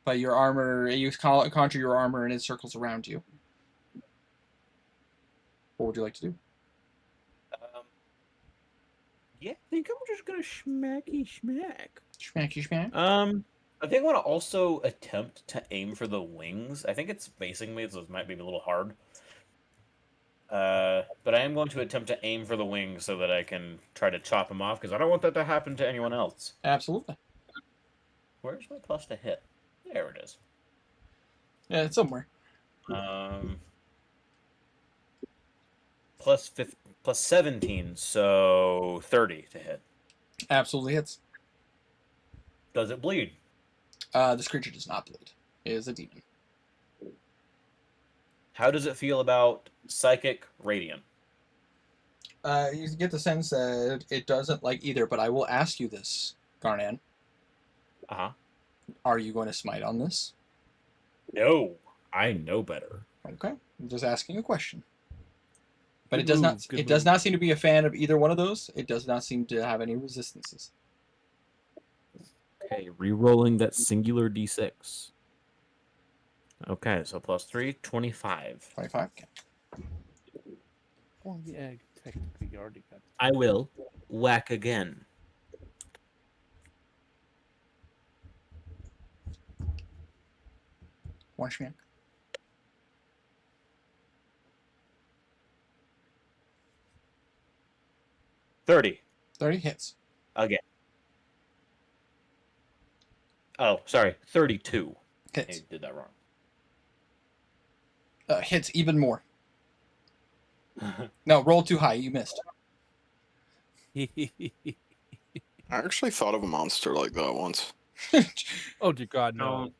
But your armor, you conjure your armor and it circles around you. What would you like to do? Yeah, I think I'm just gonna smacky smack. Smacky smack? I think I want to also attempt to aim for the wings. I think it's facing me, so it might be a little hard. But I am going to attempt to aim for the wings so that I can try to chop them off, because I don't want that to happen to anyone else. Absolutely. Where's my plus to hit? There it is. Yeah, it's somewhere. Plus 17, so 30 to hit. Absolutely hits. Does it bleed? This creature does not bleed. It is a demon. How does it feel about Psychic Radiant? You get the sense that it doesn't like either, but I will ask you this, Garnan. Uh-huh. Are you going to smite on this? No, I know better. Okay, I'm just asking a question. But it does not. It does not seem to be a fan of either one of those. It does not seem to have any resistances. Okay, re-rolling that singular d6. Okay, so +3, 25. 25. Okay. Well, yeah, technically you already got. I will whack again. One schmack. 30. 30 hits. Again. Oh, sorry. 32. Hits. I did that wrong. Hits even more. No, roll too high. You missed. I actually thought of a monster like that once. Oh dear God, no.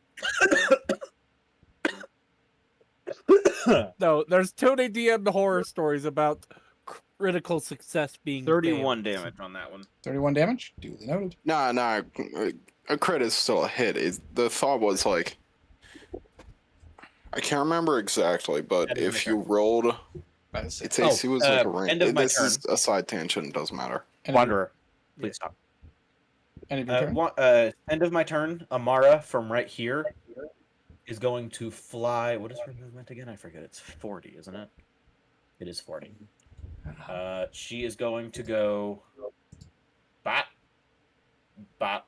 No, there's too many DM horror stories about critical success being 31 failed. damage on that one. 31 damage. Duly noted. Nah, a crit is still a hit. The thought was like, I can't remember exactly, but if you rolled, its AC was like a range. End of my This turn. is a side tangent. Doesn't matter. Wanderer, please stop. End of your turn. End of my turn. Amara from right here is going to fly. What is her movement again? I forget. It's 40, isn't it? It is 40. She is going to go bop, bop,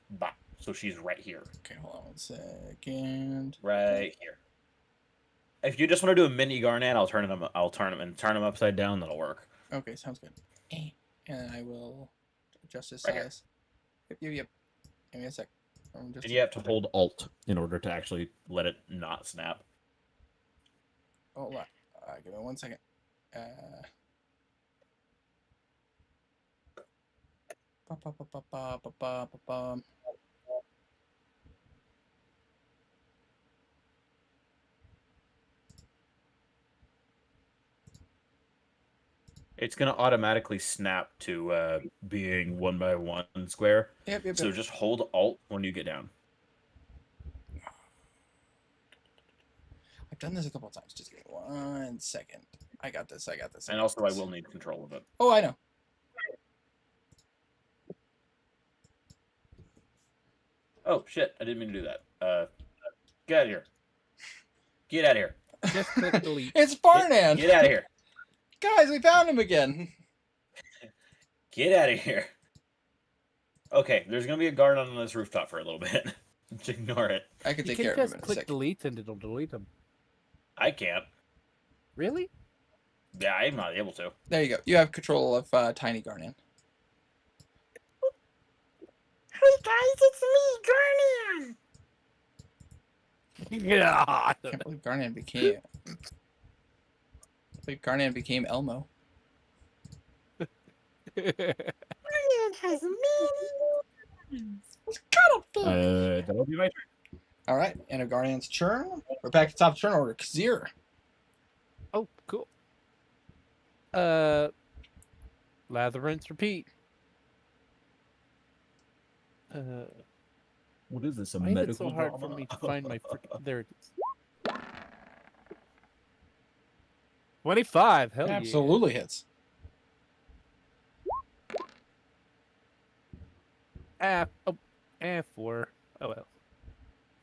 bop. So she's right here. Okay, hold on 1 second. Right here. If you just want to do a mini Garnet, I'll turn them upside down. That'll work. Okay, sounds good. And I will adjust his Right here. size. Yep. Give me a sec. Just And you have to hold Alt in order to actually let it not snap. hold on. Give me 1 second. Ba-ba-ba-ba-ba-ba-ba-ba. It's gonna automatically snap to being 1x1 square. Yep. So just hold Alt when you get down. I've done this a couple of times. Just give me 1 second. I got this. And also, I will need control of it. Oh, I know. Oh shit! I didn't mean to do that. Get out of here. Get out of here. Just click delete. It's Barnan. Get out of here. Guys, we found him again. Get out of here. Okay, there's gonna be a guard on this rooftop for a little bit. Just ignore it. I can You take can care of him just in a click second. delete and it'll delete them. I can't. Really? Yeah, I'm not able to. There you go. You have control of Tiny Garnan. Hey guys, it's me, Garnan. Yeah. I can't believe Garnan became Elmo. Garnan has many. It's kind of big. That'll be my turn. All right, end of Garnan's turn. We're back to top of turn order. Kazir. Oh, cool. Lather, rinse, repeat. What is this? A Why is it medical so hard drama? for me to find my freaking... There it is. 25. Hell Absolutely hits. yeah. F4. Oh well.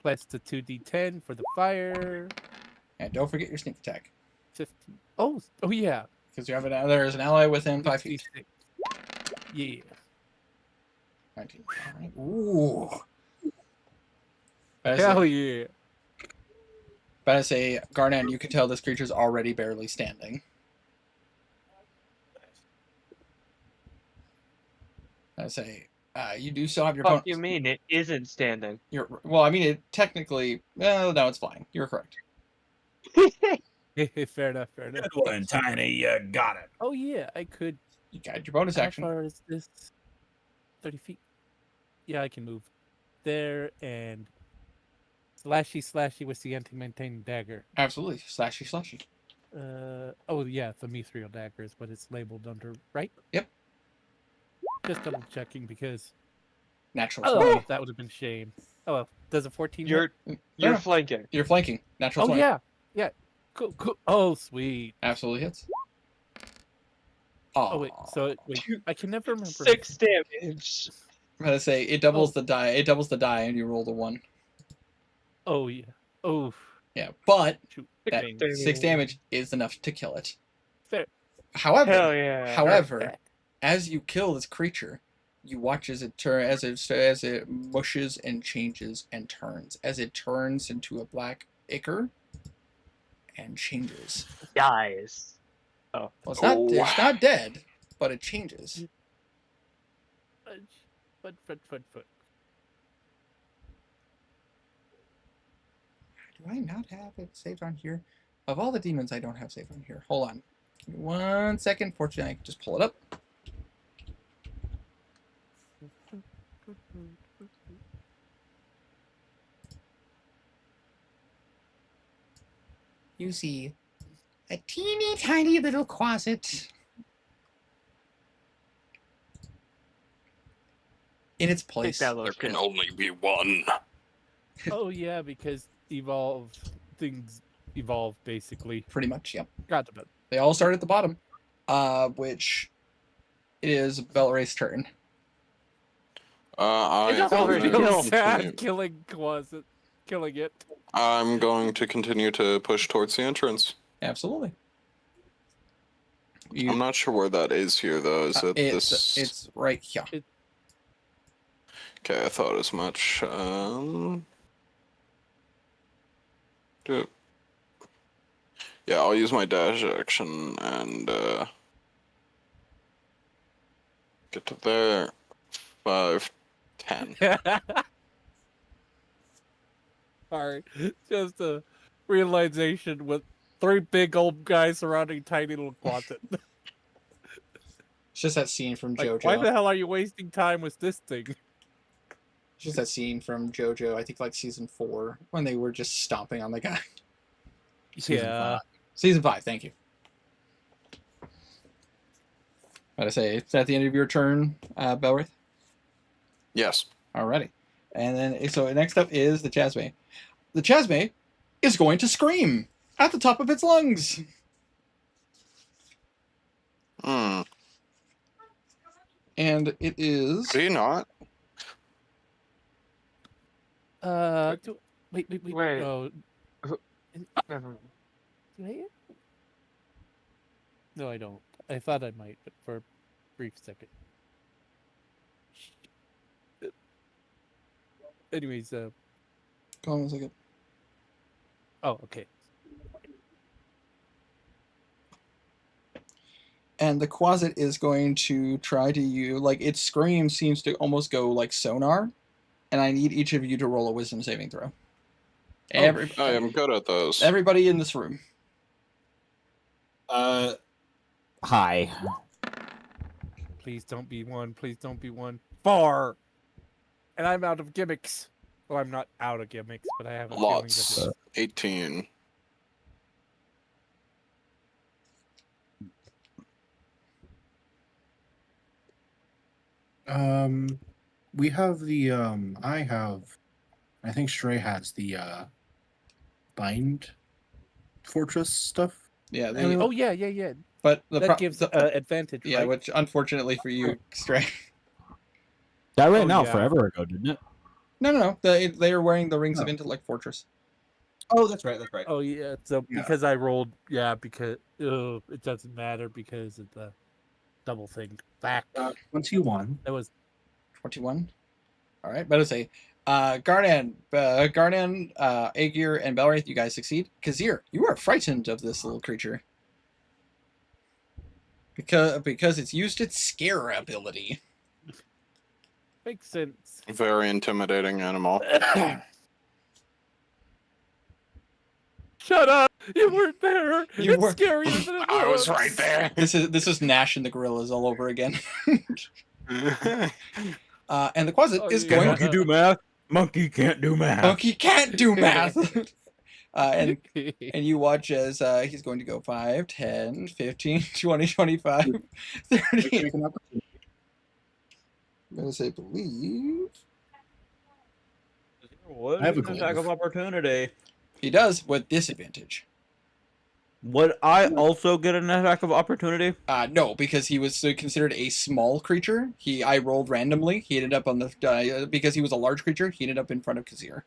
Plus the 2d10 for the fire. And don't forget your sneak attack. 15. Oh yeah. Because there's an ally within 5 feet. 66. Yeah. 19. Ooh. But Hell yeah. I say, Garnan, you can tell this creature's already barely standing. I say, you do still have your Fuck opponent. you mean it isn't standing? Well, I mean, it technically. Well, no, it's flying. You're correct. Fair enough. Good one, Tiny. You got it. Oh yeah, I could. You got your bonus action. How far is this? 30 feet. Yeah, I can move there and slashy with the anti-maintaining dagger. Absolutely. Slashy. Oh yeah, the mithril dagger is what it's labeled under, right? Yep. Just double checking because Natural 20. oh, that would have been shame. Oh well, does a 14 hit? You're flanking. You're flanking. Natural Oh 20. yeah. Cool. Oh sweet. Absolutely hits. Oh wait, I can never remember. 6 damage. I'm gonna say it doubles the die. It doubles the die, and you roll the 1. Oh yeah. Oh Yeah, but shoot. that damage. 6 damage is enough to kill it. Fair. However, Hell yeah. However, as you kill this creature, you watch as it mushes and changes and turns. As it turns into a black ichor and changes. Dies. Well, it's not dead, but it changes. Foot. Do I not have it saved on here? Of all the demons, I don't have saved on here. Hold on. Give me 1 second. Fortunately, I can just pull it up. You see a teeny tiny little closet in its place. That There looks can good. only be one. Oh yeah, because things evolve basically. Pretty much, yep. Got about. They all start at the bottom, which it is Belray's turn. It's already Sad killing it. I'm going to continue to push towards the entrance. Absolutely. I'm not sure where that is here, though. Is it this? It's right here. Okay, I thought as much. Yeah, I'll use my dash action and get to there. 5, 10. Sorry, just a realization with 3 big old guys surrounding tiny little closet. It's just that scene from Like, JoJo. why the hell are you wasting time with this thing? It's just that scene from JoJo, I think like season 4, when they were just stomping on the guy. Yeah. Season 5, thank you. What I say, is that the end of your turn, Belrith? Yes. Alrighty. And then, so next up is the Chasme. The Chasme is going to scream at the top of its lungs. Hmm. And it is... Do you not? Wait. Wait. Oh, Never. do I? No, I don't. I thought I might, but for a brief second. Anyways, Go on a second. oh, okay. And the Quasit is going to try to use, like, its scream seems to almost go like sonar. And I need each of you to roll a wisdom saving throw. I am good at those. Everybody in this room. Hi. Please don't be one. Please don't be one. 4! And I'm out of gimmicks. Well, I'm not out of gimmicks, but I have a feeling that Lots. it's... 18. We have the I think Stray has the bind fortress stuff. Yeah. Oh, yeah. But That gives advantage, yeah, right? which unfortunately for you, Stray. That ran Oh, out yeah. forever ago, didn't it? No. They are wearing the rings of Oh. intellect fortress. Oh, that's right. Oh, yeah. So Yeah. because I rolled, because it doesn't matter because of the double thing. Back. 21. That was 21. All right, better say, Garnan, Aegir, and Belwraith, you guys succeed. Kazir, you are frightened of this little creature because it's used its scare ability. makes sense. Very intimidating animal. Shut up! You weren't there. You It's weren't- scarier than it I was looks. right there. This is Nash and the Gorillas all over again. And the Quasit Oh, is yeah. going. Monkey do math. Monkey can't do math. Monkey can't do math. And you watch as he's going to go 5, 10, 15, 20, 25, 30. I'm going to say believe. What I have a an goal. attack of opportunity. He does with disadvantage. Would I also get an attack of opportunity? No, because he was considered a small creature. I rolled randomly. He ended up on the because he was a large creature. He ended up in front of Kazir.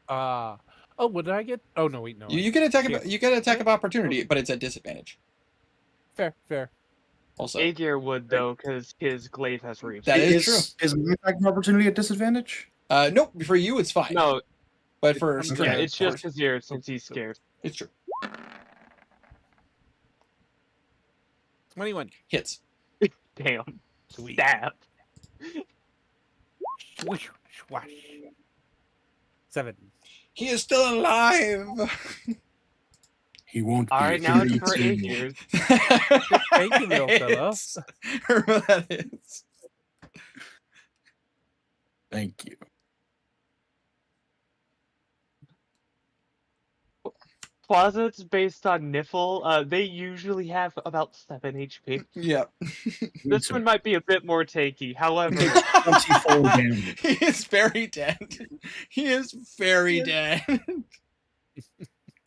Oh, what did I get? Oh no, wait, no. You get attack. Yeah. You get attack of opportunity, but it's at disadvantage. Fair. Also, Aegir would though, because his glaive has reach. that is true. Is my attack of opportunity at disadvantage? Nope. For you, it's fine. No, But for I'm Stray, yeah, sorry. it's just Kazir since he's scared. it's true. 21. Hits. Damn. Sweet. Stab. Swish, swash. 7. He is still alive. He won't be. Alright, now it's He for eats me. Aegir. Thank you, little fella. Remember that is. Thank you. Closets based on Niffle, they usually have about 7 HP. Yep. This one might be a bit more tanky. However, 24 damage. He is very dead. He is very dead.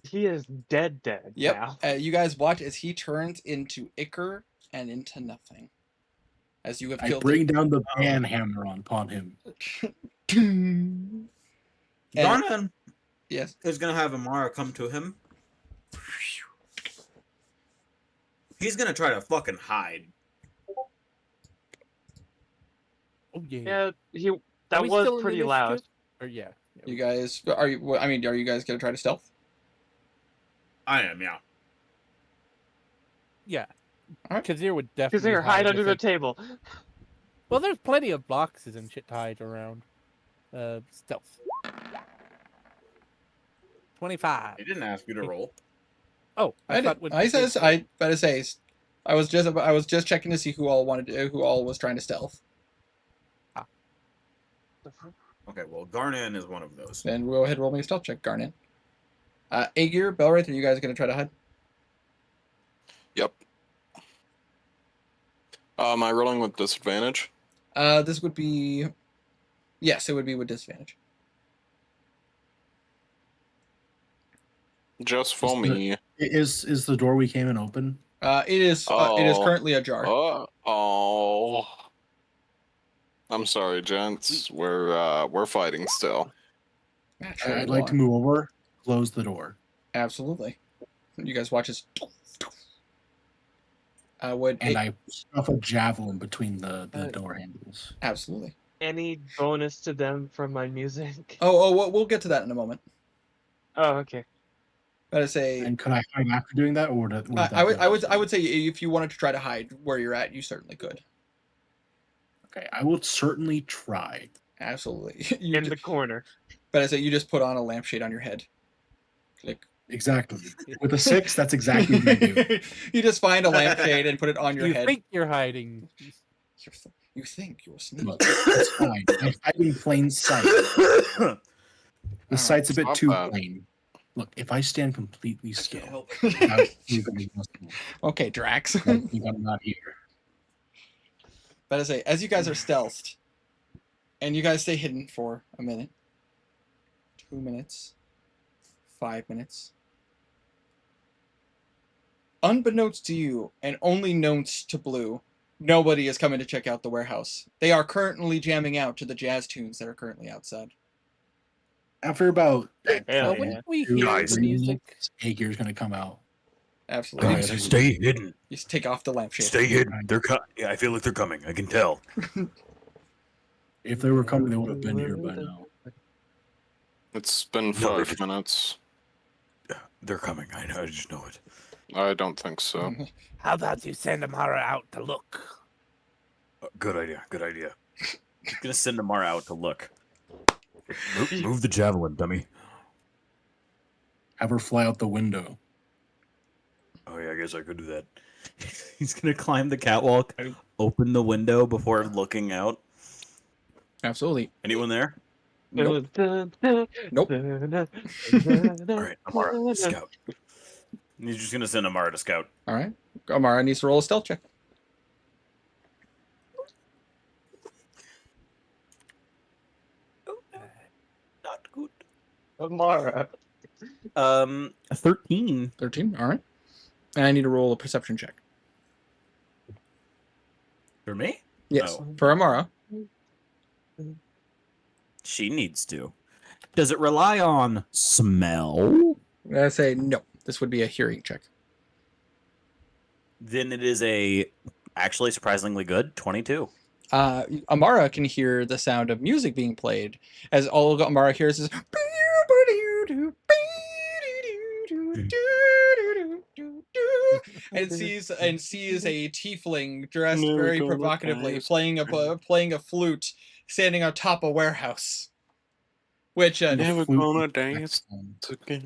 he is dead Yep. now. You guys watch as he turns into ichor and into nothing. As you have I killed bring down the ban hammer upon him. him. And- Garnan yes. is going to have Amara come to him. He's going to try to fucking hide. Oh yeah. Yeah, Are that we was still in pretty loud. initiative? Or yeah. You guys are you? I mean, are you guys gonna try to stealth? I am, yeah. Yeah. Alright. Kazir would definitely Kazir, hide under the with table. Well, there's plenty of boxes and shit tied around. Stealth. 25. I didn't ask you to roll. Oh, I thought. I says I better say. I was just checking to see who all was trying to stealth. Okay, well, Garnan is one of those. Then we'll go ahead and roll me a stealth check, Garnet. Aegir, Belwraith, are you guys going to try to hide? Yep. Am I rolling with disadvantage? This would be... Yes, it would be with disadvantage. Just for me. Is the door we came in open? It is currently ajar. Oh. I'm sorry, gents. We're fighting still. I'd like to move over, close the door. Absolutely. You guys watch as... I stuff a javelin between the door handles. Absolutely. Any bonus to them from my music? We'll get to that in a moment. Oh, okay. But I say... And could I hide after doing that, or would that I would say if you wanted to try to hide where you're at, you certainly could. Okay, I will certainly try. Absolutely. In the corner. But I say you just put on a lampshade on your head. Click. Exactly. With a 6, that's exactly what I do. You just find a lampshade and put it on your head. You think you're hiding. You think you're sneaky. Look, it's fine. I hide in plain sight. The sight's a bit too plain. Look, if I stand completely still, okay, Drax. I think I'm not here. But I say, as you guys are stealthed, and you guys stay hidden for a minute, 2 minutes, 5 minutes, unbeknownst to you, and only known to Blue, nobody is coming to check out the warehouse. They are currently jamming out to the jazz tunes that are currently outside. After about When we hear Guys. the music, Aegir's going to come out. Absolutely. Guys, stay hidden. You just take off the lampshade. Stay hidden. Yeah, I feel like they're coming. I can tell. If they were coming, they would have been here by now. It's been 5 minutes. They're coming. I know. I just know it. I don't think so. how about you send Amara out to look? Good idea. Good idea. I'm gonna send Amara out to look. Move the javelin, dummy. Have her fly out the window. Oh yeah, I guess I could do that. He's gonna climb the catwalk, open the window before looking out. Absolutely. Anyone there? Nope. All right, Amara, scout. He's just gonna send Amara to scout. All right. Amara needs to roll a stealth check. Not good. Amara. 13. 13. All right. And I need to roll a perception check. For me? Yes. Oh. For Amara. She needs to. Does it rely on smell? I say no. This would be a hearing check. Then it is a actually surprisingly good 22. Amara can hear the sound of music being played, as all Amara hears is and sees a tiefling dressed very provocatively playing a flute standing on top of a warehouse. Which Never gonna dance again.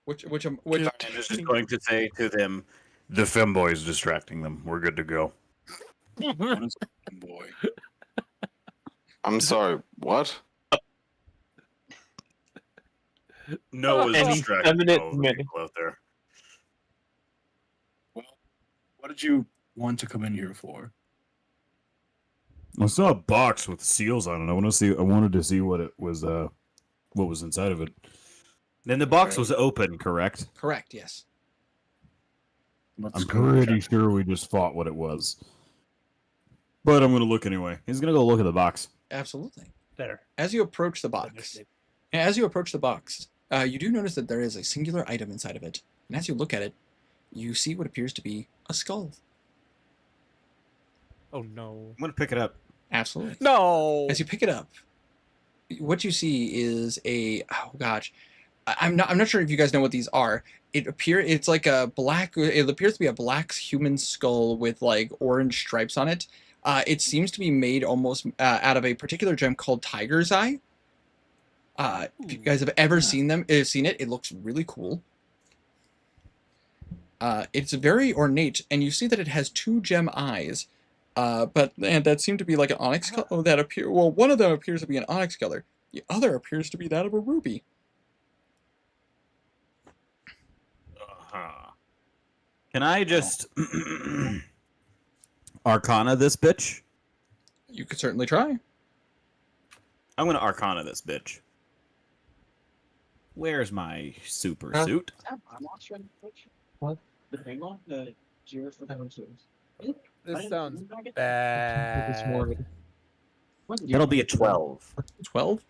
I'm just going to say to them, The femboy is distracting them. We're good to go. Boy. I'm sorry, what? Noah's Any distracting feminine all the man. people out there. What did you want to come in here for? I saw a box with seals on it. I wanted to see what it was. What was inside of it? Then the box was open, correct? correct, yes. Let's I'm go pretty check. sure we just fought what it was. But I'm gonna look anyway. He's gonna go look at the box. Absolutely. There. As you approach the box, you do notice that there is a singular item inside of it. And as you look at it, you see what appears to be a skull. Oh no. I'm gonna pick it up. Absolutely. No. As you pick it up, what you see is I'm not sure if you guys know what these are. It appears to be a black human skull with like orange stripes on it. It seems to be made almost out of a particular gem called Tiger's Eye. If you guys have ever seen it, it looks really cool. It's very ornate, and you see that it has 2 gem eyes, but that seem to be like an onyx color. Well, one of them appears to be an onyx color. The other appears to be that of a ruby. Can I just Arcana this bitch? You could certainly try. I'm gonna Arcana this bitch. Where's my super suit? What? This sounds bad. That'll be a 12. 12?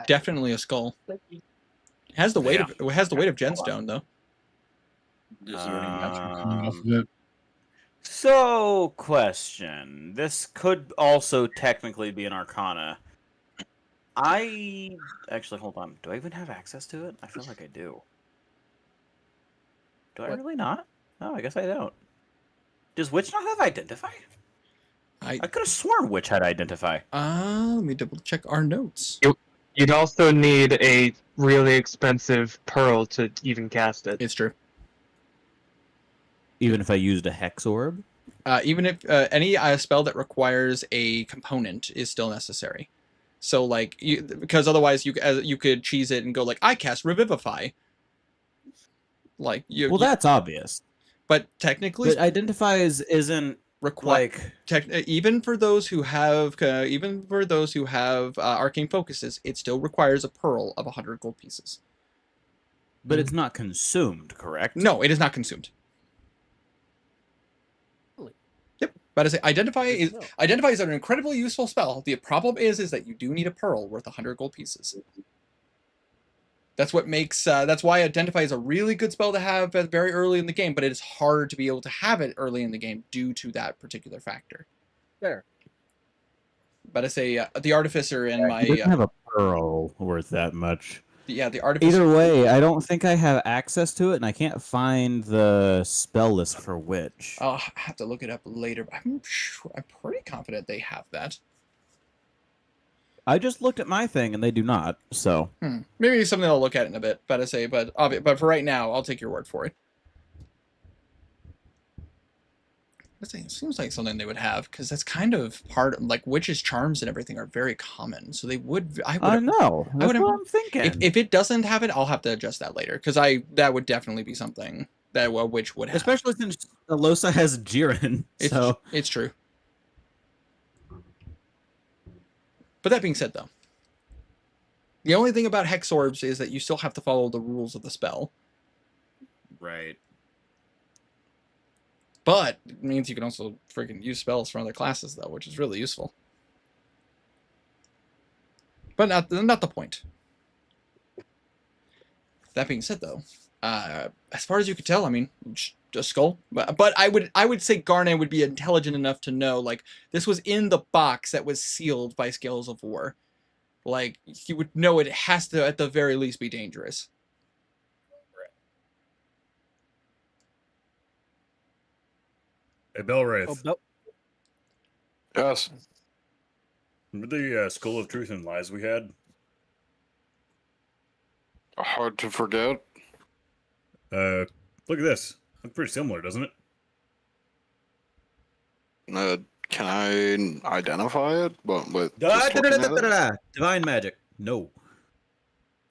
Definitely a skull. It has the weight of gemstone though. So, question. This could also technically be an Arcana. Actually, hold on. Do I even have access to it? I feel like I do. Do I really not? No, I guess I don't. Does Witch not have Identify? I could have sworn Witch had Identify. Let me double check our notes. You'd also need a really expensive pearl to even cast it. It's true. Even if I used a Hex Orb? Even if any spell that requires a component is still necessary. So, like, because otherwise you could cheese it and go like, I cast Revivify. Like that's obvious. But technically, but Identify isn't required. Even for those who have arcane focuses, it still requires a pearl of 100 gold pieces. But it's not consumed, correct? No, it is not consumed. Yep. But I say Identify is an incredibly useful spell. The problem is that you do need a pearl worth 100 gold pieces. That's what makes that's why Identify is a really good spell to have very early in the game, but it is hard to be able to have it early in the game due to that particular factor. Fair. But I say the Artificer in my doesn't have a pearl worth that much. Yeah, the Artificer. Either way, I don't think I have access to it, and I can't find the spell list for Witch. I'll have to look it up later. I'm pretty confident they have that. I just looked at my thing, and they do not. So maybe something I'll look at in a bit. But I say, but for right now, I'll take your word for it. It seems like something they would have because that's kind of part of, like, witches' charms and everything are very common. So they would. I know. That's what I'm thinking. If it doesn't have it, I'll have to adjust that later because that would definitely be something that a witch would have. Especially since Alosa has Jiren. So it's true. But that being said, though, the only thing about Hex Orbs is that you still have to follow the rules of the spell. Right. But it means you can also freaking use spells from other classes, though, which is really useful. But not the point. That being said, though, as far as you could tell, I mean, a skull. But I would say Garnet would be intelligent enough to know, like, this was in the box that was sealed by Scales of War. Like, he would know it has to, at the very least, be dangerous. Hey, Belwraith. Oh, Yes. Remember the Skull of Truth and Lies we had? Hard to forget. Look at this. Looks pretty similar, doesn't it? Can I identify it? But with just looking at it? Divine magic. No.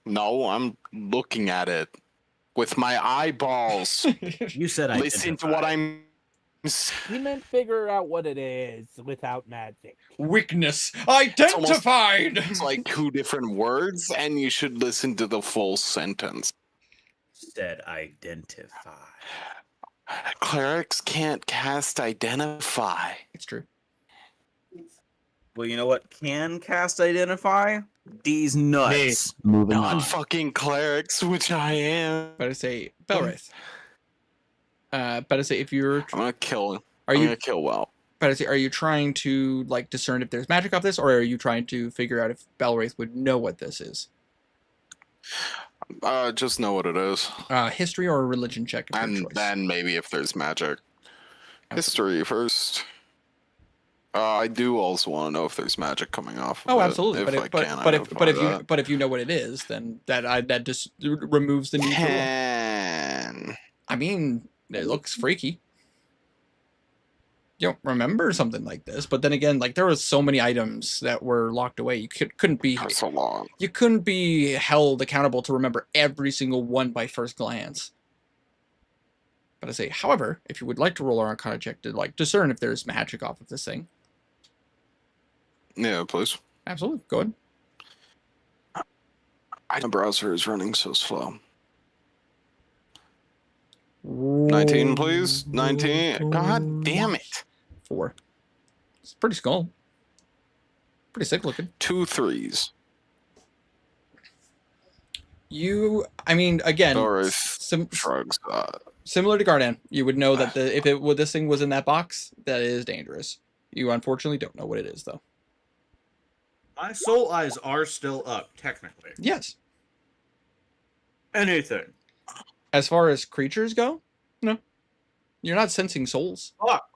No, I'm looking at it with my eyeballs. You said I listen to what I'm. He meant figure out what it is without magic. Weakness identified. It's like 2 different words, and you should listen to the full sentence. Said identify. Clerics can't cast identify. It's true. Well, you know what can cast identify? These nuts. Moving on. Non-fucking clerics, which I am. But I say, Belwraith. But I say, if you're, I'm gonna kill. I'm gonna kill well. But I say, are you trying to, like, discern if there's magic off this, or are you trying to figure out if Belwraith would know what this is? Just know what it is. History or a religion check. And then maybe if there's magic. History first. I do also want to know if there's magic coming off of Oh, it. absolutely. If But I if, but can but if identify that. but if you know what it is, then that just removes the need to roll. Can. I mean, it looks freaky. You don't remember something like this, but then again, like there was so many items that were locked away. You couldn't be That's a lot. you couldn't be held accountable to remember every single one by first glance. But I say, however, if you would like to roll our Arcana check to like discern if there's magic off of this thing, Yeah, please. absolutely, go ahead. The browser is running so slow. 19, please. 19. God damn it. 4. It's pretty skull. Pretty sick looking. 2 3s. I mean, again, Belraith shrugs. Similar to Gardan, you would know that this thing was in that box, that is dangerous. You unfortunately don't know what it is, though. My soul eyes are still up, technically. Yes. Anything. As far as creatures go, no. You're not sensing souls. Fuck.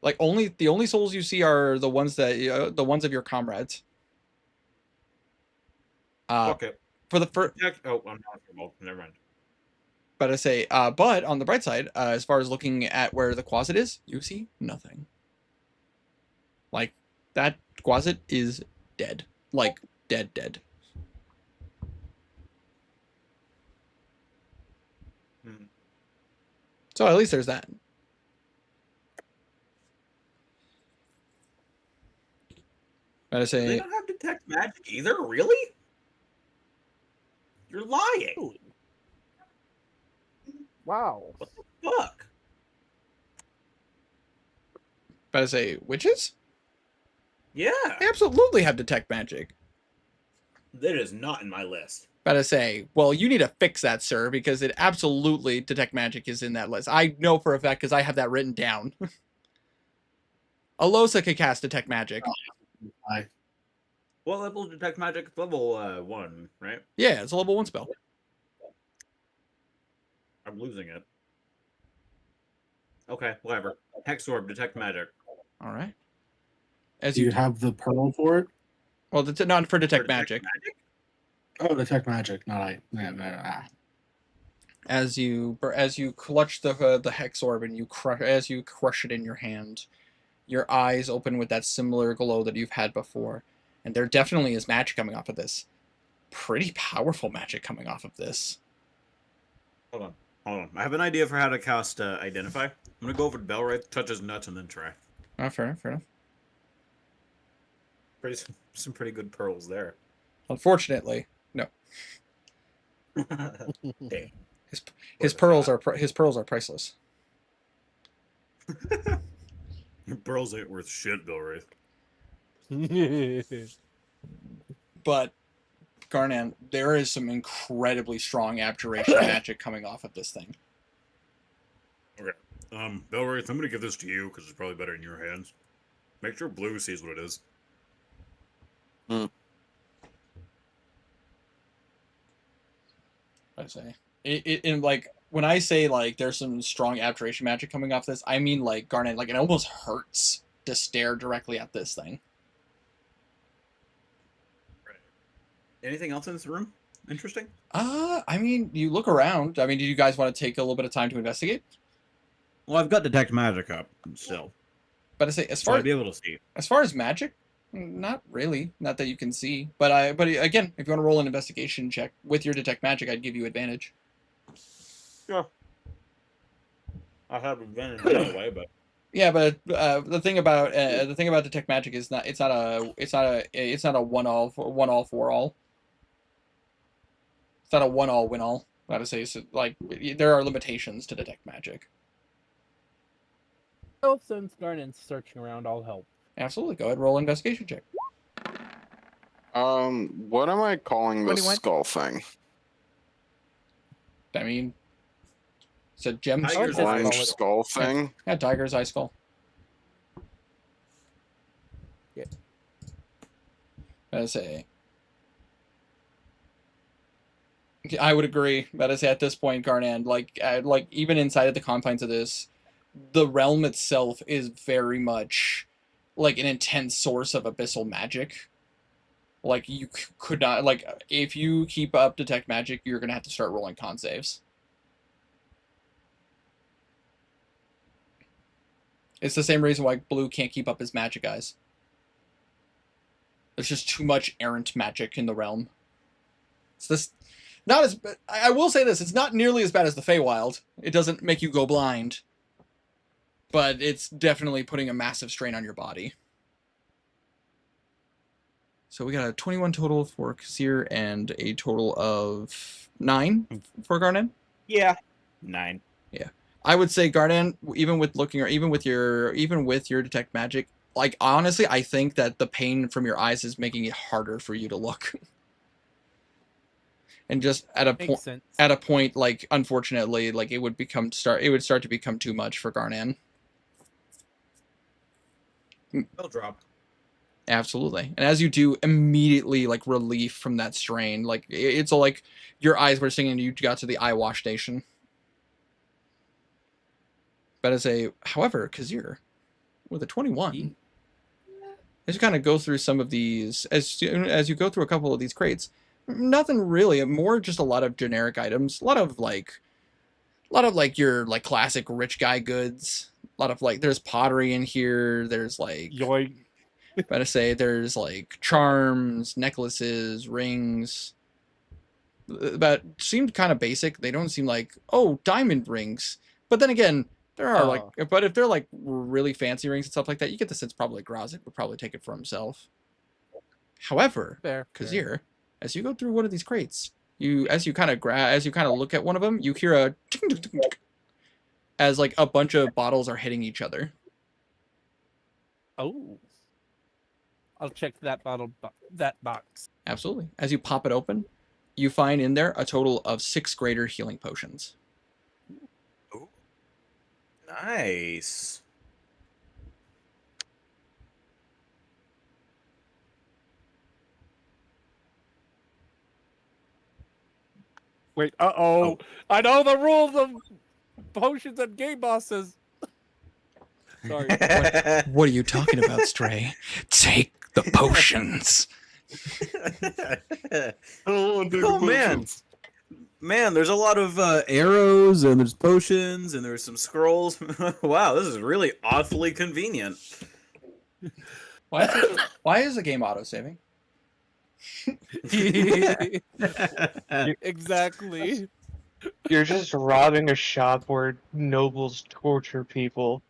Like the only souls you see are the ones that the ones of your comrades. Okay. For the first. Oh, I'm not involved. Never mind. But I say, but on the bright side, as far as looking at where the closet is, you see nothing. Like that closet is dead. Like dead. So at least there's that. I say They don't have detect magic either, really? You're lying. Wow. What the fuck? But I say witches? Yeah. They absolutely have detect magic. That is not in my list. But I say, well, you need to fix that, sir, because it absolutely detect magic is in that list. I know for a fact because I have that written down. Alosa could cast detect magic. What level detect magic? Level 1, right? Yeah, it's a level 1 spell. I'm losing it. Okay, whatever. Hex orb, detect magic. All right. Do you have the pearl for it? Well, not for detect magic. Oh, detect magic. Not As you clutch the hex orb and you crush it in your hand, your eyes open with that similar glow that you've had before, and there definitely is magic coming off of this. Pretty powerful magic coming off of this. Hold on. I have an idea for how to cast Identify. I'm gonna go over to Belraith, touch his nuts, and then try. Oh, fair enough. Some pretty good pearls there. Unfortunately, no. Damn. His pearls are priceless. Your pearls ain't worth shit, Belraith. But Garnan, there is some incredibly strong abjuration magic coming off of this thing. Okay. Belraith, I'm gonna give this to you because it's probably better in your hands. Make sure Blue sees what it is. I say in like when I say like there's some strong abjuration magic coming off this, I mean like Garnet, like it almost hurts to stare directly at this thing. Right. Anything else in this room? Interesting? I mean, you look around. I mean, do you guys want to take a little bit of time to investigate? Well, I've got detect magic up still. But I say as far so I'd be able to see. As far as magic, not really. Not that you can see. But again, if you want to roll an investigation check with your detect magic, I'd give you advantage. Sure. I have advantage anyway, but yeah, but the thing about detect magic is it's not a one all for all. It's not a one all win all. I would say so, like there are limitations to detect magic. Well, since Garnan's searching around, I'll help. Absolutely, go ahead, roll an investigation check. What am I calling this skull thing? I mean, it's a gem skull thing. Yeah, tiger's eye skull. Yeah. I say. I would agree, but I say at this point, Garnan, like even inside of the confines of this, the realm itself is very much like an intense source of abyssal magic. Like you could not, like, if you keep up detect magic, you're gonna have to start rolling con saves. It's the same reason why Blue can't keep up his magic eyes. There's just too much errant magic in the realm. It's this, not as, I will say this, it's not nearly as bad as the Feywild. It doesn't make you go blind, but it's definitely putting a massive strain on your body. So we got a 21 total for Kasir and a total of 9 for Garnan. Yeah, 9. Yeah, I would say Garnan, even with looking, or even with your detect magic, like honestly, I think that the pain from your eyes is making it harder for you to look. And just at a point, like unfortunately, like it would start to become too much for Garnan. They'll drop. Absolutely. And as you do, immediately like relief from that strain. Like it's like your eyes were singing and you got to the eye wash station. But however, Kazir, with a 21, as you kind of go through some of these, as you go through a couple of these crates, nothing really, more just a lot of generic items, a lot of your like classic rich guy goods, a lot of like, there's pottery in here, there's like, Yoink. there's like charms, necklaces, rings, that seemed kind of basic. They don't seem like, oh, diamond rings. But then again, there are but if they're like really fancy rings and stuff like that, you get the sense probably Grazit would probably take it for himself. However, Kazir, as you go through one of these crates, as you kind of look at one of them, you hear a as like a bunch of bottles are hitting each other. Oh. I'll check that that box. Absolutely. As you pop it open, you find in there a total of 6 greater healing potions. Ooh. Nice. Wait, oh. I know the rules of potions and game bosses. Sorry. What are you talking about, Stray? Take the potions. Oh man, there's a lot of arrows and there's potions and there's some scrolls. Wow, this is really awfully convenient. Why is the game auto saving? Exactly. You're just robbing a shop where nobles torture people.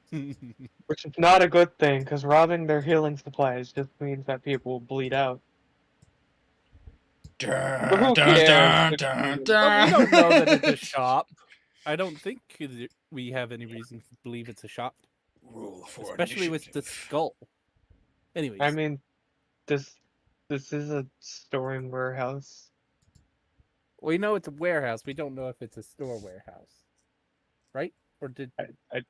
Which is not a good thing, because robbing their healing supplies just means that people will bleed out. But who cares? We don't know that it's a shop. I don't think we have any reason to believe it's a shop. Rule for especially with the skull. Anyways. I mean, this is a storing warehouse. We know it's a warehouse. We don't know if it's a store warehouse. Right? Or did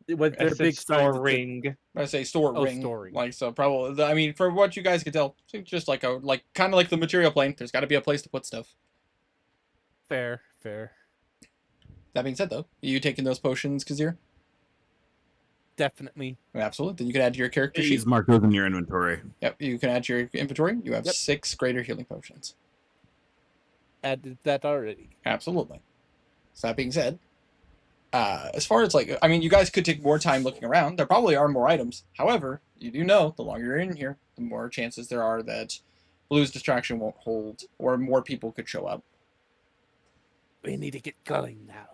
was there big store ring? I say store ring. Store ring. Like, so probably, I mean, for what you guys could tell, just like kind of like the material plane, there's got to be a place to put stuff. Fair. That being said, though, are you taking those potions, Kazir? Definitely. Absolutely. Then you can add to your character sheet. Please mark those in your inventory. Yep, you can add to your inventory. You have 6 greater healing potions. Added that already. Absolutely. So that being said, as far as like, I mean, you guys could take more time looking around. There probably are more items. However, you do know the longer you're in here, the more chances there are that Blue's distraction won't hold, or more people could show up. We need to get going now.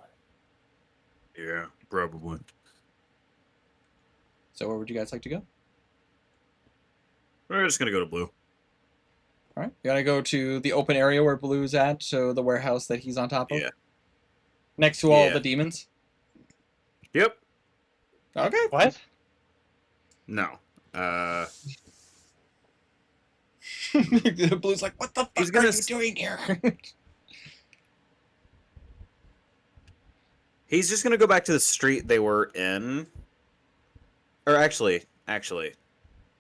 Yeah, probably. So where would you guys like to go? We're just gonna go to Blue. All right, you gotta go to the open area where Blue's at, so the warehouse that he's on top of. Yeah. Next to all the demons. Yep. Okay. What? No. Blue's like, what the fuck are you doing here? He's just gonna go back to the street they were in. Or actually,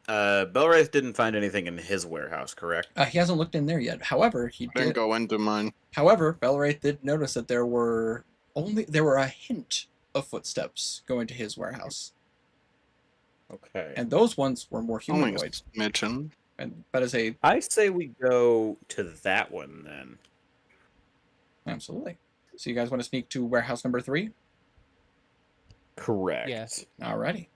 Belwraith didn't find anything in his warehouse, correct? He hasn't looked in there yet. However, he didn't go into mine. However, Belwraith did notice that there were a hint of footsteps going to his warehouse. Okay. and those ones were more Only a humanoid. smidgen. And but as a I say we go to that one then. absolutely. So you guys want to sneak to warehouse number 3? Correct. Yes. Alrighty.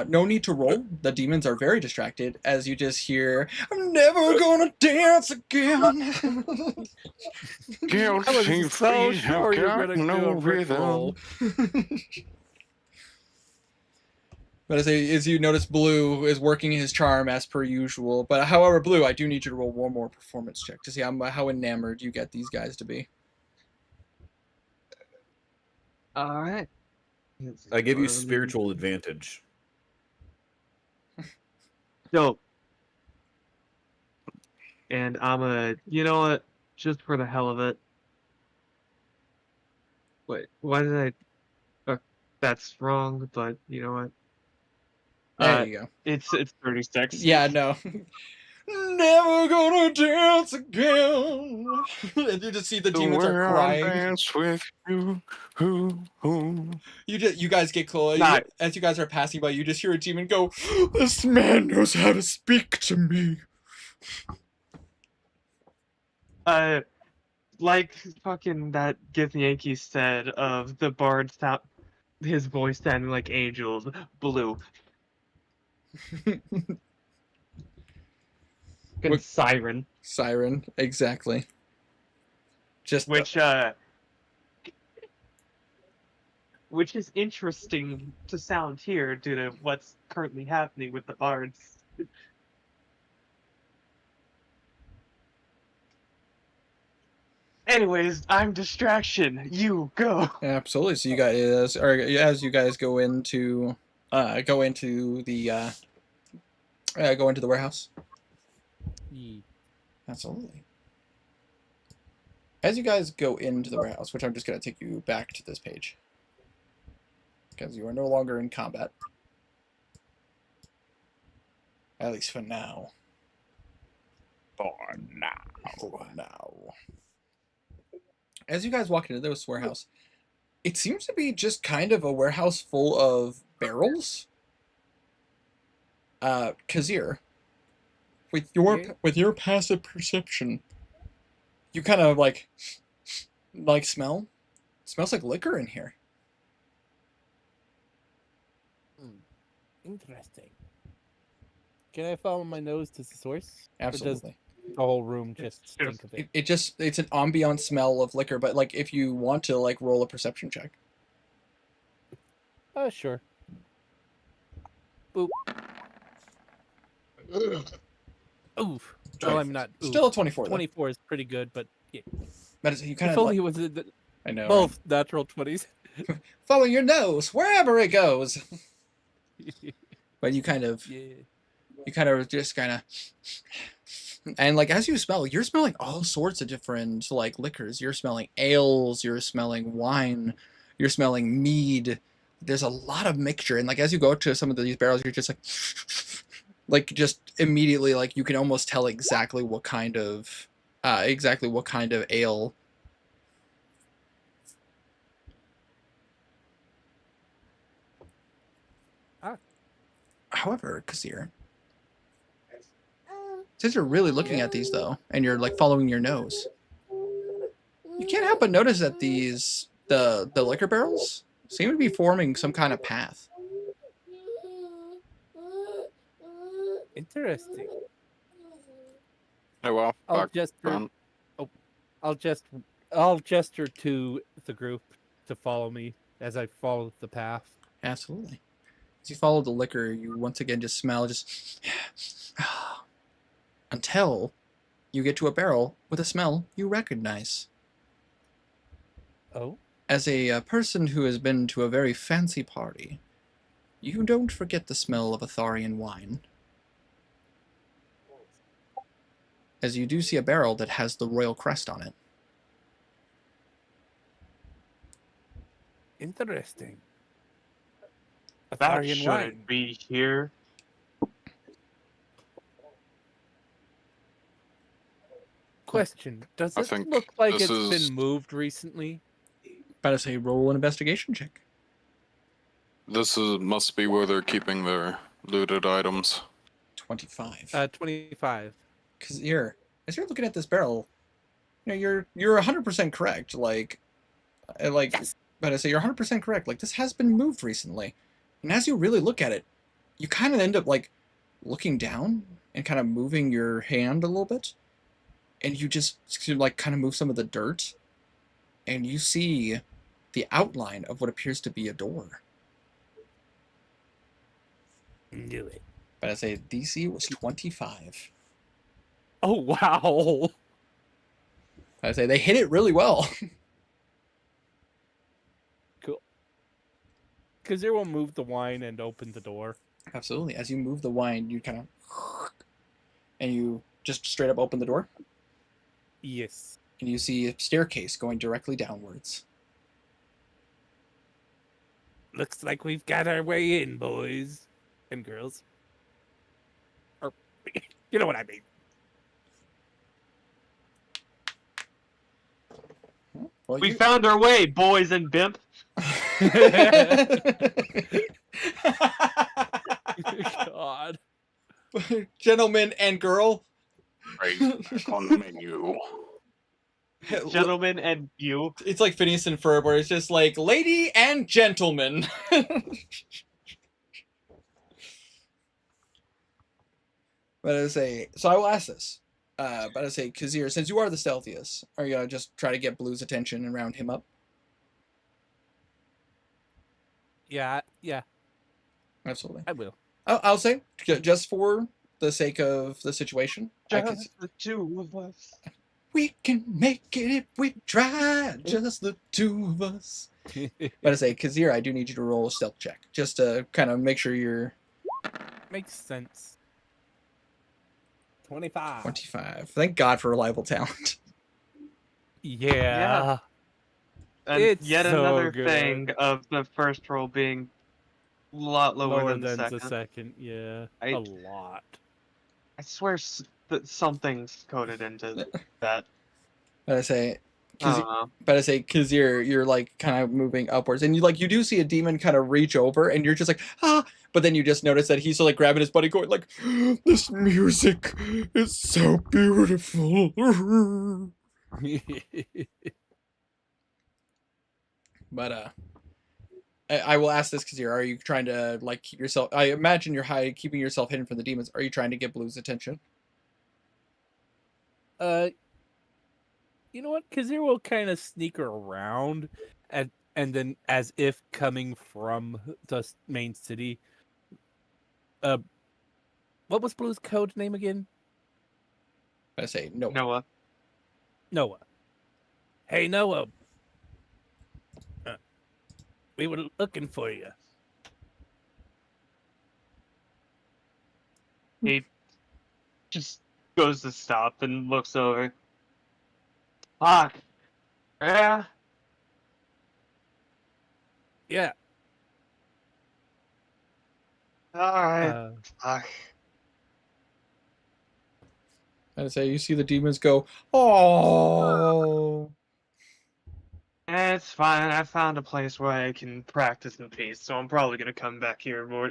No need to roll. The demons are very distracted as you just hear, "I'm never gonna dance again." Guilt I was and so free have sure you were got gonna do no a Rick rhythm. roll. But as you notice, Blue is working his charm as per usual. But however, Blue, I do need you to roll one more performance check to see how enamored you get these guys to be. All right. I give you spiritual advantage. Dope. And you know what? Just for the hell of it. Wait, why did I? That's wrong. But you know what? There you go. It's 36. Yeah, no. Never gonna dance again. And you just see the demons are Where I crying. dance with you. Ooh. You guys get close. Nah. As you guys are passing by, you just hear a demon go, "This man knows how to speak to me." Like fucking that Githyanki said of the bard sound, his voice sounding like angels. Blue. Fucking siren. Siren, exactly. Just Which is interesting to sound here due to what's currently happening with the bards. Anyways, I'm distraction. You go. absolutely. So you guys, or as you guys go into the warehouse. Absolutely. As you guys go into the warehouse, which I'm just going to take you back to this page, because you are no longer in combat. At least for now. For now. As you guys walk into this warehouse, it seems to be just kind of a warehouse full of barrels. Kazir, with your passive perception, you kind of like smell. It smells like liquor in here. Interesting. Can I follow my nose to the source? Absolutely. Or does the whole room just stink of it? It's an ambient smell of liquor, but like if you want to like roll a perception check. Sure. Boop. Oof. Oh, I'm not. Oof. Still a 24. 24 is pretty good, but yeah. But you kind If of only like, it was I know. both natural 20s. Follow your nose wherever it goes. But you kind of just kind of, and like as you smell, you're smelling all sorts of different like liquors. You're smelling ales, you're smelling wine, you're smelling mead. There's a lot of mixture, and like as you go to some of these barrels, you're just like just immediately like you can almost tell exactly what kind of ale. However, Kazir, since you're really looking at these though, and you're like following your nose, you can't help but notice that the liquor barrels seem to be forming some kind of path. Interesting. Oh well. I'll fuck, gesture. man. I'll gesture to the group to follow me as I follow the path. Absolutely. As you follow the liquor, you once again just smell until you get to a barrel with a smell you recognize. Oh? As a person who has been to a very fancy party, you don't forget the smell of Atharian wine. As you do see a barrel that has the royal crest on it. Interesting. That Atharian shouldn't wine. be here. Question: does I it think look like this it's is- been moved recently? About to say roll an investigation check. This must be where they're keeping their looted items. 25. 25. Because as you're looking at this barrel, you're 100% correct. But I say you're 100% correct. Like, this has been moved recently, and as you really look at it, you kind of end up like looking down and kind of moving your hand a little bit, and you just like kind of move some of the dirt, and you see the outline of what appears to be a door. Do it. But I say DC was 25. Oh, wow. I say they hit it really well. Cool. Kazir will move the wine and open the door. Absolutely. As you move the wine, you kind of and you just straight up open the door, Yes. and you see a staircase going directly downwards. Looks like we've got our way in, boys and girls. Or, you know what I mean. Well, We found our way, boys and bimp. God. Gentleman and girl. Right back on the menu. Gentlemen and you. It's like Phineas and Ferb, where it's just like lady and gentleman. But I say, so I will ask this. But I say, Kazir, since you are the stealthiest, are you gonna just try to get Blue's attention and round him up? Yeah. Absolutely. I will. I'll say, just for the sake of the situation, Just the two of us. we can make it if we try, just the two of us. But I say, Kazir, I do need you to roll a stealth check, just to kind of make sure you're... Makes sense. 25. 25. Thank God for reliable talent. Yeah. And It's yet so another good. thing of the first roll being a lot lower, than the second. Yeah. I- A lot. I swear that something's coded into that. But I say, I don't know. Kazir, you're like kind of moving upwards, and you do see a demon kind of reach over, and you're just like, ah, but then you just notice that he's like grabbing his buddy, going like, this music is so beautiful. But I will ask this, Kazir, are you trying to like keep yourself? I imagine you're keeping yourself hidden from the demons. Are you trying to get Blue's attention? You know what? Kazir will kind of sneak around, and then as if coming from the main city. What was Blue's code name again? I say no. Noah. Hey, Noah. We were looking for you. He just goes to stop and looks over. Fuck. Yeah. Yeah. Alright. Fuck. I say you see the demons go, oh. It's fine. I found a place where I can practice in peace, so I'm probably gonna come back here more.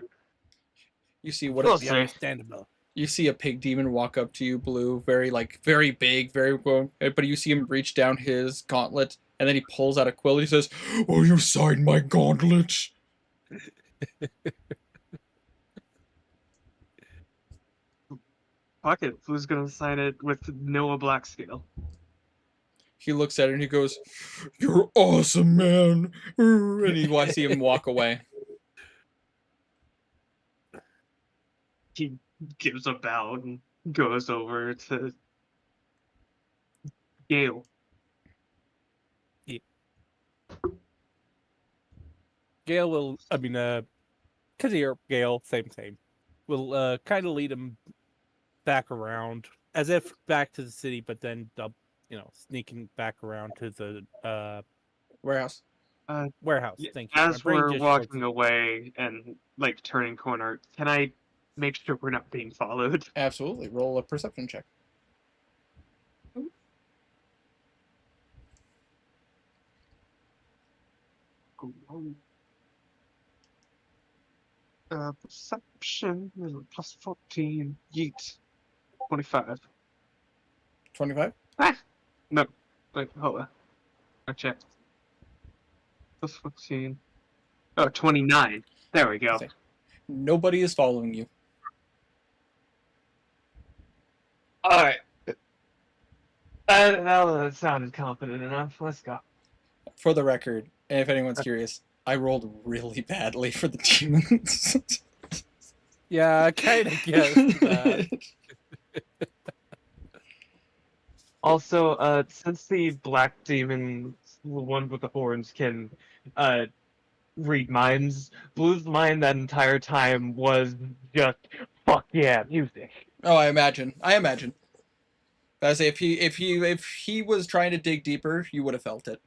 You see what We'll it's see. Understandable. You see a pig demon walk up to you, Blue, very big, but you see him reach down his gauntlet, and then he pulls out a quill and he says, "Will you sign my gauntlet?" Fuck it. Who's gonna sign it with Noah Blackscale? He looks at it and he goes, "You're awesome, man." And you see him walk away. He gives a bow and goes over to Gale. Gale will, Kazir, Gale, same. Will kind of lead him back around, as if back to the city, but then, sneaking back around to the Warehouse. warehouse. Thank you. My As brain we're just walking shorts- away and like turning corner, can I make sure we're not being followed? Absolutely. Roll a perception check. Perception is plus 14. Yeet. 25. 25? Ah! No. Wait, hold on. I checked. Plus 14. Oh, 29. There we go. Nobody is following you. Alright. That sounded confident enough. Let's go. For the record, and if anyone's curious, I rolled really badly for the demons. Yeah, I kind of guessed that. Also, since the black demon, the one with the horns, can read minds, Blue's mind that entire time was just fuck yeah music. Oh, I imagine. I say if he was trying to dig deeper, you would have felt it.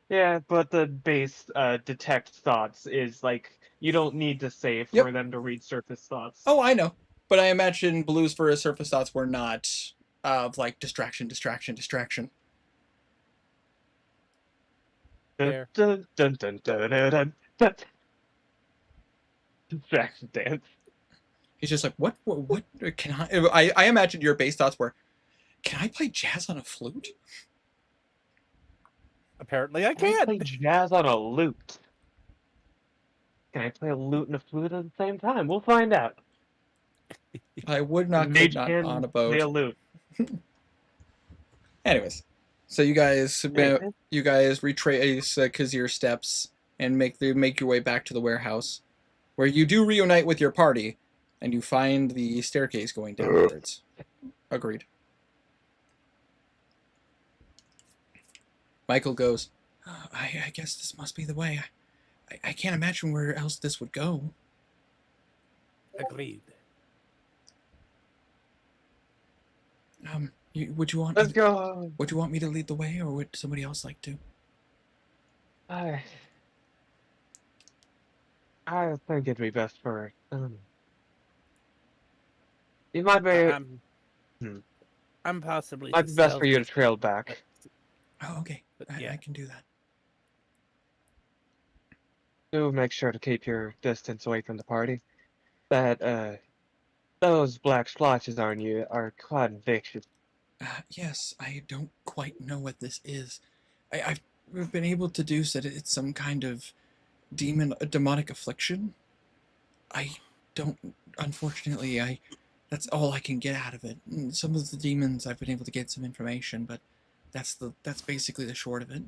Yeah, but the base detect thoughts is like you don't need to save for them to read surface thoughts. Oh, I know. But I imagine Blue's for his surface thoughts were not of like distraction. Dun, dun, dun, dun, dun, dun, dun. Distraction dance. He's just like, what can I imagine your base thoughts were, can I play jazz on a flute? Apparently I Can I can. play jazz on a lute? Can I play a lute and a flute at the same time? We'll find out. I would not Mage could not can on a play a boat. lute. Anyways, so you guys retrace Kazir's steps and make your way back to the warehouse, where you do reunite with your party, and you find the staircase going downwards. Agreed. Michael goes, I guess this must be the way. I can't imagine where else this would go. Agreed. Would you want Let's go. Would you want me to lead the way, or would somebody else like to? I think it'd be best for. It might be. I'm possibly. Might be best for you to trail back. Oh, okay. Yeah. I can do that. Do make sure to keep your distance away from the party. That those black splotches on you are quite vicious. Yes, I don't quite know what this is. I've been able to deduce that it's some kind of demonic affliction. I don't. Unfortunately, that's all I can get out of it. Some of the demons I've been able to get some information, but that's basically the short of it.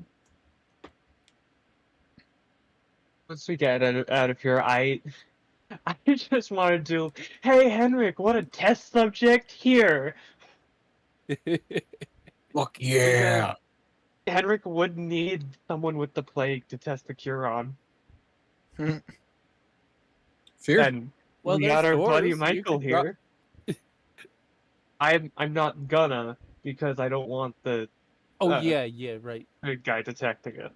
Once we get out of here, I just want to do. Hey, Henrik, what a test subject here. Fuck yeah! Henrik would need someone with the plague to test the cure on. Fear. And Well, we there's got our buddy doors. You Michael could drop- here. I'm not gonna because I don't want the Oh yeah, right. big guy detecting it.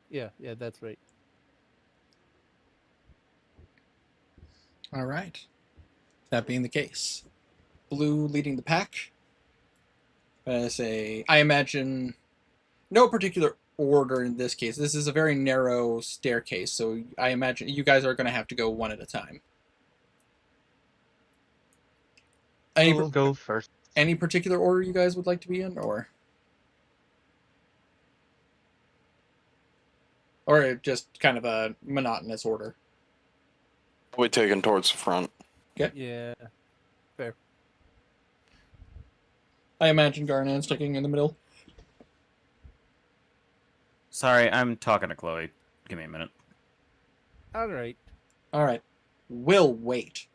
Yeah, that's right. All right. That being the case, Blue leading the pack. I imagine no particular order in this case. This is a very narrow staircase, so I imagine you guys are going to have to go one at a time. We'll go first. Any particular order you guys would like to be in, or just kind of a monotonous order? We taken towards the front. Okay. Yeah. Fair. I imagine Garnan sticking in the middle. Sorry, I'm talking to Chloe. Give me a minute. All right. All right. We'll wait.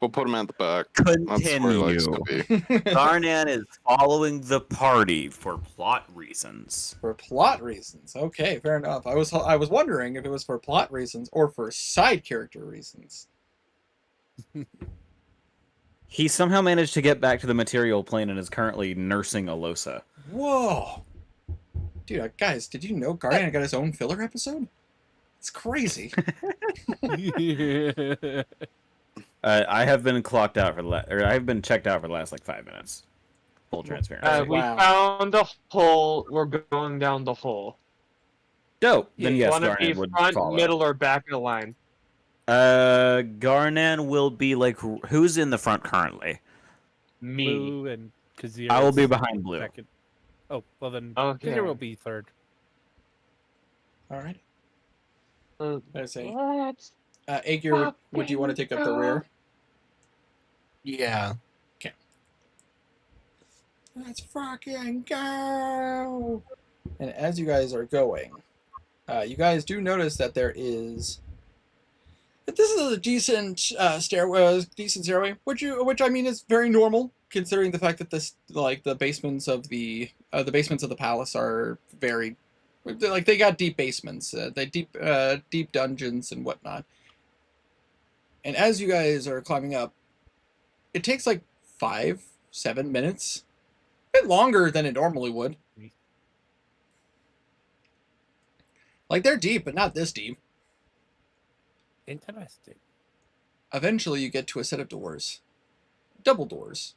We'll put him at the back. That's where he likes to be. Garnan is following the party for plot reasons. For plot reasons. Okay, fair enough. I was wondering if it was for plot reasons or for side character reasons. He somehow managed to get back to the material plane and is currently nursing Alosa. Whoa. Dude, guys, did you know Guardian got his own filler episode? It's crazy. I have been clocked out for I've been checked out for the last like 5 minutes. Full transparency. We found a hole. We're going down the hole. Dope. Yeah, Then you yes, Want to be Garnan would front, follow. middle, or back of the line? Garnan will be like who's in the front currently? Me. Blue and Kazir. I will be is behind Blue. second. Oh, well then Okay. Kazir will be third. All right. Uh, I say, Let's Aegir, would you want to take up the rear? Yeah. Okay. Let's fucking go! And as you guys are going, you guys do notice that there is. That this is a decent stairway, which I mean is very normal considering the fact that this, like the basements of the palace are very, like they got deep basements, they deep dungeons and whatnot. And as you guys are climbing up, it takes like 5-7 minutes, a bit longer than it normally would. Like they're deep, but not this deep. Interesting. Eventually, you get to a set of doors, double doors.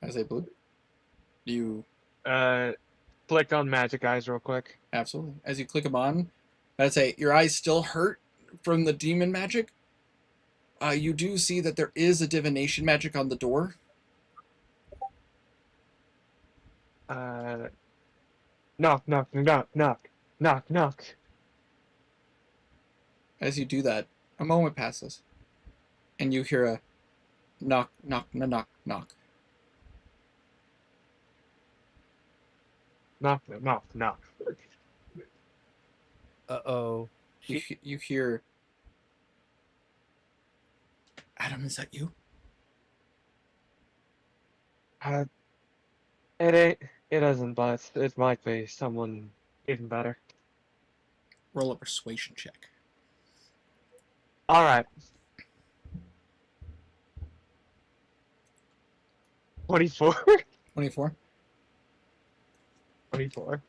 I say, Blue. You click on magic eyes real quick. absolutely. As you click them on, I say your eyes still hurt from the demon magic. You do see that there is a divination magic on the door. Knock, knock, knock, knock, knock, knock. As you do that, a moment passes, and you hear a knock, knock, knock, knock. Knock, knock, knock. Uh-oh. You hear, Adam, is that you? It ain't. It isn't, but it might be someone even better. Roll a persuasion check. All right. 24. 24. 24.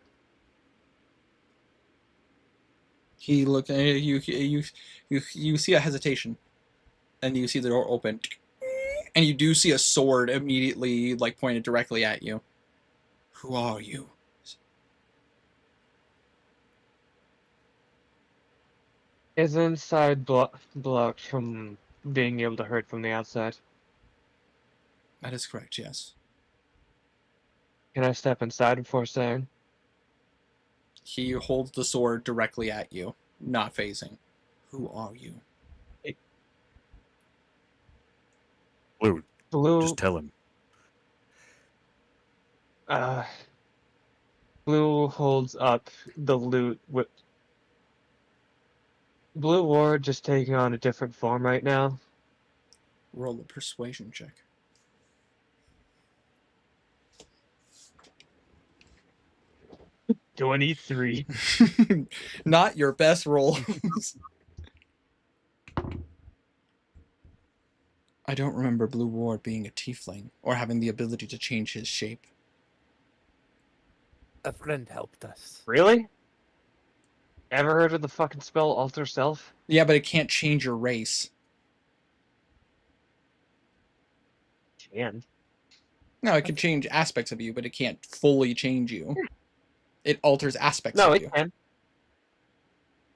He looked. You see a hesitation, and you see the door open, and you do see a sword immediately, like pointed directly at you. Who are you? Is inside blocked from being able to hurt from the outside? That is correct. Yes. Can I step inside before saying? He holds the sword directly at you, not facing. Who are you? Blue, Blue. just tell him. Blue holds up the loot with. Blue Ward just taking on a different form right now. Roll a persuasion check. 23. Not your best roll. I don't remember Blue Ward being a tiefling or having the ability to change his shape. A friend helped us. Really? Ever heard of the fucking spell Alter Self? Yeah, but it can't change your race. Can. No, it can change aspects of you, but it can't fully change you. It alters aspects No, of it you. can.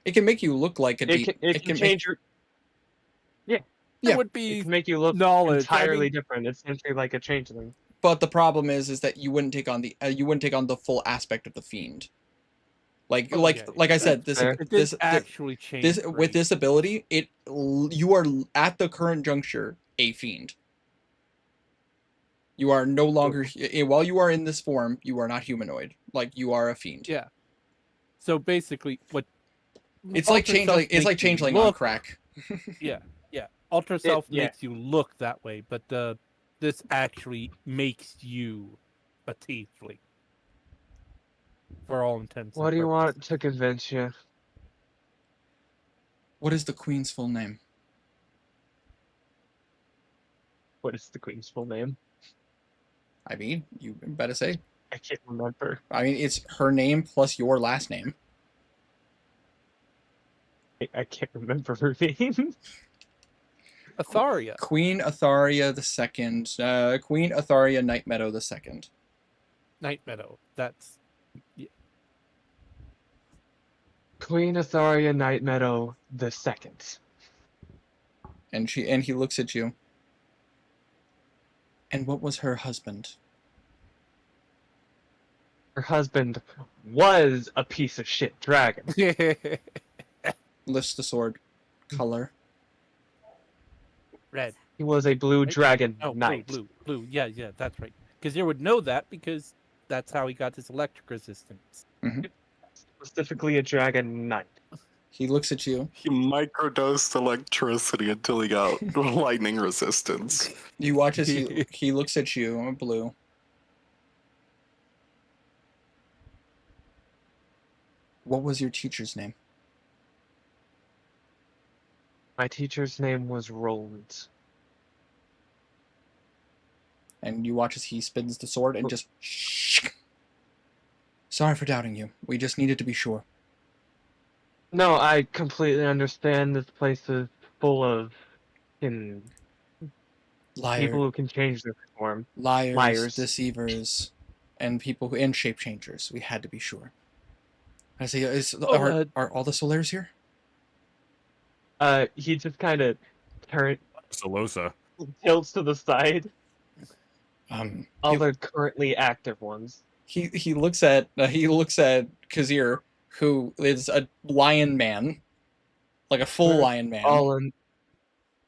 It can make you look like a It can change your. It would It be can make you look knowledge. entirely different. It's essentially like a changeling. But the problem is that you wouldn't take on the full aspect of the fiend. Like I said, That's fair. It did actually change. with this ability, you are at the current juncture a fiend. You are no longer while you are in this form, you are not humanoid. Like you are a fiend. Yeah. So basically, what It's like Alter Self changeling. It's makes like you changeling on look- crack. Yeah, yeah. Alter Self yeah. makes you look that way, but this actually makes you a tiefling. For all intents. What and do you purposes. want to convince you? What is the queen's full name? What is the queen's full name? I mean, you better say. I can't remember. I mean, it's her name plus your last name. I can't remember her name. Atharia. Queen Atharia the Second. Queen Atharia Night Meadow the Second. Night Meadow. That's Queen Atharia Night Meadow the Second. And he looks at you. And what was her husband? Her husband was a piece of shit dragon. Lifts the sword. Color. red. He was a blue Right? dragon Oh, knight. blue. Yeah, that's right. Because you would know that because that's how he got his electric resistance. Specifically a dragon knight. He looks at you. He microdosed electricity until he got lightning resistance. You watch as he looks at you, Blue. What was your teacher's name? My teacher's name was Roland. And you watch as he spins the sword and just Sorry for doubting you. We just needed to be sure. No, I completely understand. This place is full of people who can change their form. Liars, deceivers, and people and shape changers. We had to be sure. I say, are all the Solaires here? He just kind of Solosa. tilts to the side. All He- the currently active ones. He looks at Kazir, who is a lion man, like a full lion man.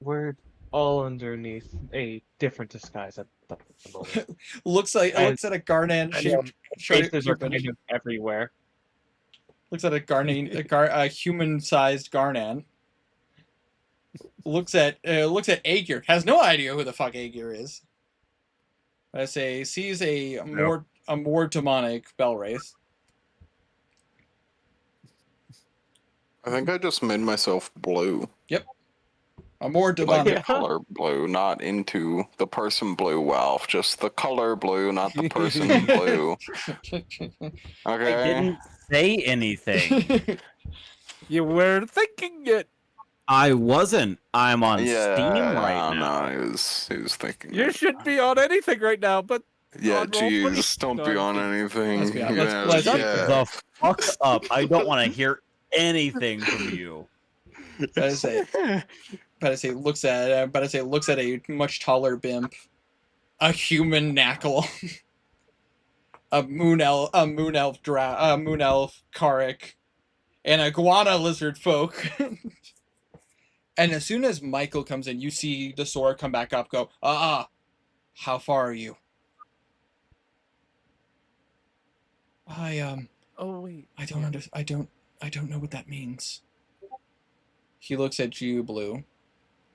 We're all underneath a different disguise at the moment. looks at a Garnan shaped Faces are human. kind of everywhere. Looks at a human-sized Garnan. Looks at Aegir. Has no idea who the fuck Aegir is. I say sees a more demonic Belwraith. I think I just made myself blue. Yep. A more Like demonic. the color blue, not into the person blue Walf. Just the color blue, not the person blue. Okay. I didn't say anything. You were thinking it. I wasn't. I'm on Steam right now. No, he was thinking. You should be on anything right now, but Yeah, on Roll20. jeez, don't be on anything. Let's be honest. Yeah, Let's- Shut yeah. the fuck up. I don't want to hear anything from you. But I say looks at a much taller Bimp, a human Knackle, a moon elf Karik, and a Guana lizard folk. And as soon as Michael comes in, you see the sword come back up. Go, how far are you? oh wait, I don't know what that means. He looks at you, Blue,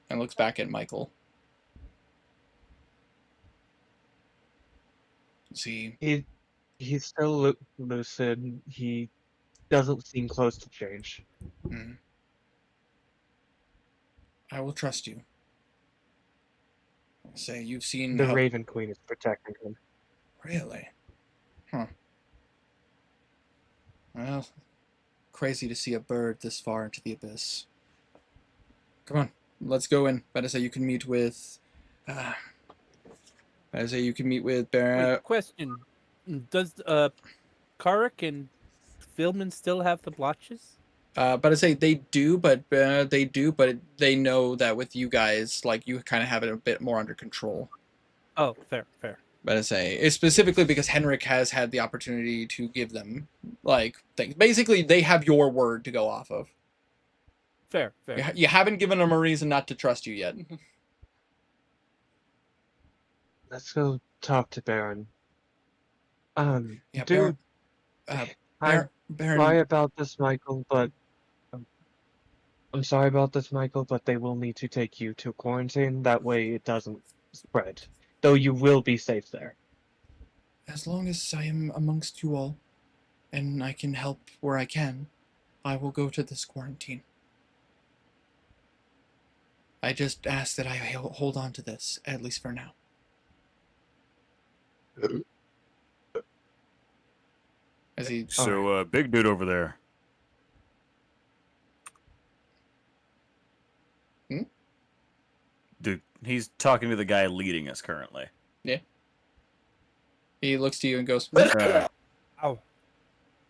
and looks back at Michael. See, He's still lucid. He doesn't seem close to change. I will trust you. I'll say you've seen The how... Raven Queen is protecting him. Really? Huh. Well, crazy to see a bird this far into the abyss. Come on, let's go in. Better say you can meet with... Baron... question: does Karik and Philman still have the blotches? But I say they do, but they know that with you guys, like, you kind of have it a bit more under control. Oh, fair. But I say it's specifically because Henrik has had the opportunity to give them like things. Basically, they have your word to go off of. Fair. You haven't given them a reason not to trust you yet. Let's go talk to Baron. Yeah, Dude, Baron. sorry about this, Michael, but I'm sorry about this, Michael, but they will need to take you to quarantine. That way it doesn't spread. Though you will be safe there. As long as I am amongst you all, and I can help where I can, I will go to this quarantine. I just ask that I hold on to this, at least for now. As he... So, big dude over there. He's talking to the guy leading us currently. Yeah. He looks to you and goes, Ow.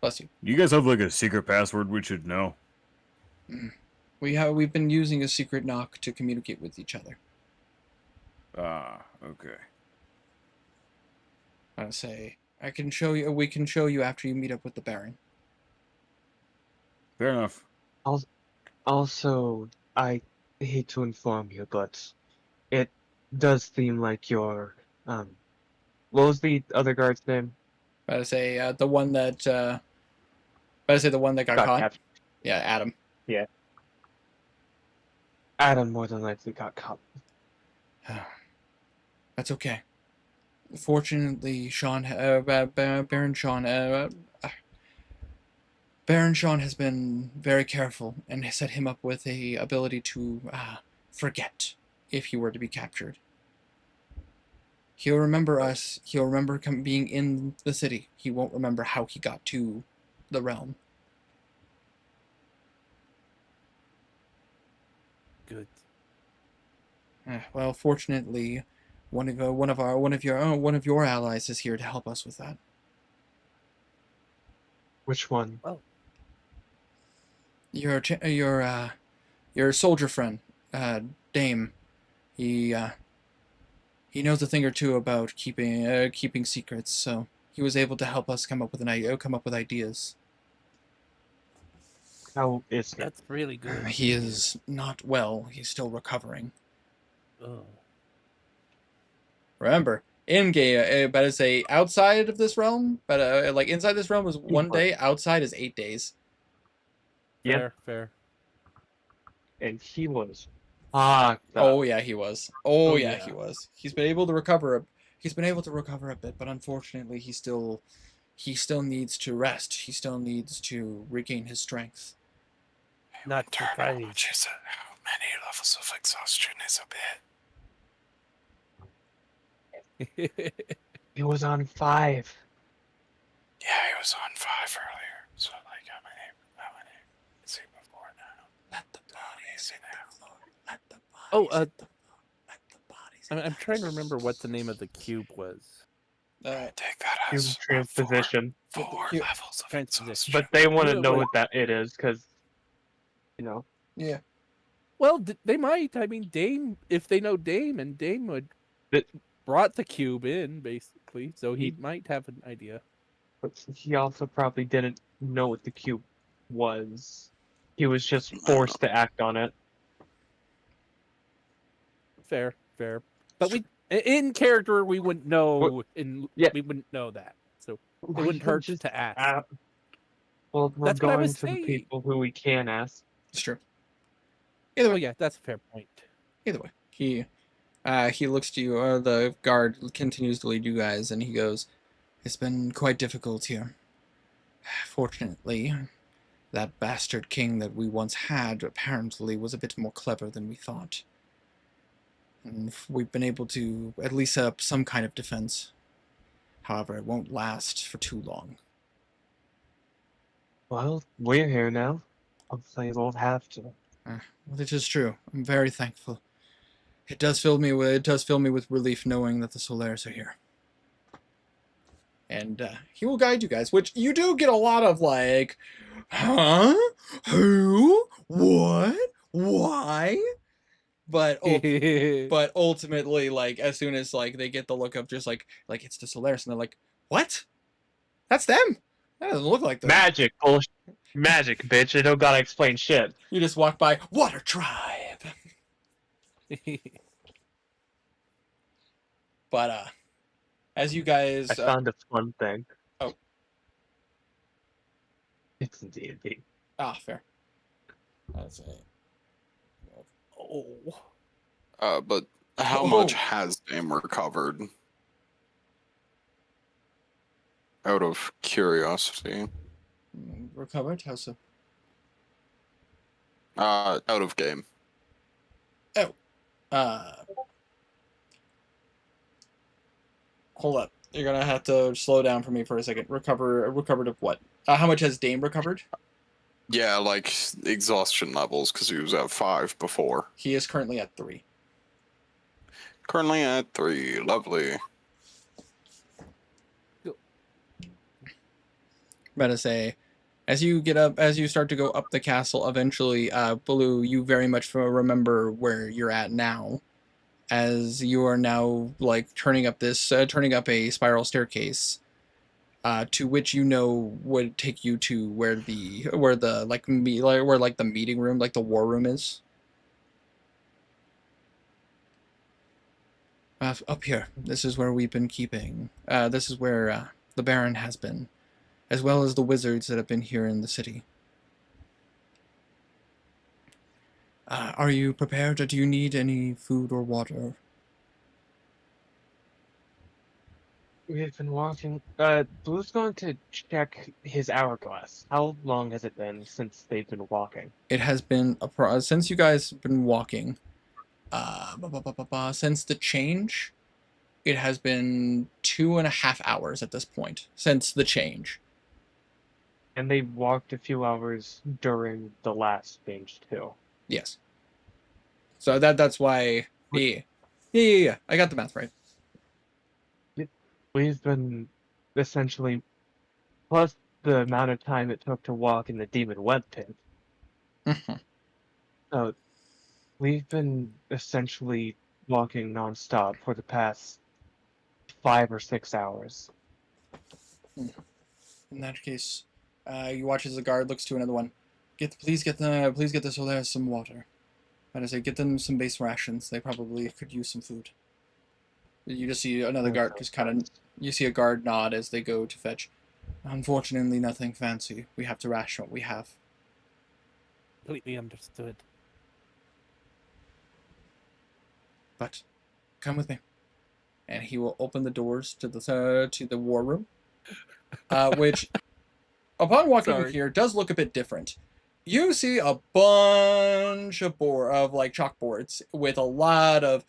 bless you. You guys have like a secret password we should know? We've been using a secret knock to communicate with each other. Ah, okay. I say, we can show you after you meet up with the Baron. Fair enough. Also, I hate to inform you, but it does seem like your what was the other guard's name? I say the one that got caught. Captured. Yeah, Adam. Yeah. Adam more than likely got caught. That's okay. Fortunately, Baron Sean has been very careful and has set him up with a ability to forget if he were to be captured. He'll remember us. He'll remember being in the city. He won't remember how he got to the realm. Good. Well, fortunately, one of your allies is here to help us with that. Which one? Your soldier friend, Dame. He knows a thing or two about keeping secrets, so he was able to help us come up with ideas. How is it? That's really good. He is not well. He's still recovering. Oh. Remember, in-game, but it's outside of this realm, but like inside this realm is 1 day, outside is 8 days. Yep. Fair. And he was fucked up. Oh yeah, he was. Oh yeah, yeah. he was. He's been able to recover. He's been able to recover a bit, but unfortunately, he still needs to rest. He still needs to regain his strength. Not to fight. How many levels of exhaustion is a bit? He was on 5. Yeah, he was on 5 earlier. So like how many is he before now? Let the bodies in now. Let the bodies let the bodies I'm trying to remember what the name of the cube was. take that He was as transposition. four levels of exhaustion. But they want to Yeah, know but- what that it is, because, Yeah. Well, they might. I mean, Dame. If they know Dame, and Dame would brought the cube in basically, so he might have an idea. but he also probably didn't know what the cube was. He was just forced to act on it. Fair. But in character, we wouldn't know. Yeah. We wouldn't know that, so it We wouldn't can hurt just to ask. Well, we're That's what I going was to the saying. people who we can ask. It's true. Oh yeah, that's a fair point. Either way, he looks to you. The guard continues to lead you guys, and he goes, "It's been quite difficult here. Fortunately, that bastard king that we once had apparently was a bit more clever than we thought. And we've been able to at least set up some kind of defense. However, it won't last for too long." Well, we're here now. Hopefully, you won't have to. Well, it is true. I'm very thankful. It does fill me with relief knowing that the Solaris are here. And he will guide you guys, which you do get a lot of like, huh? Who? What? Why? But ultimately, like as soon as like they get the look of just like it's the Solaris, and they're like, what? That's them? That doesn't look like them. Magic, bullshit. Magic, bitch. You don't gotta explain shit. You just walk by, Water Tribe. But as you guys I found a fun thing. Oh. It's in D&D. Fair. That's it. Oh. But how much has Dame recovered? Out of curiosity. Recovered? How so? Out of game. Hold up. You're gonna have to slow down for me for a second. Recovered of what? How much has Dame recovered? Yeah, like exhaustion levels, because he was at 5 before. He is currently at 3. Currently at 3. Lovely. About to say, as you start to go up the castle, eventually, Blue, you very much remember where you're at now, as you are now like turning up a spiral staircase, to which you know would take you to where the meeting room, like the war room is. Up here, this is where we've been keeping. This is where the Baron has been, as well as the wizards that have been here in the city. Are you prepared, or do you need any food or water? We've been walking. Blue's going to check his hourglass. How long has it been since they've been walking? It has been since you guys have been walking. Since the change, it has been 2.5 hours at this point since the change. And they walked a few hours during the last change too. Yes. So that's why. Yeah. I got the math right. We've been essentially, plus the amount of time it took to walk in the demon web pit. So we've been essentially walking nonstop for the past 5 or 6 hours. In that case, you watch as the guard looks to another one. Please get the Solaires some water. I say, get them some base rations. They probably could use some food. You just see another guard you see a guard nod as they go to fetch. Unfortunately, nothing fancy. We have to ration what we have. Completely understood. But come with me, and he will open the doors to the war room, which, upon walking here, does look a bit different. You see a bunch of chalkboards with a lot of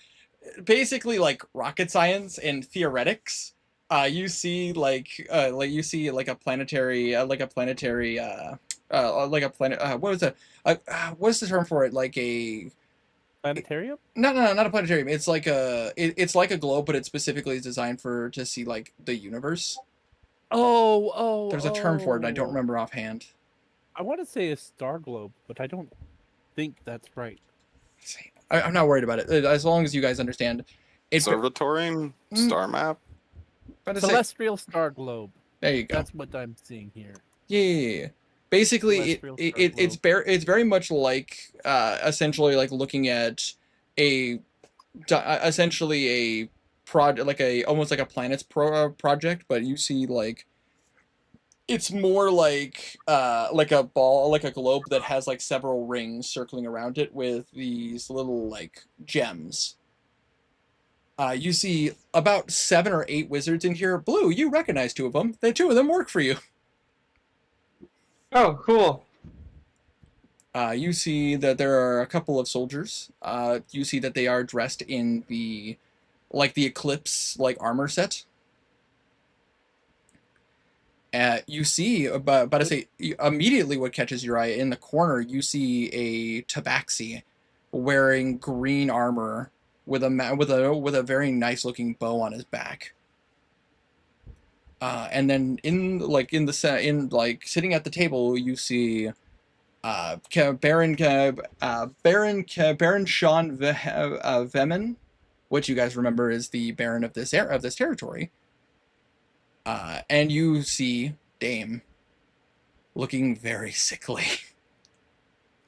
basically like rocket science and theoretics. You see a planetary what's the term for it? Like a planetarium? No, not a planetarium. It's like it's like a globe, but it's specifically designed to see like the universe. There's a term for it, and I don't remember offhand. I want to say a star globe, but I don't think that's right. I'm not worried about it, as long as you guys understand. Observatory? Star map? Celestial star globe. There you go. That's what I'm seeing here. Yeah. Basically, it's very much like essentially like looking at essentially a project, like almost like a planet's project, but you see like it's more like a ball, like a globe that has like several rings circling around it with these little like gems. You see about 7 or 8 wizards in here. Blue, you recognize 2 of them. 2 of them work for you. Oh, cool. You see that there are a couple of soldiers. You see that they are dressed in the Eclipse armor set. You see, but I say immediately what catches your eye in the corner. You see a tabaxi wearing green armor with a very nice looking bow on his back. And then sitting at the table, you see Baron Sean Vemen, which you guys remember is the Baron of this territory. And you see Dame looking very sickly.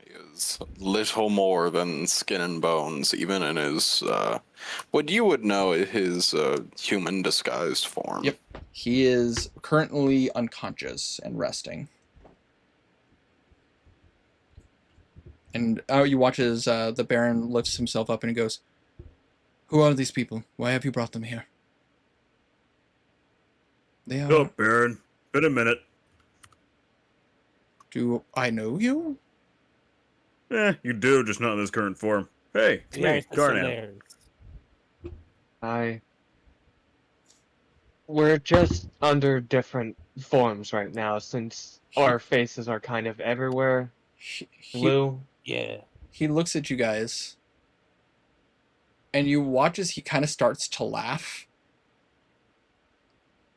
He is little more than skin and bones, even in his what you would know his human disguised form. Yep, he is currently unconscious and resting. And you watch as the Baron lifts himself up and he goes, "Who are these people? Why have you brought them here?" They are... Oh, Baron. Been a minute. Do I know you? You do, just not in this current form. Hey, it's me, Garnet. We're just under different forms right now, since our faces are kind of everywhere. Blue. Yeah. He looks at you guys. and you watch as he kind of starts to laugh.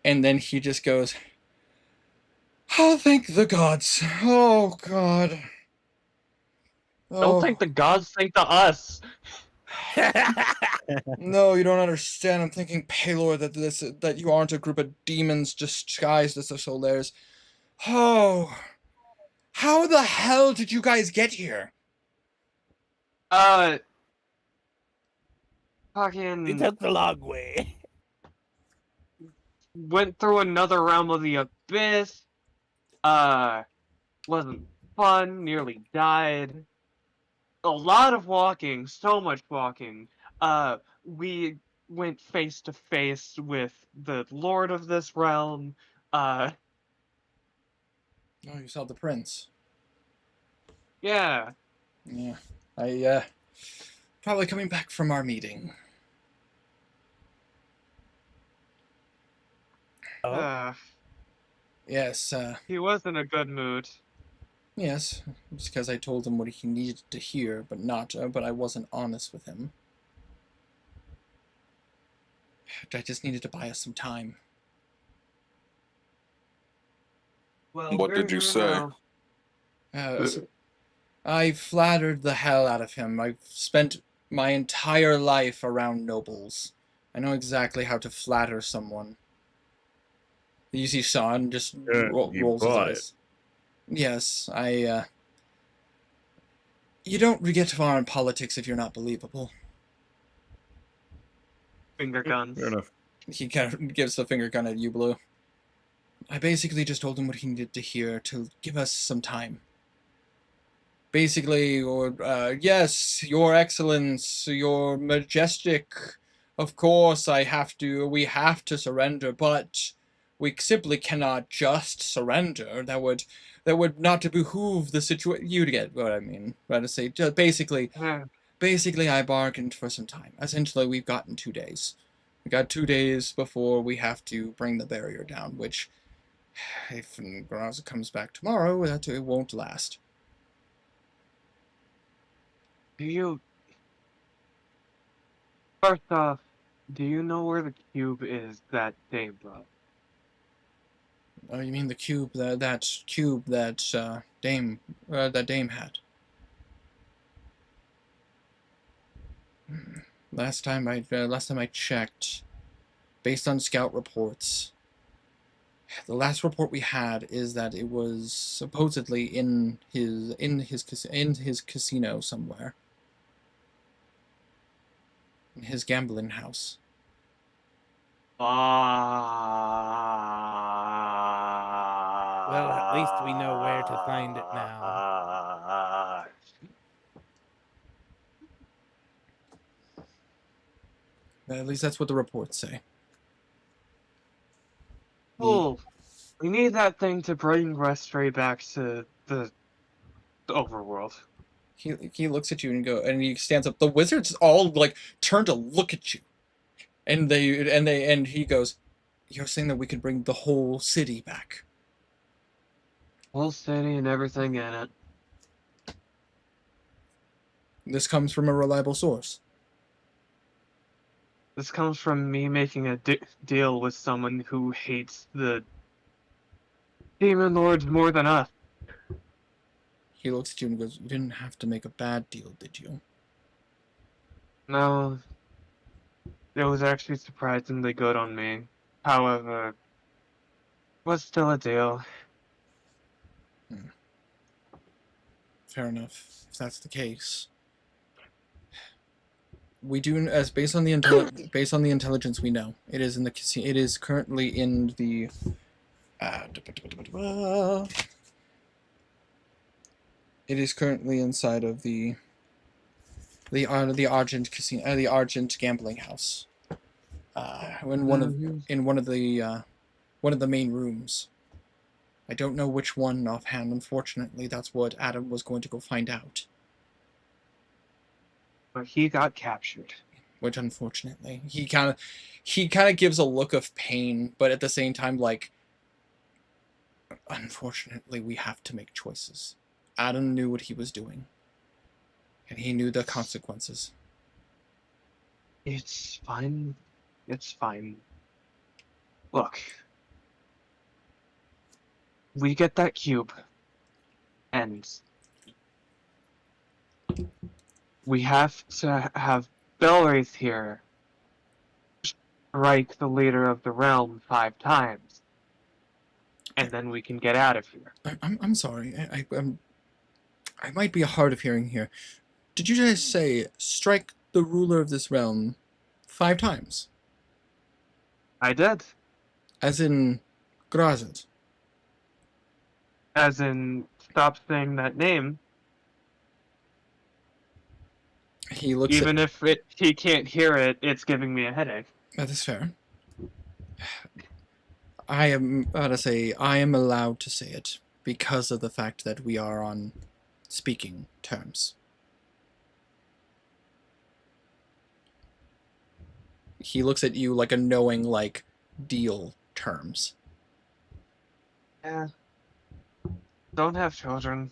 And then he just goes, "Oh, thank the gods. Oh, God. Don't Oh, think the gods think to us. no, you don't understand. I'm thinking, Palor, that you aren't a group of demons disguised as the Solaires. Oh, how the hell did you guys get here?" He Fucking took the long way. went through another realm of the abyss. Wasn't fun. Nearly died. A lot of walking. So much walking. We went face to face with the lord of this realm. Oh, you saw the prince. Yeah. Yeah. Probably coming back from our meeting. Oh, Yes, He was in a good mood. yes. It's because I told him what he needed to hear, but I wasn't honest with him. I just needed to buy us some time. Well, What we're did you here say? now. I flattered the hell out of him. I've spent my entire life around nobles. I know exactly how to flatter someone. You see Sean just You rolls his bought eyes. Yes, you don't get far in politics if you're not believable. Finger guns. Fair enough. He kind of gives the finger gun at you, Blue. I basically just told him what he needed to hear to give us some time. Basically, yes, Your Excellence, Your Majestic, of course we have to surrender, but we simply cannot just surrender. That would not behoove the situation. You get what I mean. Right to say, just basically, I bargained for some time. Essentially, we've gotten 2 days. We got 2 days before we have to bring the barrier down, which, if Graza comes back tomorrow, it won't last. First off, do you know where the cube is that Dame brought? Oh, you mean the cube that Dame had? Last time I checked, based on scout reports, the last report we had is that it was supposedly in his casino somewhere, in his gambling house. well, at least we know where to find it now. At least that's what the reports say. Oh, we need that thing to bring Restray back to the overworld. He looks at you and he stands up. The wizards all like turn to look at you, and he goes, "You're saying that we could bring the whole city back?" Whole city and everything in it. This comes from a reliable source. This comes from me making a deal with someone who hates the demon lords more than us. He looks at you and goes, "You didn't have to make a bad deal, did you?" No, it was actually surprisingly good on me. However, was still a deal. Fair enough. If that's the case, we do as based on the intelligence we know, it is in the casino. It is currently in the. It is currently inside of the Argent casino, the Argent gambling house. In one of the main rooms. I don't know which one offhand. Unfortunately, that's what Adam was going to go find out. But he got captured. Which, unfortunately, he kind of gives a look of pain, but at the same time, like, unfortunately, we have to make choices. Adam knew what he was doing, and he knew the consequences. It's fine. It's fine. Look, we get that cube, and we have to have Belwraith here strike the leader of the realm 5 times, and then we can get out of here. I'm sorry. I might be hard of hearing here. Did you guys say strike the ruler of this realm 5 times? I did. As in Grazit? As in, stop saying that name. He looks Even if he can't hear it, it's giving me a headache. That is fair. I am about to say I am allowed to say it because of the fact that we are on speaking terms. He looks at you like a knowing, like, deal terms. Yeah. Don't have children.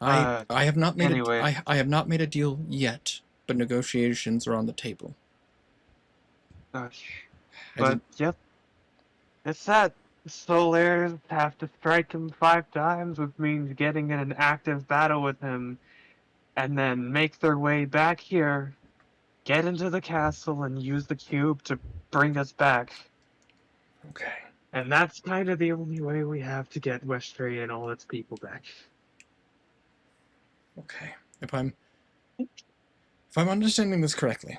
I have not made anyway. I have not made a deal yet, but negotiations are on the table. But yep, it's that Solairs have to strike him 5 times, which means getting in an active battle with him, and then make their way back here, get into the castle, and use the cube to bring us back. Okay. And that's kind of the only way we have to get Westray and all its people back. Okay. If I'm understanding this correctly,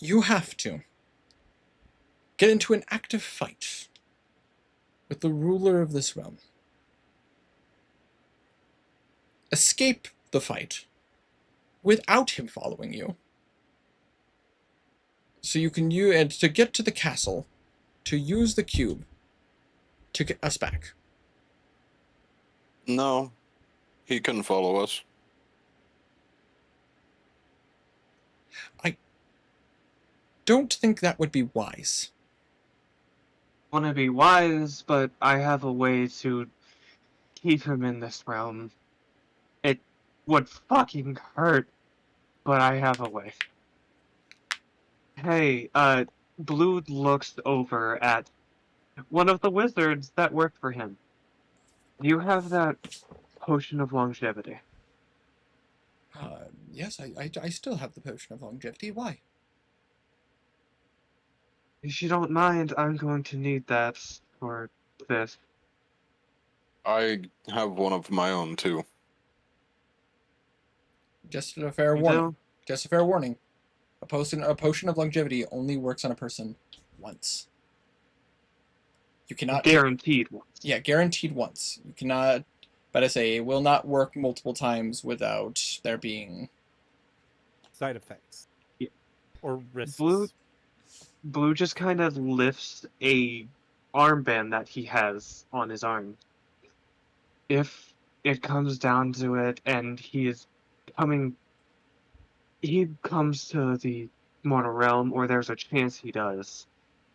you have to get into an active fight with the ruler of this realm. Escape the fight without him following you. So you can use and to get to the castle, to use the cube to get us back. No, he can follow us. I don't think that would be wise. Want to be wise, but I have a way to keep him in this realm. It would fucking hurt, but I have a way. Hey, Blue looks over at one of the wizards that worked for him. Do you have that potion of longevity? Yes, I still have the potion of longevity. Why? If you don't mind, I'm going to need that for this. I have one of my own too. Just a fair You warning. do? Just a fair warning. A potion of longevity only works on a person once. You cannot Guaranteed once. Yeah, guaranteed once. You cannot, but I say it will not work multiple times without there being Side effects. Yeah. Or risks. Blue just kind of lifts a armband that he has on his arm. If it comes down to it and he comes to the mortal realm, or there's a chance he does,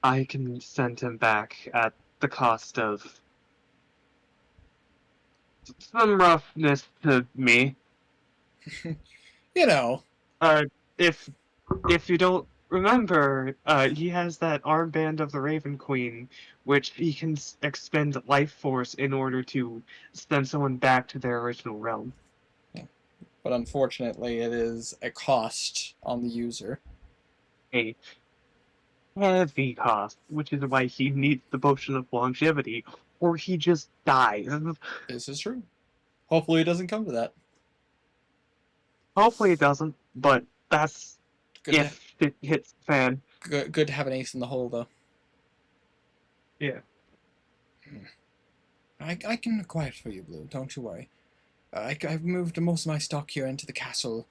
I can send him back at the cost of some roughness to me. you know. If you don't remember, he has that armband of the Raven Queen, which he can expend life force in order to send someone back to their original realm. But unfortunately, it is a cost on the user. A heavy cost, which is why he needs the potion of longevity, or he just dies. This is true. Hopefully it doesn't come to that. Hopefully it doesn't, but that's Good if it hits the fan. Good to have an ace in the hole, though. Yeah. I can acquire it for you, Blue. Don't you worry. I've moved most of my stock here into the castle,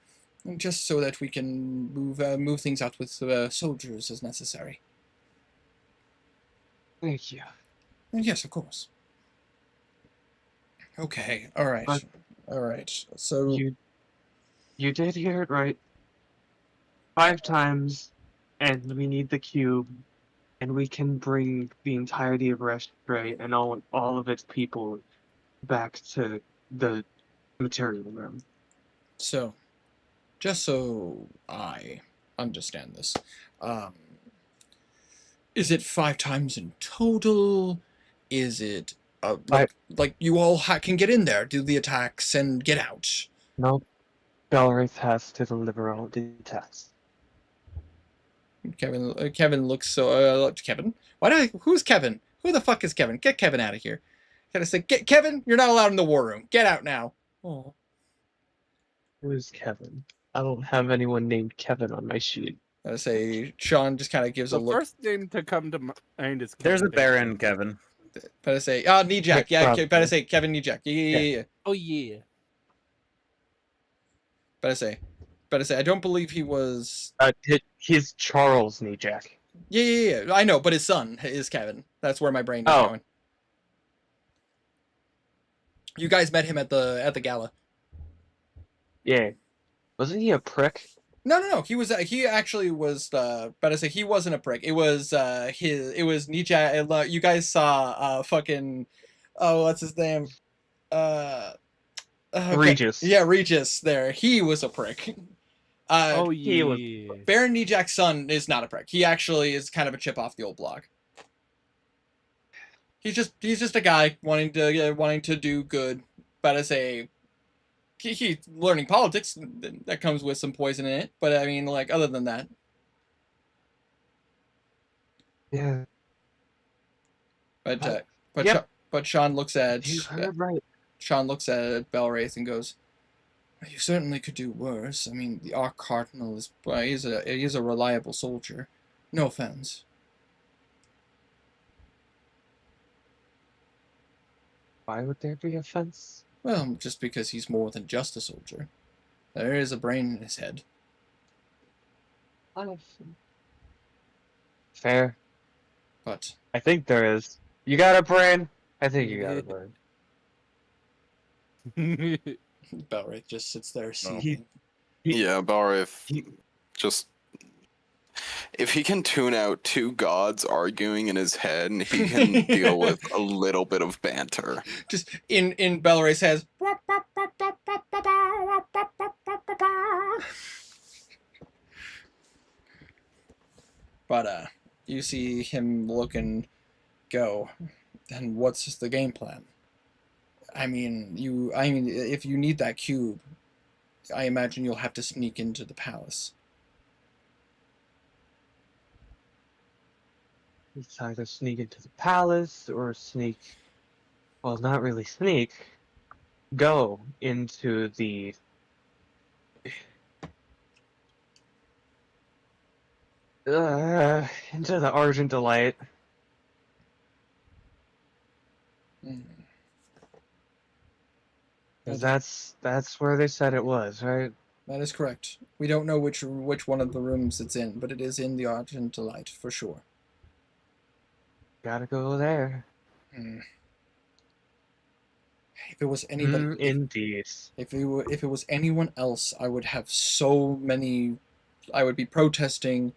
just so that we can move things out with soldiers as necessary. Thank you. Yes, of course. Okay. All right. But all right. So you did hear it right. 5 times, and we need the cube, and we can bring the entirety of Restray and all of its people back to the material realm. So, just so I understand this, um, is it 5 times in total? Is it like you all can get in there, do the attacks, and get out? Nope. Belraith has to deliver all the tests. Kevin looks so. Kevin, who's Kevin? Who the fuck is Kevin? Get Kevin out of here! Gotta say, get Kevin. You're not allowed in the war room. Get out now. Oh. Who is Kevin? I don't have anyone named Kevin on my sheet. I say Sean just kind of gives a The look. first name to come to mind is Kevin There's a Bacon. Baron, Kevin. Better say, Nijak. Yeah, Probably. better say Kevin Nijak. Yeah. Oh yeah. Better say. I don't believe he was. He's Charles Nijak. Yeah. I know, but his son is Kevin. That's where my brain is going. You guys met him at the gala. Yeah. Wasn't he a prick? No. He actually was. Better say he wasn't a prick. It was It was Nijak. You guys saw fucking. Oh, what's his name? Regis. Yeah, Regis. There, he was a prick. Oh yeah. Baron Nijak's son is not a prick. He actually is kind of a chip off the old block. He's just a guy wanting to do good, but as he's learning politics that comes with some poison in it. But I mean, like other than that, Yeah. But Sean looks at You heard right. Sean looks at Belwraith and goes, "You certainly could do worse. I mean, the Arch Cardinal is a reliable soldier. No offense." Why would there be offense? Well, just because he's more than just a soldier. There is a brain in his head. Fair. But I think there is. You got a brain? I think you got a brain. Belwraith just sits there seething. Yeah, Belwraith just... If he can tune out two gods arguing in his head, he can deal with a little bit of banter. Just in Belwraith's head. But you see him look and go, then what's the game plan? I mean, if you need that cube, I imagine you'll have to sneak into the palace. It's either sneak into the palace or sneak. Well, not really sneak. Go into the. Into the Argent Delight. That's where they said it was, right? That is correct. We don't know which one of the rooms it's in, but it is in the Argent Delight for sure. Gotta go there. If it was anybody, indeed. If it was anyone else, I would have so many. I would be protesting,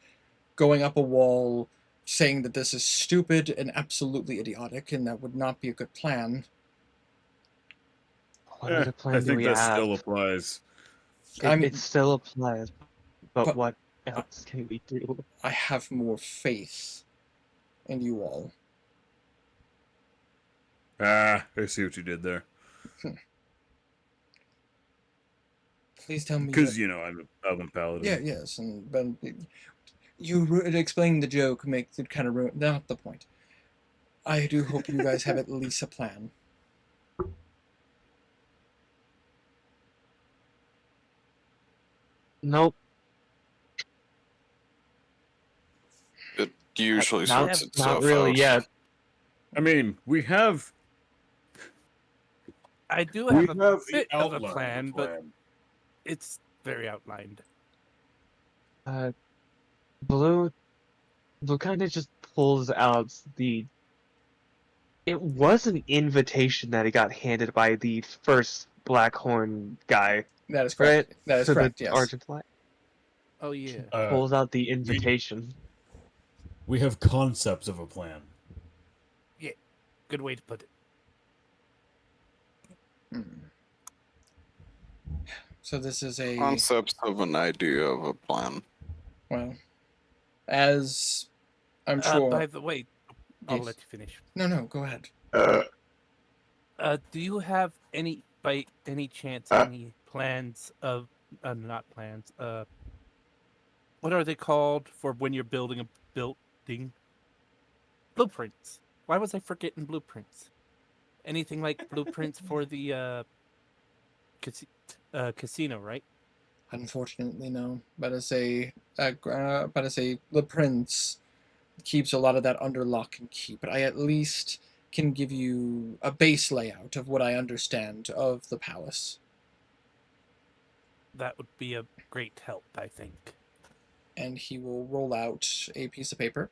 going up a wall, saying that this is stupid and absolutely idiotic, and that would not be a good plan. What other plan I do think we that have? still applies. It still applies, but what else can we do? I have more faith in you all. I see what you did there. Please tell me. Because, I'm a paladin. Yeah, yes, but you explaining the joke makes it kind of ruin. Not the point. I do hope you guys have at least a plan. Nope. It usually sorts itself Not really out. yet. I mean, we have... I do have a bit of a outline plan, but it's very outlined. Blue kind of just pulls out the. It was an invitation that he got handed by the first Blackhorn guy. That is correct. Right? That is correct. Yes. Argentine. Oh yeah. Pulls out the invitation. We have concepts of a plan. Yeah, good way to put it. So this is a Concepts of an idea of a plan. well, as I'm sure. By the way, I'll Yes. let you finish. No, go ahead. Do you have any, by any chance, any plans of, not plans, what are they called for when you're building a building? Blueprints. Why was I forgetting blueprints? Anything like blueprints for the casino, right? Unfortunately, no. But I say the prince keeps a lot of that under lock and key. But I at least can give you a base layout of what I understand of the palace. That would be a great help, I think. And he will roll out a piece of paper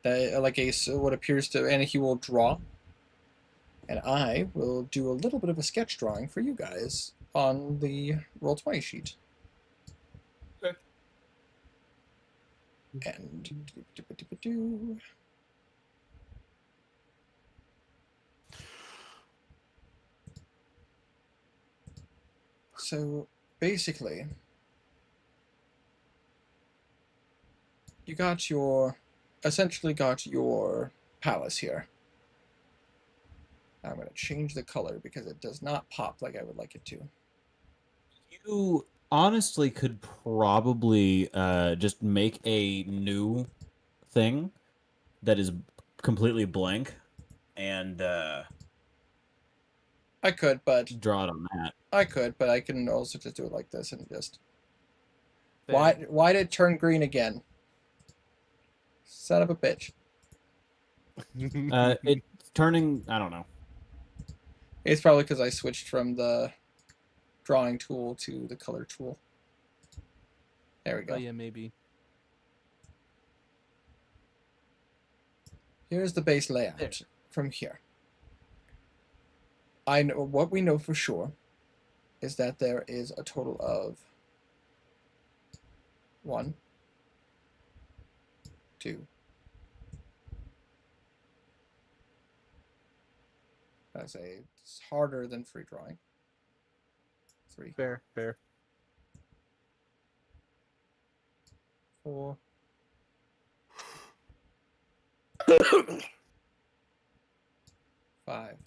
that, like what appears to, and he will draw. And I will do a little bit of a sketch drawing for you guys on the Roll20 sheet. Okay. And so basically, you essentially got your palace here. I'm going to change the color because it does not pop like I would like it to. You honestly could probably just make a new thing that is completely blank and I could, but draw it on that. I can also just do it like this and just. Why did it turn green again? Son of a bitch. It's turning. I don't know. It's probably because I switched from the drawing tool to the color tool. There we go. Oh yeah, maybe. Here's the base layout from here. I know what we know for sure is that there is a total of 1, 2. I say it's harder than free drawing. 3. Fair. 4. 5.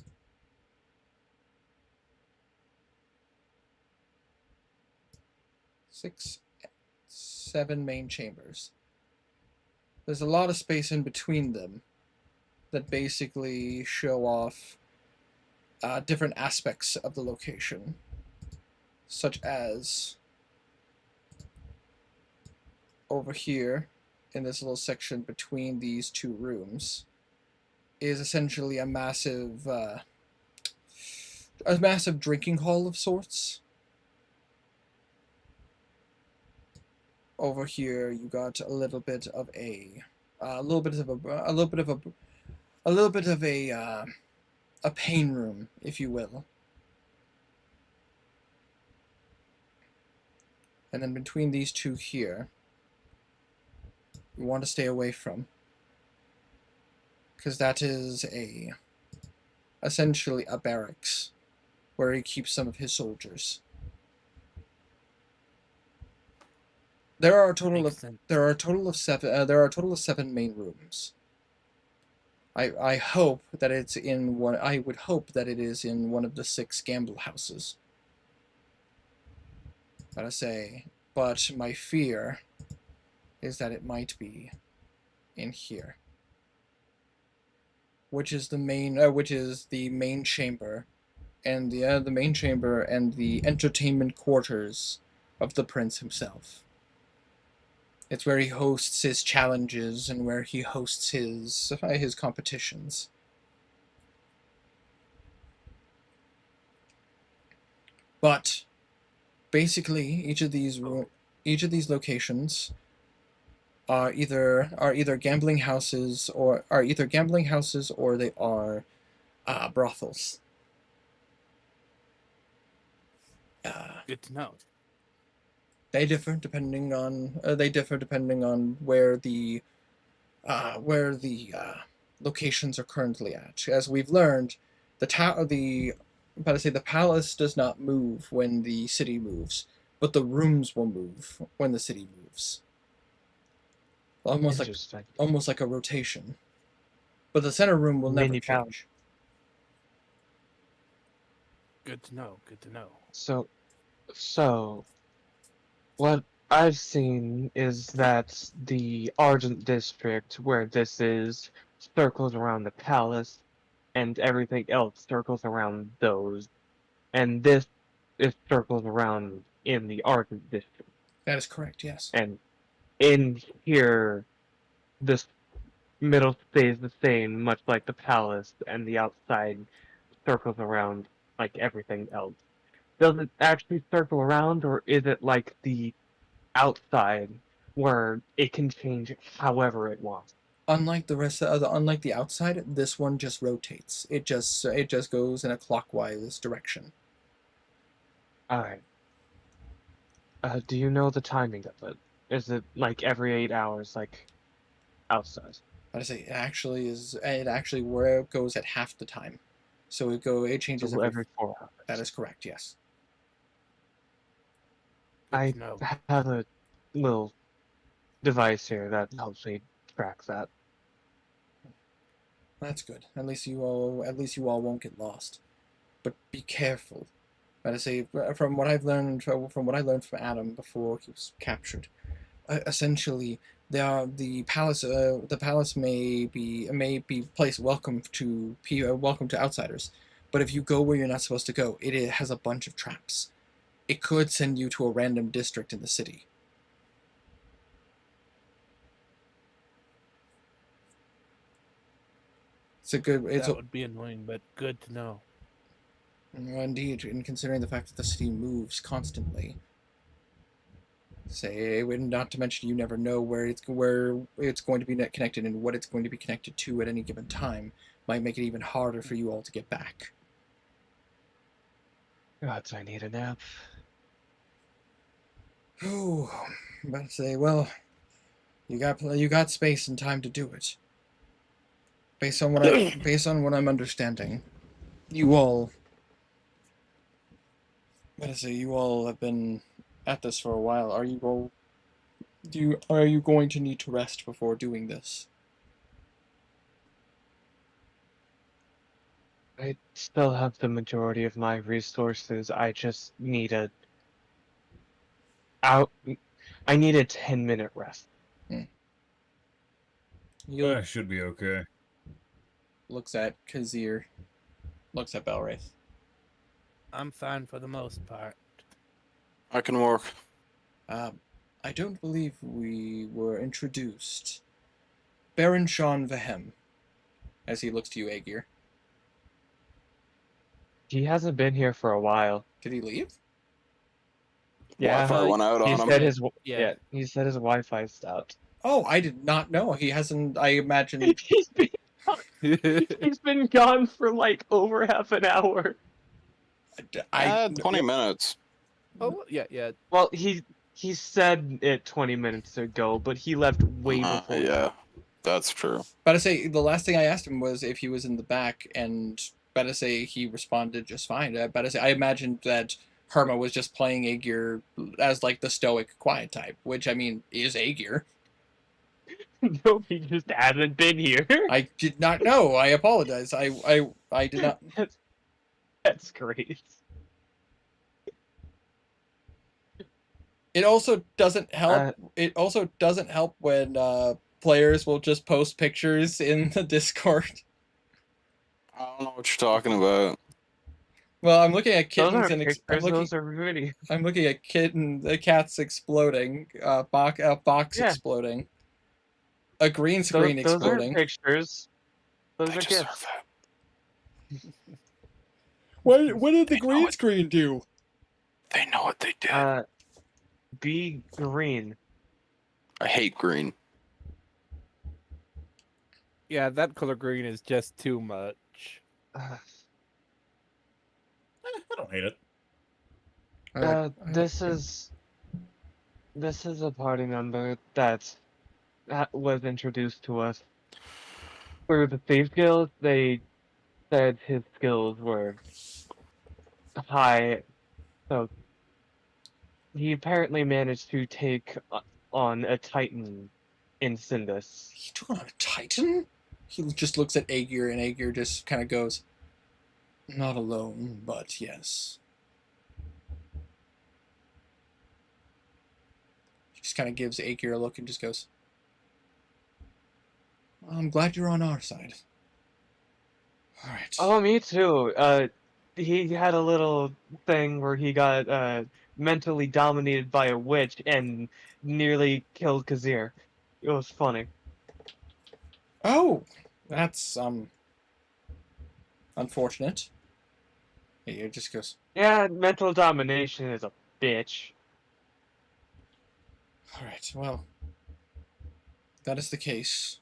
6, 7 main chambers. There's a lot of space in between them that basically show off different aspects of the location, such as over here in this little section between these two rooms is essentially a massive drinking hall of sorts. Over here, you got a little bit of a pain room, if you will. And then between these two here, you want to stay away from, because that is essentially a barracks where he keeps some of his soldiers. There are a total of 7 main rooms. I hope that it's in one. I would hope that it is in one of the 6 gamble houses. But my fear is that it might be in here, which is the main chamber, and the main chamber and the entertainment quarters of the prince himself. It's where he hosts his challenges and where he hosts his competitions. But basically, each of these locations are either gambling houses or they are brothels. Good to know. They differ depending on where the locations are currently at. As we've learned, the But I say the palace does not move when the city moves, but the rooms will move when the city moves. Interesting. Almost like a rotation. But the center room will never Mini palace. change. Good to know. Good to know. So, what I've seen is that the Argent District, where this is, circles around the palace, and everything else circles around those, and this is circles around in the Argent District. That is correct, yes. And in here, this middle stays the same, much like the palace, and the outside circles around like everything else. Does it actually circle around, or is it like the outside where it can change however it wants? Unlike unlike the outside, this one just rotates. It just goes in a clockwise direction. Alright. Do you know the timing of it? Is it like every 8 hours, like outside? But I say it actually where it goes at half the time. So it changes So every 4 hours. That is correct, yes. I to know. have a little device here that helps me track that. That's good. At least you all won't get lost. But be careful. But I say from what I learned from Adam before he was captured, essentially the palace may be placed welcome to outsiders, but if you go where you're not supposed to go, it has a bunch of traps. It could send you to a random district in the city. That would be annoying, but good to know. Indeed, and considering the fact that the city moves constantly. Not to mention you never know where it's going to be connected and what it's going to be connected to at any given time, might make it even harder for you all to get back. God, I need a nap. Oh, but well, you got space and time to do it. Based on what I'm understanding, you all have been at this for a while. Are you going to need to rest before doing this? I still have the majority of my resources. I just need I need a 10-minute rest. I should be okay. Looks at Kazir. Looks at Belwraith. I'm fine for the most part. I can work. I don't believe we were introduced. Baron Sean Vahem, as he looks to you, Aegir. He hasn't been here for a while. Did he leave? Yeah, Wi-Fi went out he on said him. he said his Wi-Fi stopped. Oh, I did not know. He hasn't. I imagine he's been gone for like over half an hour. 20 minutes. Oh yeah. Well, he said it 20 minutes ago, but he left way before. Yeah, that's true. But I say the last thing I asked him was if he was in the back, and better say he responded just fine. Better say I imagined that Herma was just playing Aegir as like the stoic, quiet type, which I mean is Aegir. No, he just hasn't been here. I did not know. I apologize. I did not. That's great. It also doesn't help. It also doesn't help when players will just post pictures in the Discord. I don't know what you're talking about. Well, I'm looking at kittens those and those are really. I'm looking at cats exploding, box exploding, a green screen exploding. Those are pictures. Those are gifts. What did the green screen do? They know what they did. Be green. I hate green. Yeah, that color green is just too much. I don't hate it. This is a party member that was introduced to us through the Thieves Guild. They said his skills were Hi. So he apparently managed to take on a Titan in Sindus. He took on a Titan? He just looks at Aegir, and Aegir just kind of goes, "Not alone, but yes." He just kind of gives Aegir a look and just goes, "I'm glad you're on our side." All right. Oh, me too. He had a little thing where he got mentally dominated by a witch and nearly killed Kazir. It was funny. Oh, that's unfortunate. Aegir just goes, Yeah, mental domination is a bitch. "All right. Well, that is the case.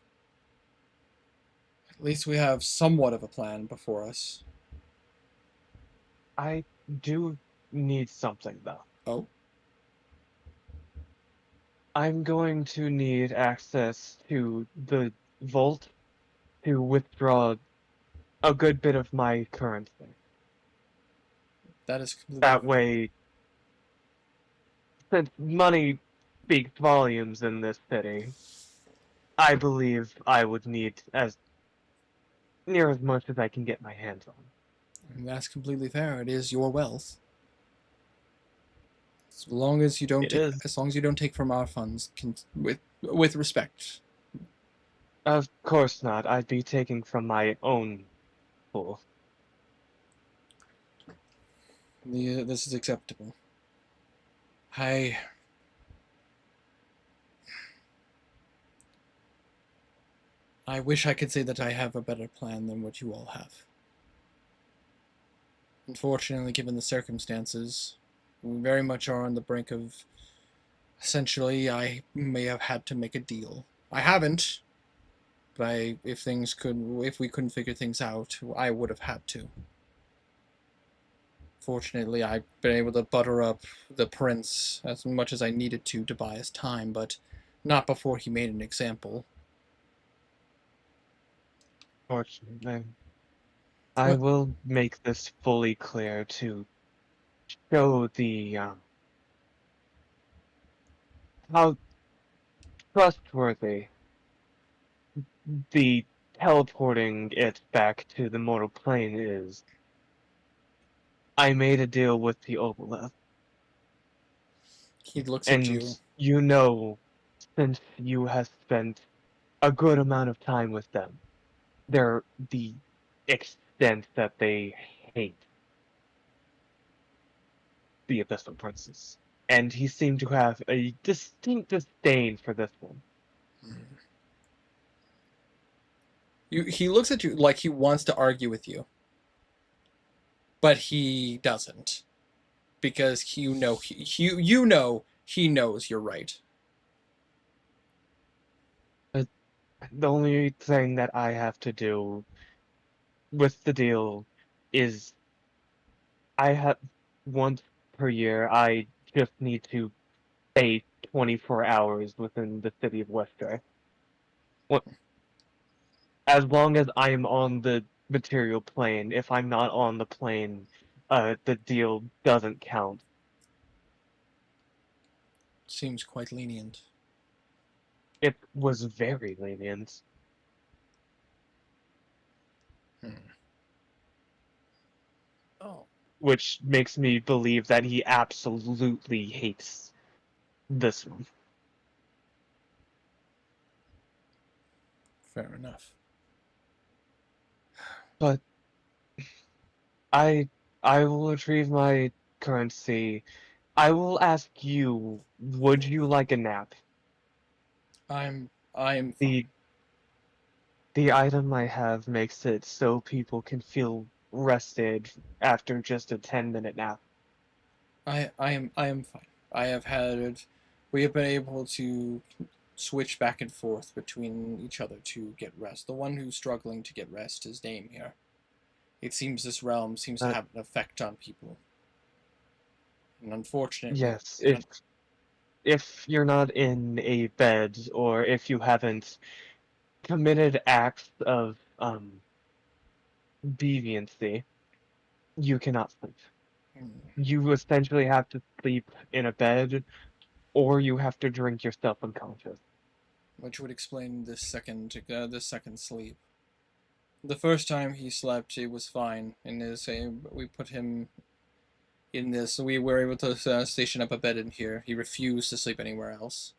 At least we have somewhat of a plan before us." I do need something though. Oh, I'm going to need access to the vault to withdraw a good bit of my currency. that is completely That way, since money speaks volumes in this city, I believe I would need as near as much as I can get my hands on. that's completely fair. It is your wealth. As long as you don't It take, is. as long as you don't take from our funds, with respect. Of course not. I'd be taking from my own pool. This is acceptable. I I wish I could say that I have a better plan than what you all have. Unfortunately, given the circumstances, we very much are on the brink of. Essentially, I may have had to make a deal. I haven't, but if we couldn't figure things out, I would have had to. Fortunately, I've been able to butter up the prince as much as I needed to buy us time, but not before he made an example. Fortunately. I What? will make this fully clear to show the how trustworthy the teleporting it back to the mortal plane is. I made a deal with the Obeleth, He looks at and you. you know, since you have spent a good amount of time with them, they're the extent that they hate the Abyssal Princess. And he seemed to have a distinct disdain for this one. He looks at you like he wants to argue with you, but he doesn't, because you know he knows you're right. The only thing that I have to do with the deal is I have once per year I just need to stay 24 hours within the city of Westray. What as long as I'm on the material plane, if I'm not on the plane, the deal doesn't count. Seems quite lenient. It was very lenient. Oh, Which makes me believe that he absolutely hates this one. fair enough. But I I will retrieve my currency. I will ask you, would you like a nap? I'm fine. The the item I have makes it so people can feel rested after just a 10-minute nap. I am fine. We have been able to switch back and forth between each other to get rest. The one who's struggling to get rest is Dame here. It seems this realm seems to have an effect on people. And unfortunately, Yes, if you're not in a bed or if you haven't committed acts of deviancy, you cannot sleep. you essentially have to sleep in a bed, or you have to drink yourself unconscious. Which would explain this second sleep. The first time he slept, it was fine, and we put him in this. We were able to station up a bed in here. He refused to sleep anywhere else.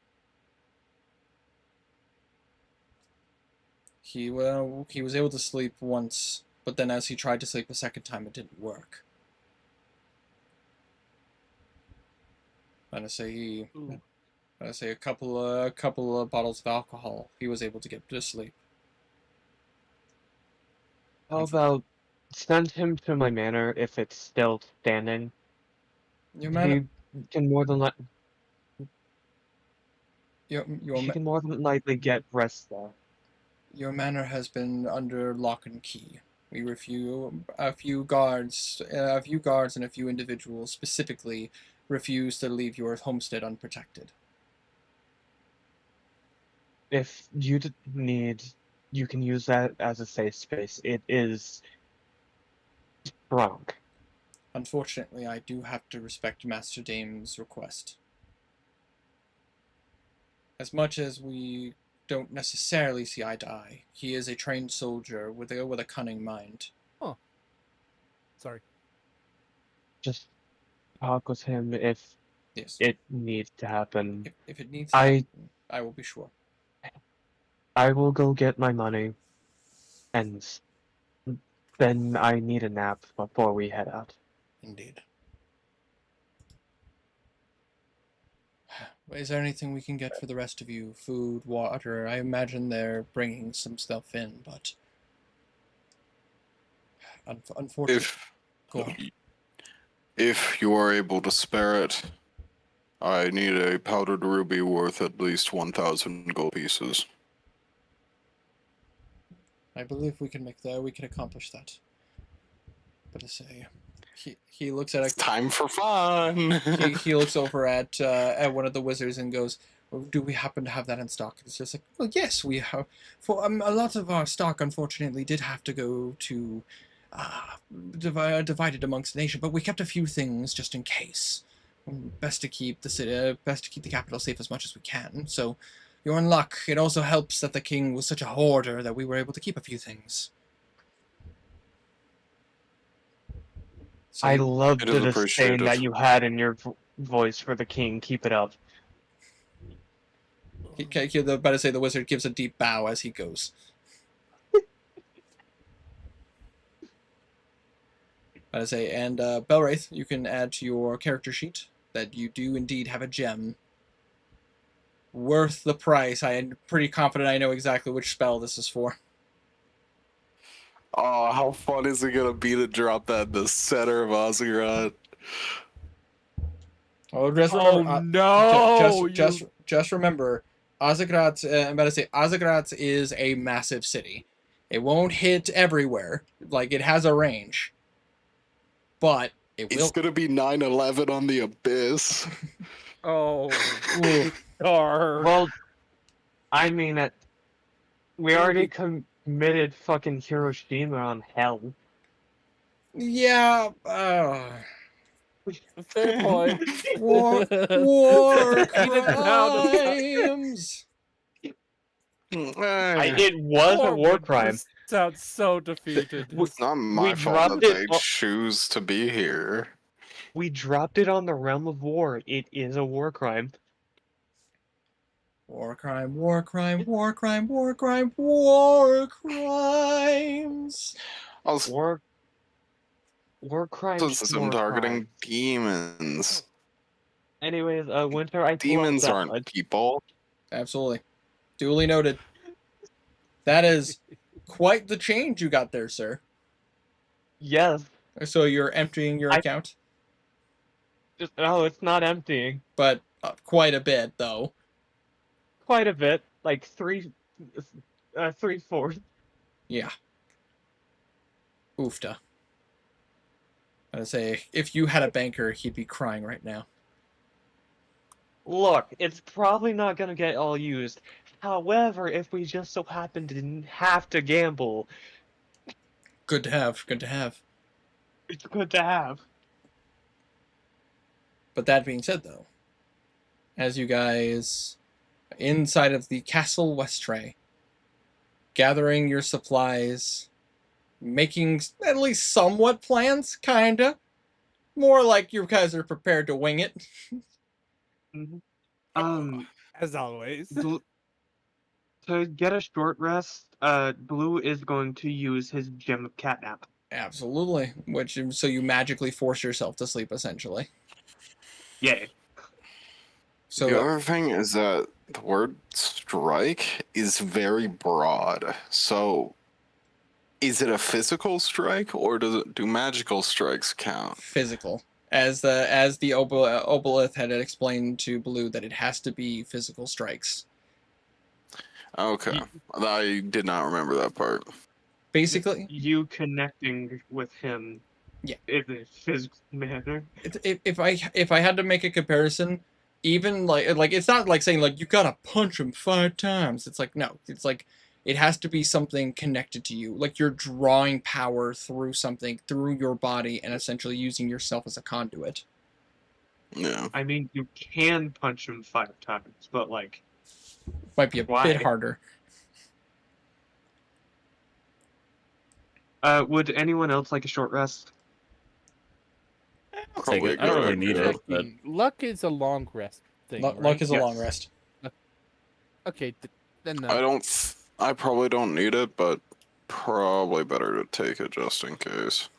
He was able to sleep once, but then as he tried to sleep a second time, it didn't work. I say a couple of bottles of alcohol. He was able to get to sleep. How about send him to my manor if it's still standing? Your manor, He can more than your he can more than likely get rest there. your manor has been under lock and key. We refuse a few guards and a few individuals specifically refuse to leave your homestead unprotected. If you need, you can use that as a safe space. It is strong. Unfortunately, I do have to respect Master Dame's request. As much as we don't necessarily see eye to eye, he is a trained soldier with a cunning mind. Oh. Sorry. Just talk with him if Yes. it needs to happen. If it needs to happen, I will be sure. I will go get my money, and then I need a nap before we head out. Indeed. Is there anything we can get for the rest of you? Food, water? I imagine they're bringing some stuff in, but unfortunately, go on. If you are able to spare it, I need a powdered ruby worth at least 1,000 gold pieces. I believe we can make that. We can accomplish that. But to say, he looks at It's time for fun. he looks over at one of the wizards and goes, "Do we happen to have that in stock?" It's just like, well, yes, we have. For a lot of our stock, unfortunately, did have to go to divided amongst the nation, but we kept a few things just in case. Best to keep the capital safe as much as we can. So, you're in luck. It also helps that the king was such a hoarder that we were able to keep a few things. So I love It is the disdain appreciated. that you had in your voice for the king. Keep it up. About to say the wizard gives a deep bow as he goes. About to say, and Belwraith, you can add to your character sheet that you do indeed have a gem worth the price. I am pretty confident I know exactly which spell this is for. Oh, how fun is it gonna be to drop that in the center of Ozgrod? Oh, just remember, no! Just remember, Ozgrad. I'm about to say Ozgrad is a massive city. It won't hit everywhere. Like, it has a range, but It's gonna be 9/11 on the Abyss. Oh, Well, I mean, we already committed fucking Hiroshima on hell. Yeah. fair point. War crimes. It was a war crime. Sounds so defeated. It's not my fault that they choose to be here. We dropped it on the realm of war. It is a war crime. War crime, war crime, war crime, war crime, war crimes. War crimes. Since I'm targeting demons. Anyways, Winter, I Demons that aren't much. people. Absolutely. Duly noted. That is quite the change you got there, sir. Yes. So you're emptying your account? No, it's not emptying. But quite a bit, though. Quite a bit. Like 3/4. Yeah. Oofta. I'd say, if you had a banker, he'd be crying right now. Look, it's probably not gonna get all used. However, if we just so happen to have to gamble, good to have. Good to have. It's good to have. But that being said, though, as you guys inside of the Castle Westray, gathering your supplies, making at least somewhat plans, kinda. More like you guys are prepared to wing it. As always. To get a short rest, Blue is going to use his gem of catnap. Absolutely. So you magically force yourself to sleep, essentially. Yay. So the other thing is that the word strike is very broad. So is it a physical strike or do magical strikes count? physical, as the Obelith had explained to Blue, that it has to be physical strikes. Okay. I did not remember that part. Basically, You connecting with him, yeah, in a physical manner. If I had to make a comparison, even like it's not like saying like you gotta punch him 5 times. It's like, no, it's like it has to be something connected to you, like you're drawing power through something, through your body, and essentially using yourself as a conduit. Yeah. I mean, you can punch him 5 times, but like, might be a why? bit harder. Would anyone else like a short rest? I'll take it. I don't really need it, but Luck is a long rest thing. Luck right? is a long rest. Okay, then. I probably don't need it, but probably better to take it just in case.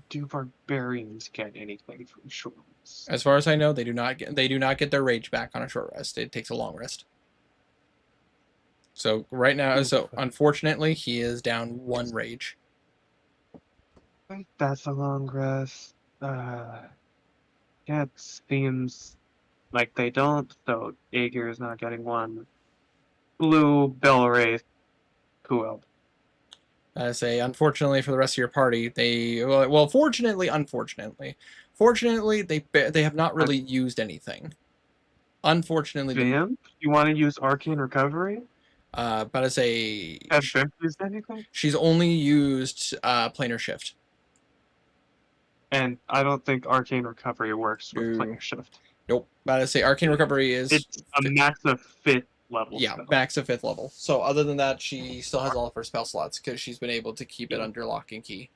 Do barbarians get anything from short rest? As far as I know, they do not get their rage back on a short rest. It takes a long rest. So right now, unfortunately, he is down 1 rage. That's a long rest. Yeah, it seems like they don't, so Aegir is not getting 1. Blue, Belwraith, who else? I say, unfortunately for the rest of your party, fortunately, they have not really used anything. Unfortunately, Vamp? You want to use Arcane Recovery? But I say, Have Vamp used anything? She's only used Planar Shift. And I don't think Arcane Recovery works with Planar Shift. Nope. But I say Arcane Recovery is... It's a max of 5th level. Yeah, spell. max of 5th level. So other than that, she still has all of her spell slots because she's been able to keep it under lock and key.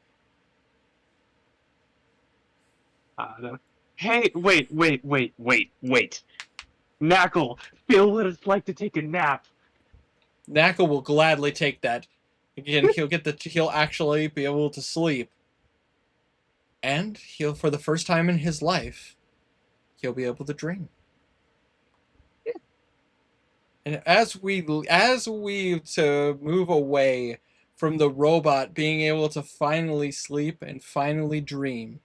Hey, wait. Knackle, feel what it's like to take a nap. Knackle will gladly take that. Again, he'll actually be able to sleep. And he'll, for the first time in his life, he'll be able to dream. Yeah. And as we to move away from the robot being able to finally sleep and finally dream,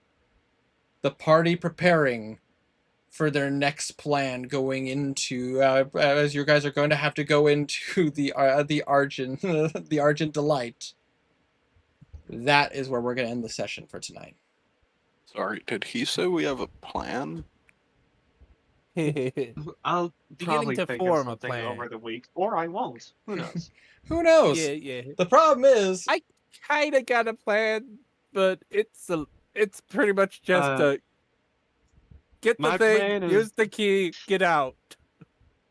the party preparing for their next plan, going into as you guys are going to have to go into the Argent the Argent Delight. That is where we're going to end the session for tonight. Sorry, did he say we have a plan? I'll probably to think form of a something plan. over the week, or I won't. Who knows? Who knows? Yeah. The problem is, I kind of got a plan, but it's pretty much just get the my thing, plan is- use the key, get out.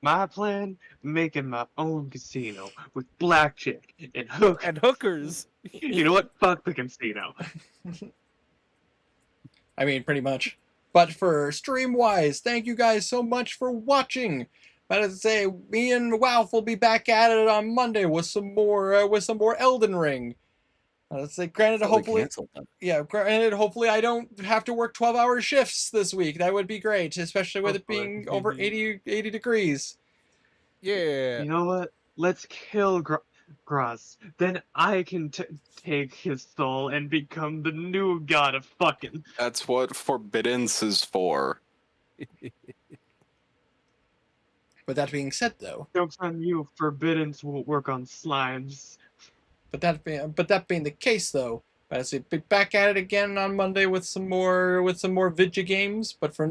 My plan: making my own casino with blackjack and hook and hookers. You know what? Fuck the casino. I mean, pretty much. But for stream-wise, thank you guys so much for watching. But as I say, me and Walf will be back at it on Monday with some more Elden Ring. Let's say, granted, hopefully I don't have to work 12-hour shifts this week. That would be great, especially with it being over 80 degrees. Yeah. You know what? Let's kill Graz. Then I can take his soul and become the new god of fucking. That's what Forbiddance is for. But that being said, though, Joke's on you. Forbiddance won't work on slimes. But that being the case, though, I say be back at it again on Monday with some more Vidya games. But for